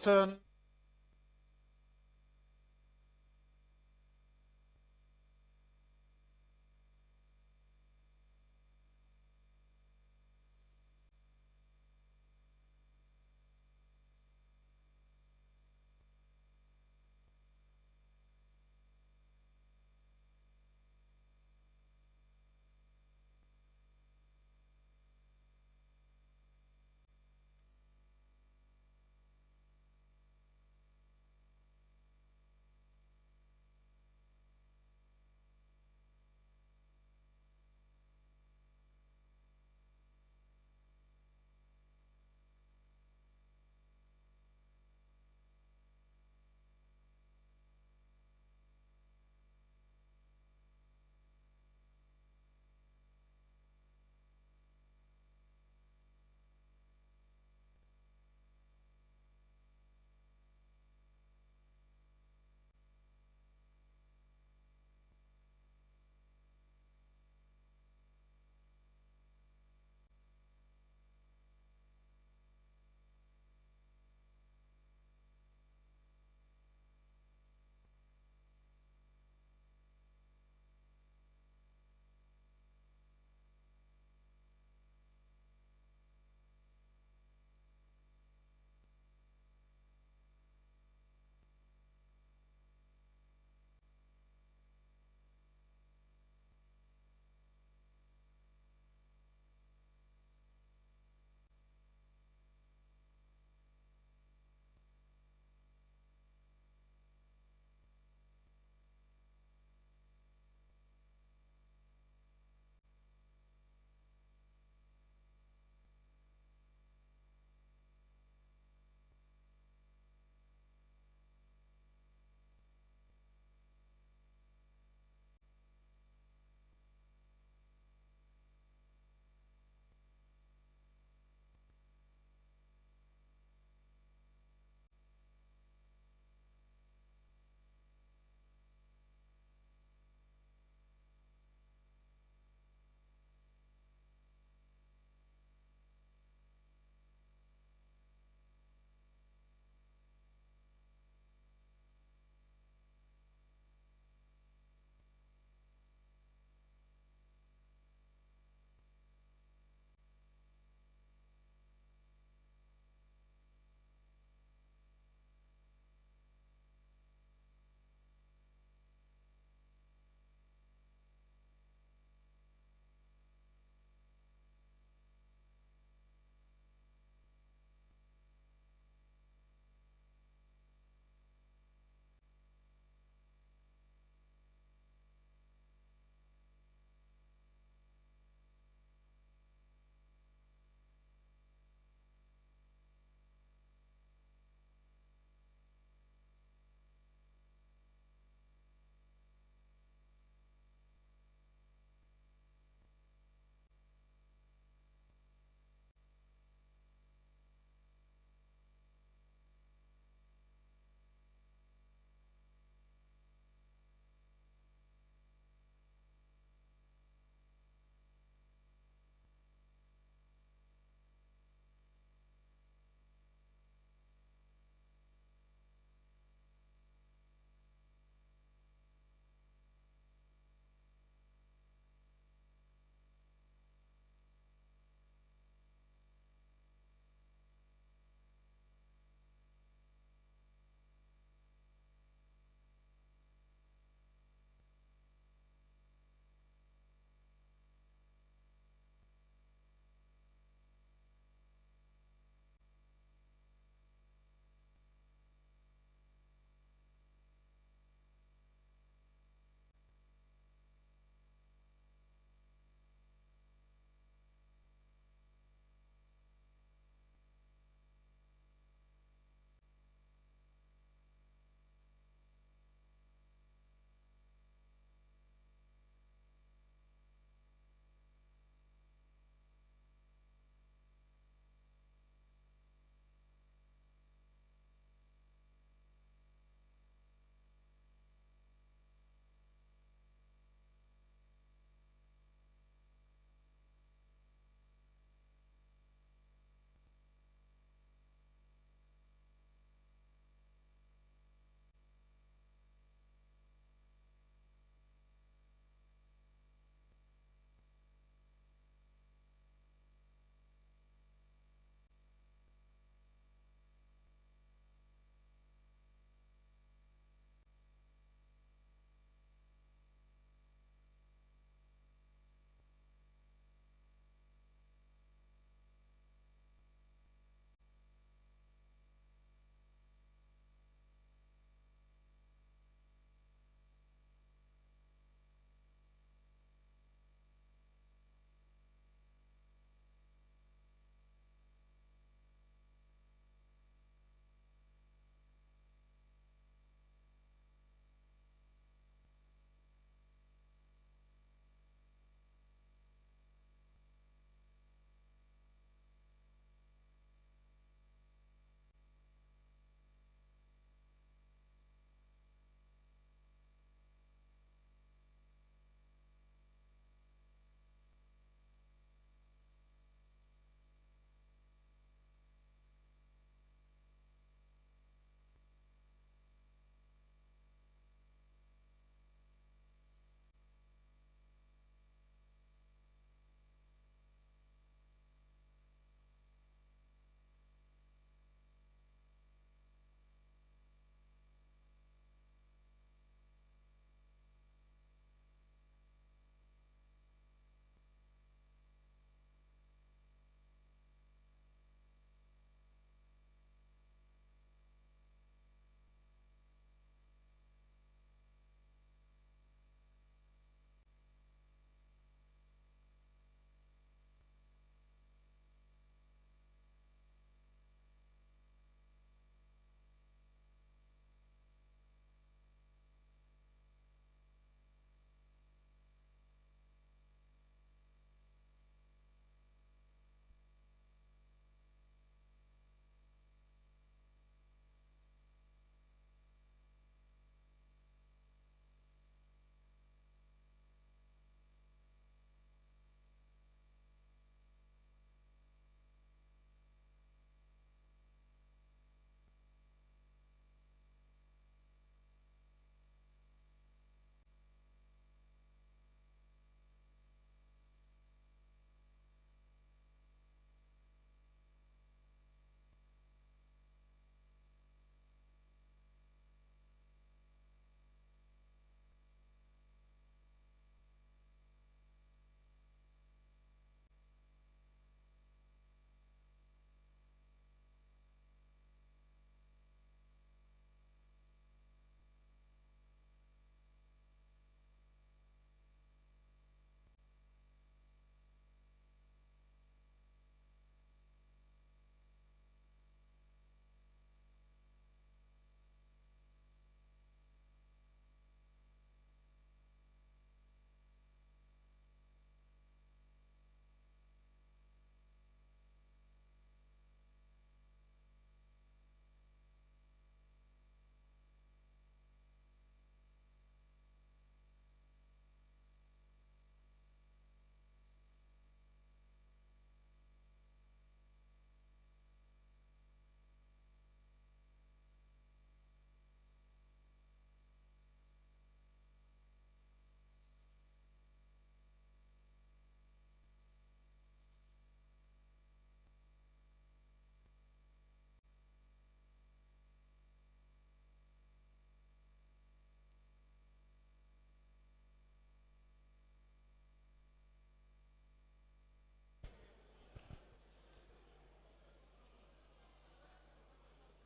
turn.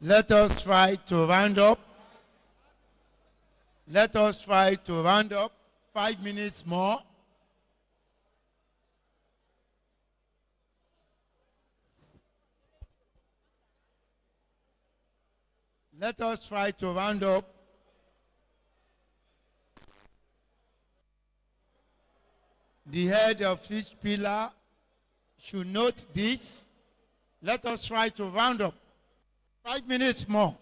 Let us try to round up. Let us try to round up. 5 minutes more. Let us try to round up. The head of each pillar should note this. Let us try to round up. 5 minutes more.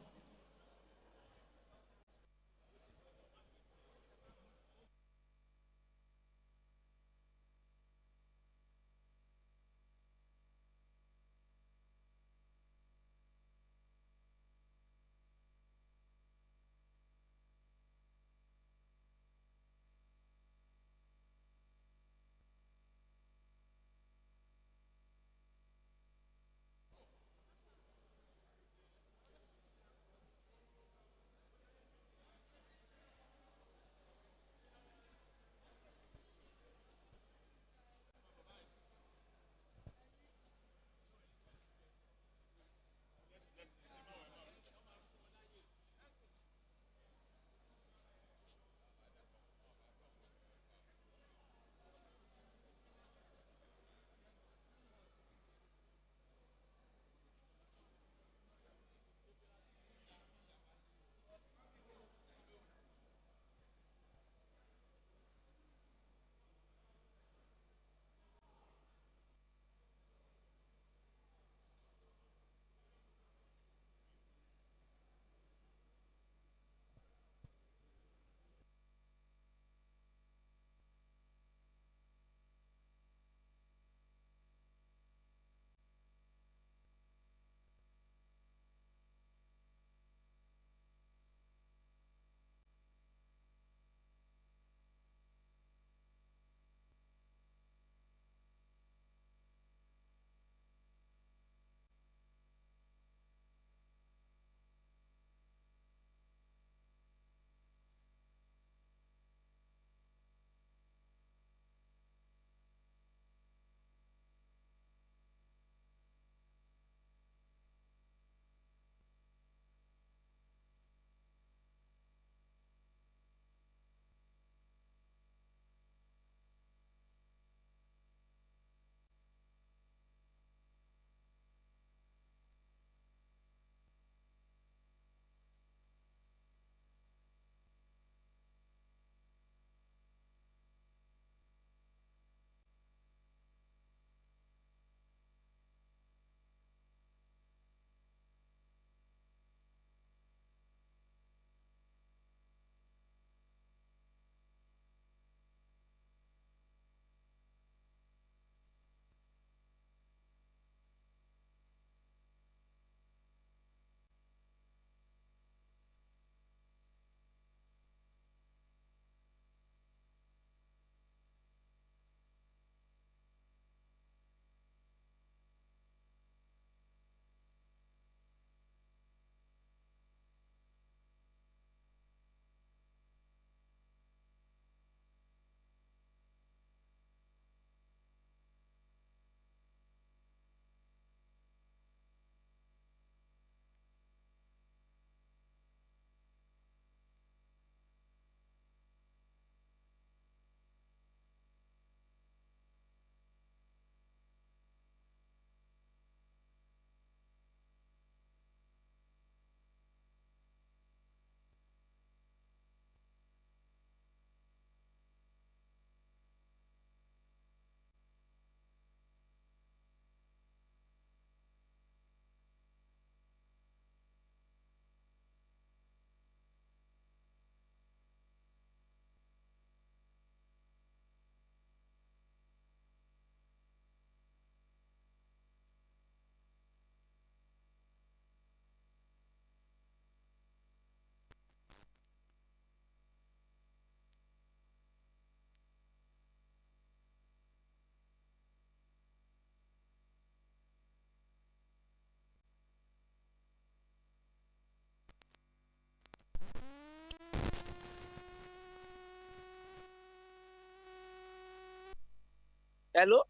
Hello?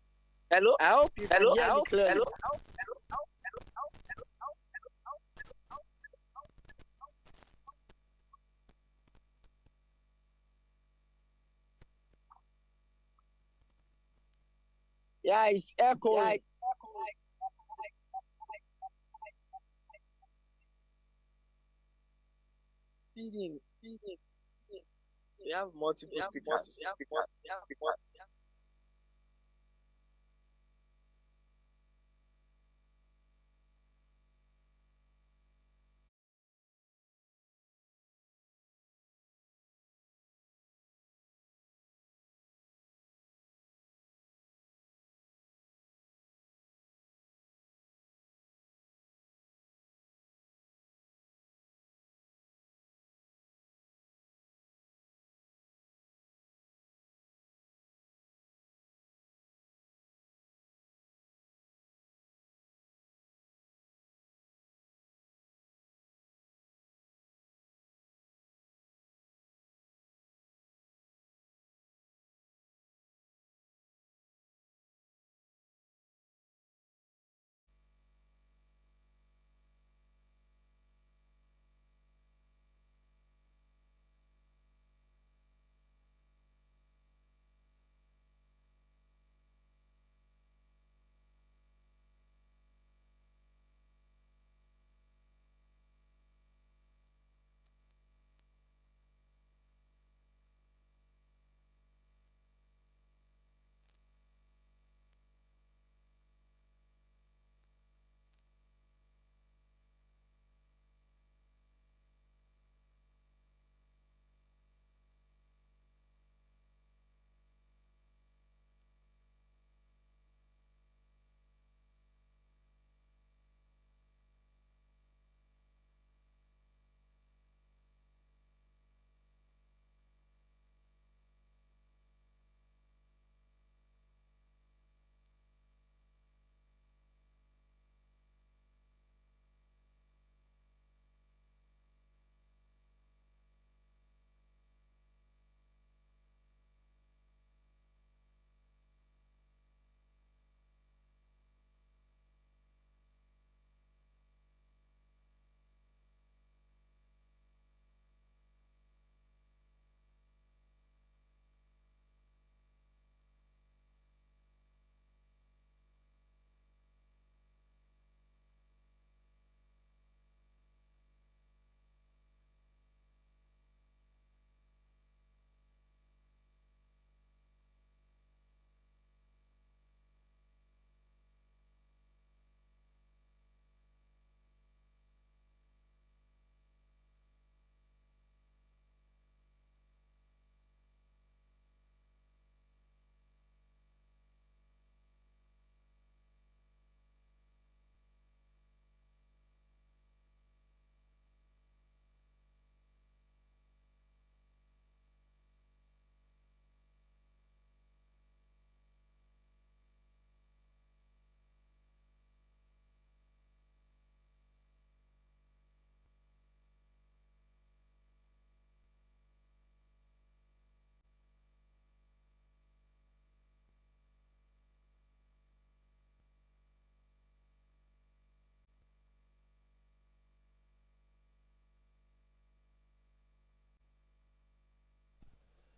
Hello? I hope you can hear me clearly. Yeah, it's echoing. Feeding. We have multiple speakers.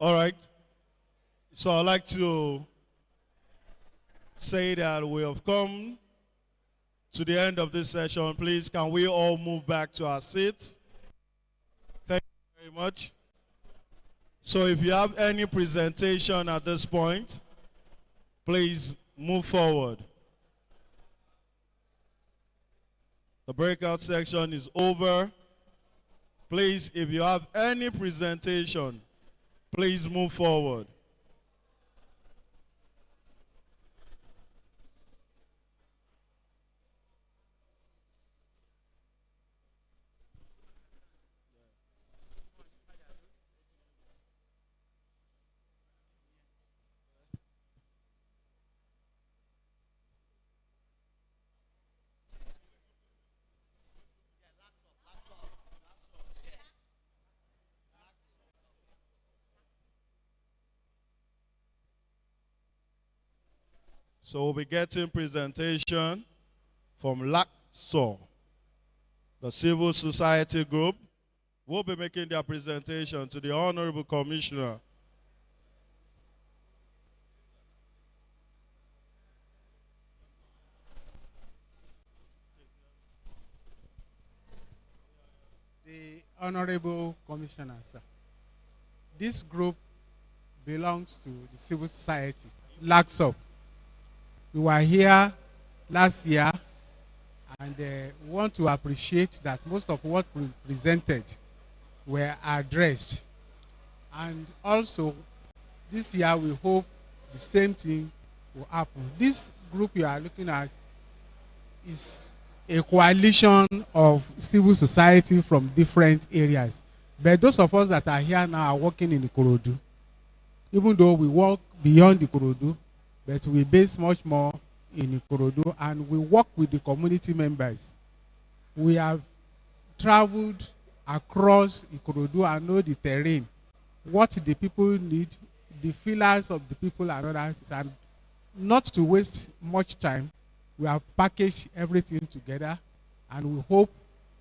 All right. So I'd like to say that we have come to the end of this session. Please, can we all move back to our seats? Thank you very much. So if you have any presentation at this point, please move forward. The breakout section is over. Please, if you have any presentation, please move forward. So we'll be getting presentation from LACSO, the civil society group. Will be making their presentation to the Honorable Commissioner.
Honorable Commissioner, sir. This group belongs to the civil society, LACSOP. We were here last year and want to appreciate that most of what we presented were addressed. And also, this year we hope the same thing will happen. This group you are looking at is a coalition of civil society from different areas. But those of us that are here now are working in Ikorodu. Even though we work beyond Ikorodu, but we base much more in Ikorodu and we work with the community members. We have traveled across Ikorodu and know the terrain, what the people need, the feelers of the people and others, and not to waste much time, we have packaged everything together and we hope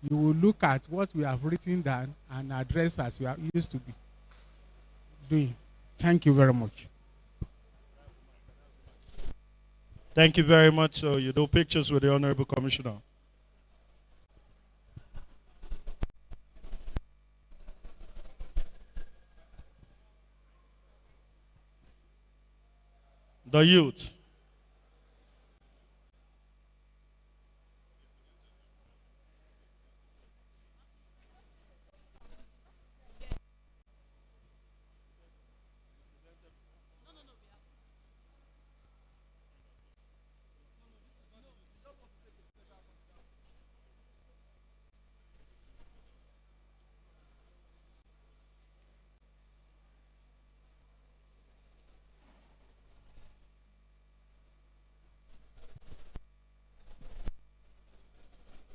you will look at what we have written down and address as you are used to be doing. Thank you very much.
Thank you very much. So you do pictures with the Honorable Commissioner. The youth.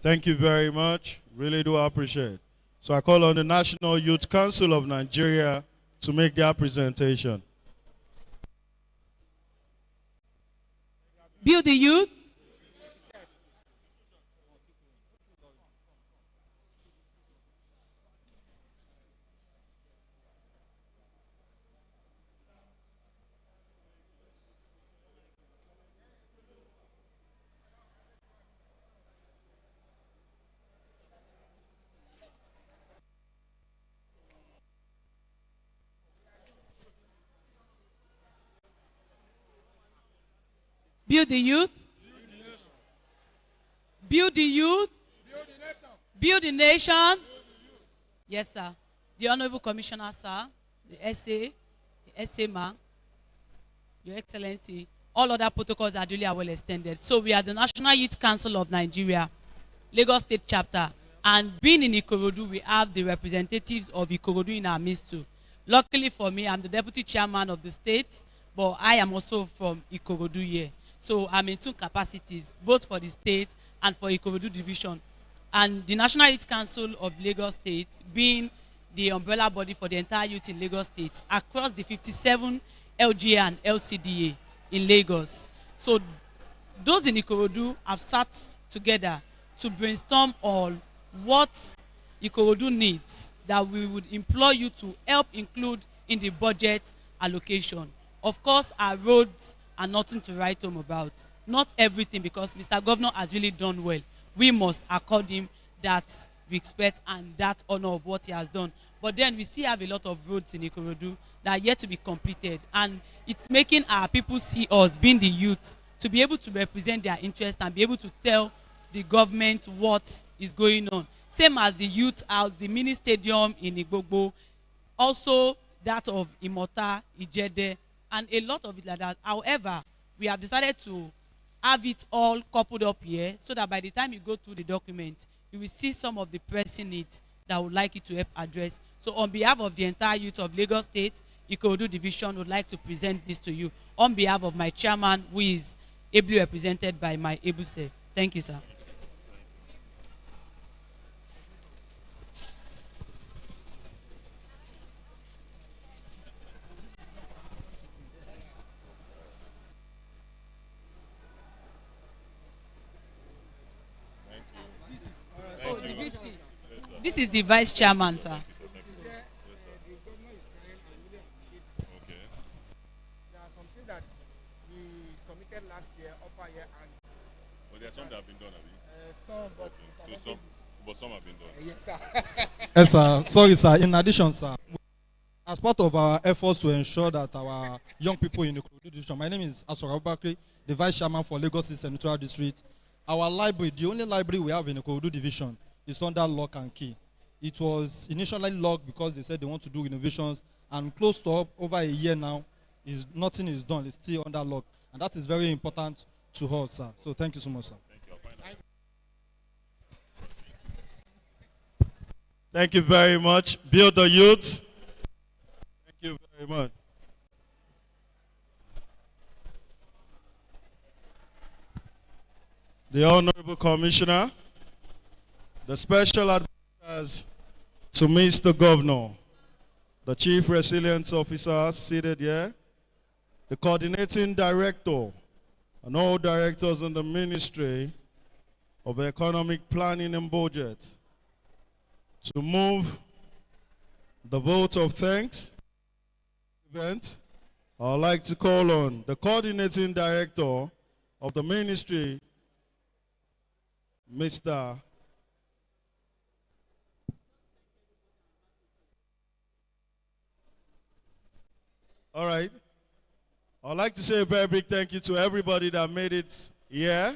Thank you very much. Really do appreciate. So I call on the National Youth Council of Nigeria to make their presentation.
Build the youth. Build the youth. Build the youth. Build the nation. Yes, sir. The Honorable Commissioner, sir, the SA man, Your Excellency, all other protocols are duly well extended. So we are the National Youth Council of Nigeria, Lagos State Chapter, and being in Ikorodu, we have the representatives of Ikorodu in our midst too. Luckily for me, I'm the deputy chairman of the state, but I am also from Ikorodu here. So I'm in two capacities, both for the state and for Ikorodu division. And the National Youth Council of Lagos State being the umbrella body for the entire youth in Lagos State across the 57 LGA and LCDA in Lagos. So those in Ikorodu have sat together to brainstorm on what Ikorodu needs that we would implore you to help include in the budget allocation. Of course, our roads are nothing to write home about. Not everything, because Mr. Governor has really done well. We must accord him that respect and that honor of what he has done. But then we still have a lot of roads in Ikorodu that are yet to be completed. And it's making our people see us, being the youth, to be able to represent their interests and be able to tell the government what is going on. Same as the youth house, the mini stadium in Igbogbo, also that of Imota, Ijede, and a lot of it like that. However, we have decided to have it all coupled up here so that by the time you go through the documents, you will see some of the pressing needs that would like you to help address. So on behalf of the entire youth of Lagos State, Ikorodu Division would like to present this to you on behalf of my chairman, who is ably represented by my able self. Thank you, sir. Oh, the VC. This is the vice chairman, sir.
But there are some that have been done, have you?
Some, but
okay. So But some have been done.
Yes, sir.
Yes, sir. Sorry, sir. In addition, sir, as part of our efforts to ensure that our young people in the Ikorodu division, my name is Asora Bakri, the Vice Chairman for Lagos East Senatorial District. Our library, the only library we have in the Ikorodu division, is under lock and key. It was initially locked because they said they want to do renovations, and close to over a year now, nothing is done. It's still under lock, and that is very important to us, sir. So thank you so much, sir. Thank you very much. Build the youth. Thank you very much. The Honorable Commissioner, the special advisors to Mr. Governor, the Chief Resilience Officer seated here, the Coordinating Director, and all directors in the Ministry of Economic Planning and Budget, to move the vote of thanks event, I'd like to call on the Coordinating Director of the Ministry, Mr. All right. I'd like to say a very big thank you to everybody that made it here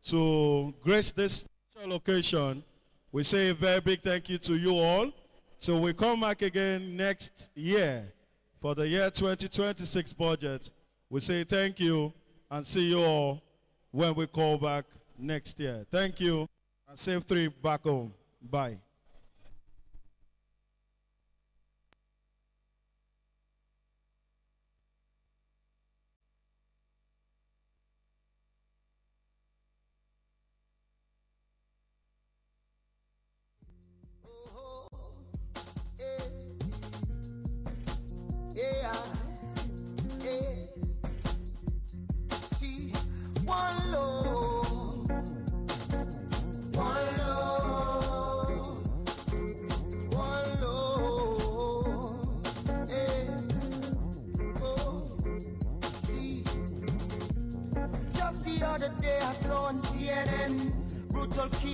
to grace this special occasion. We say a very big thank you to you all. So we come back again next year for the year 2026 budget. We say thank you and see you all when we call back next year. Thank you and safe trip back home. Bye.
Just the other day I saw on CNN brutal killing.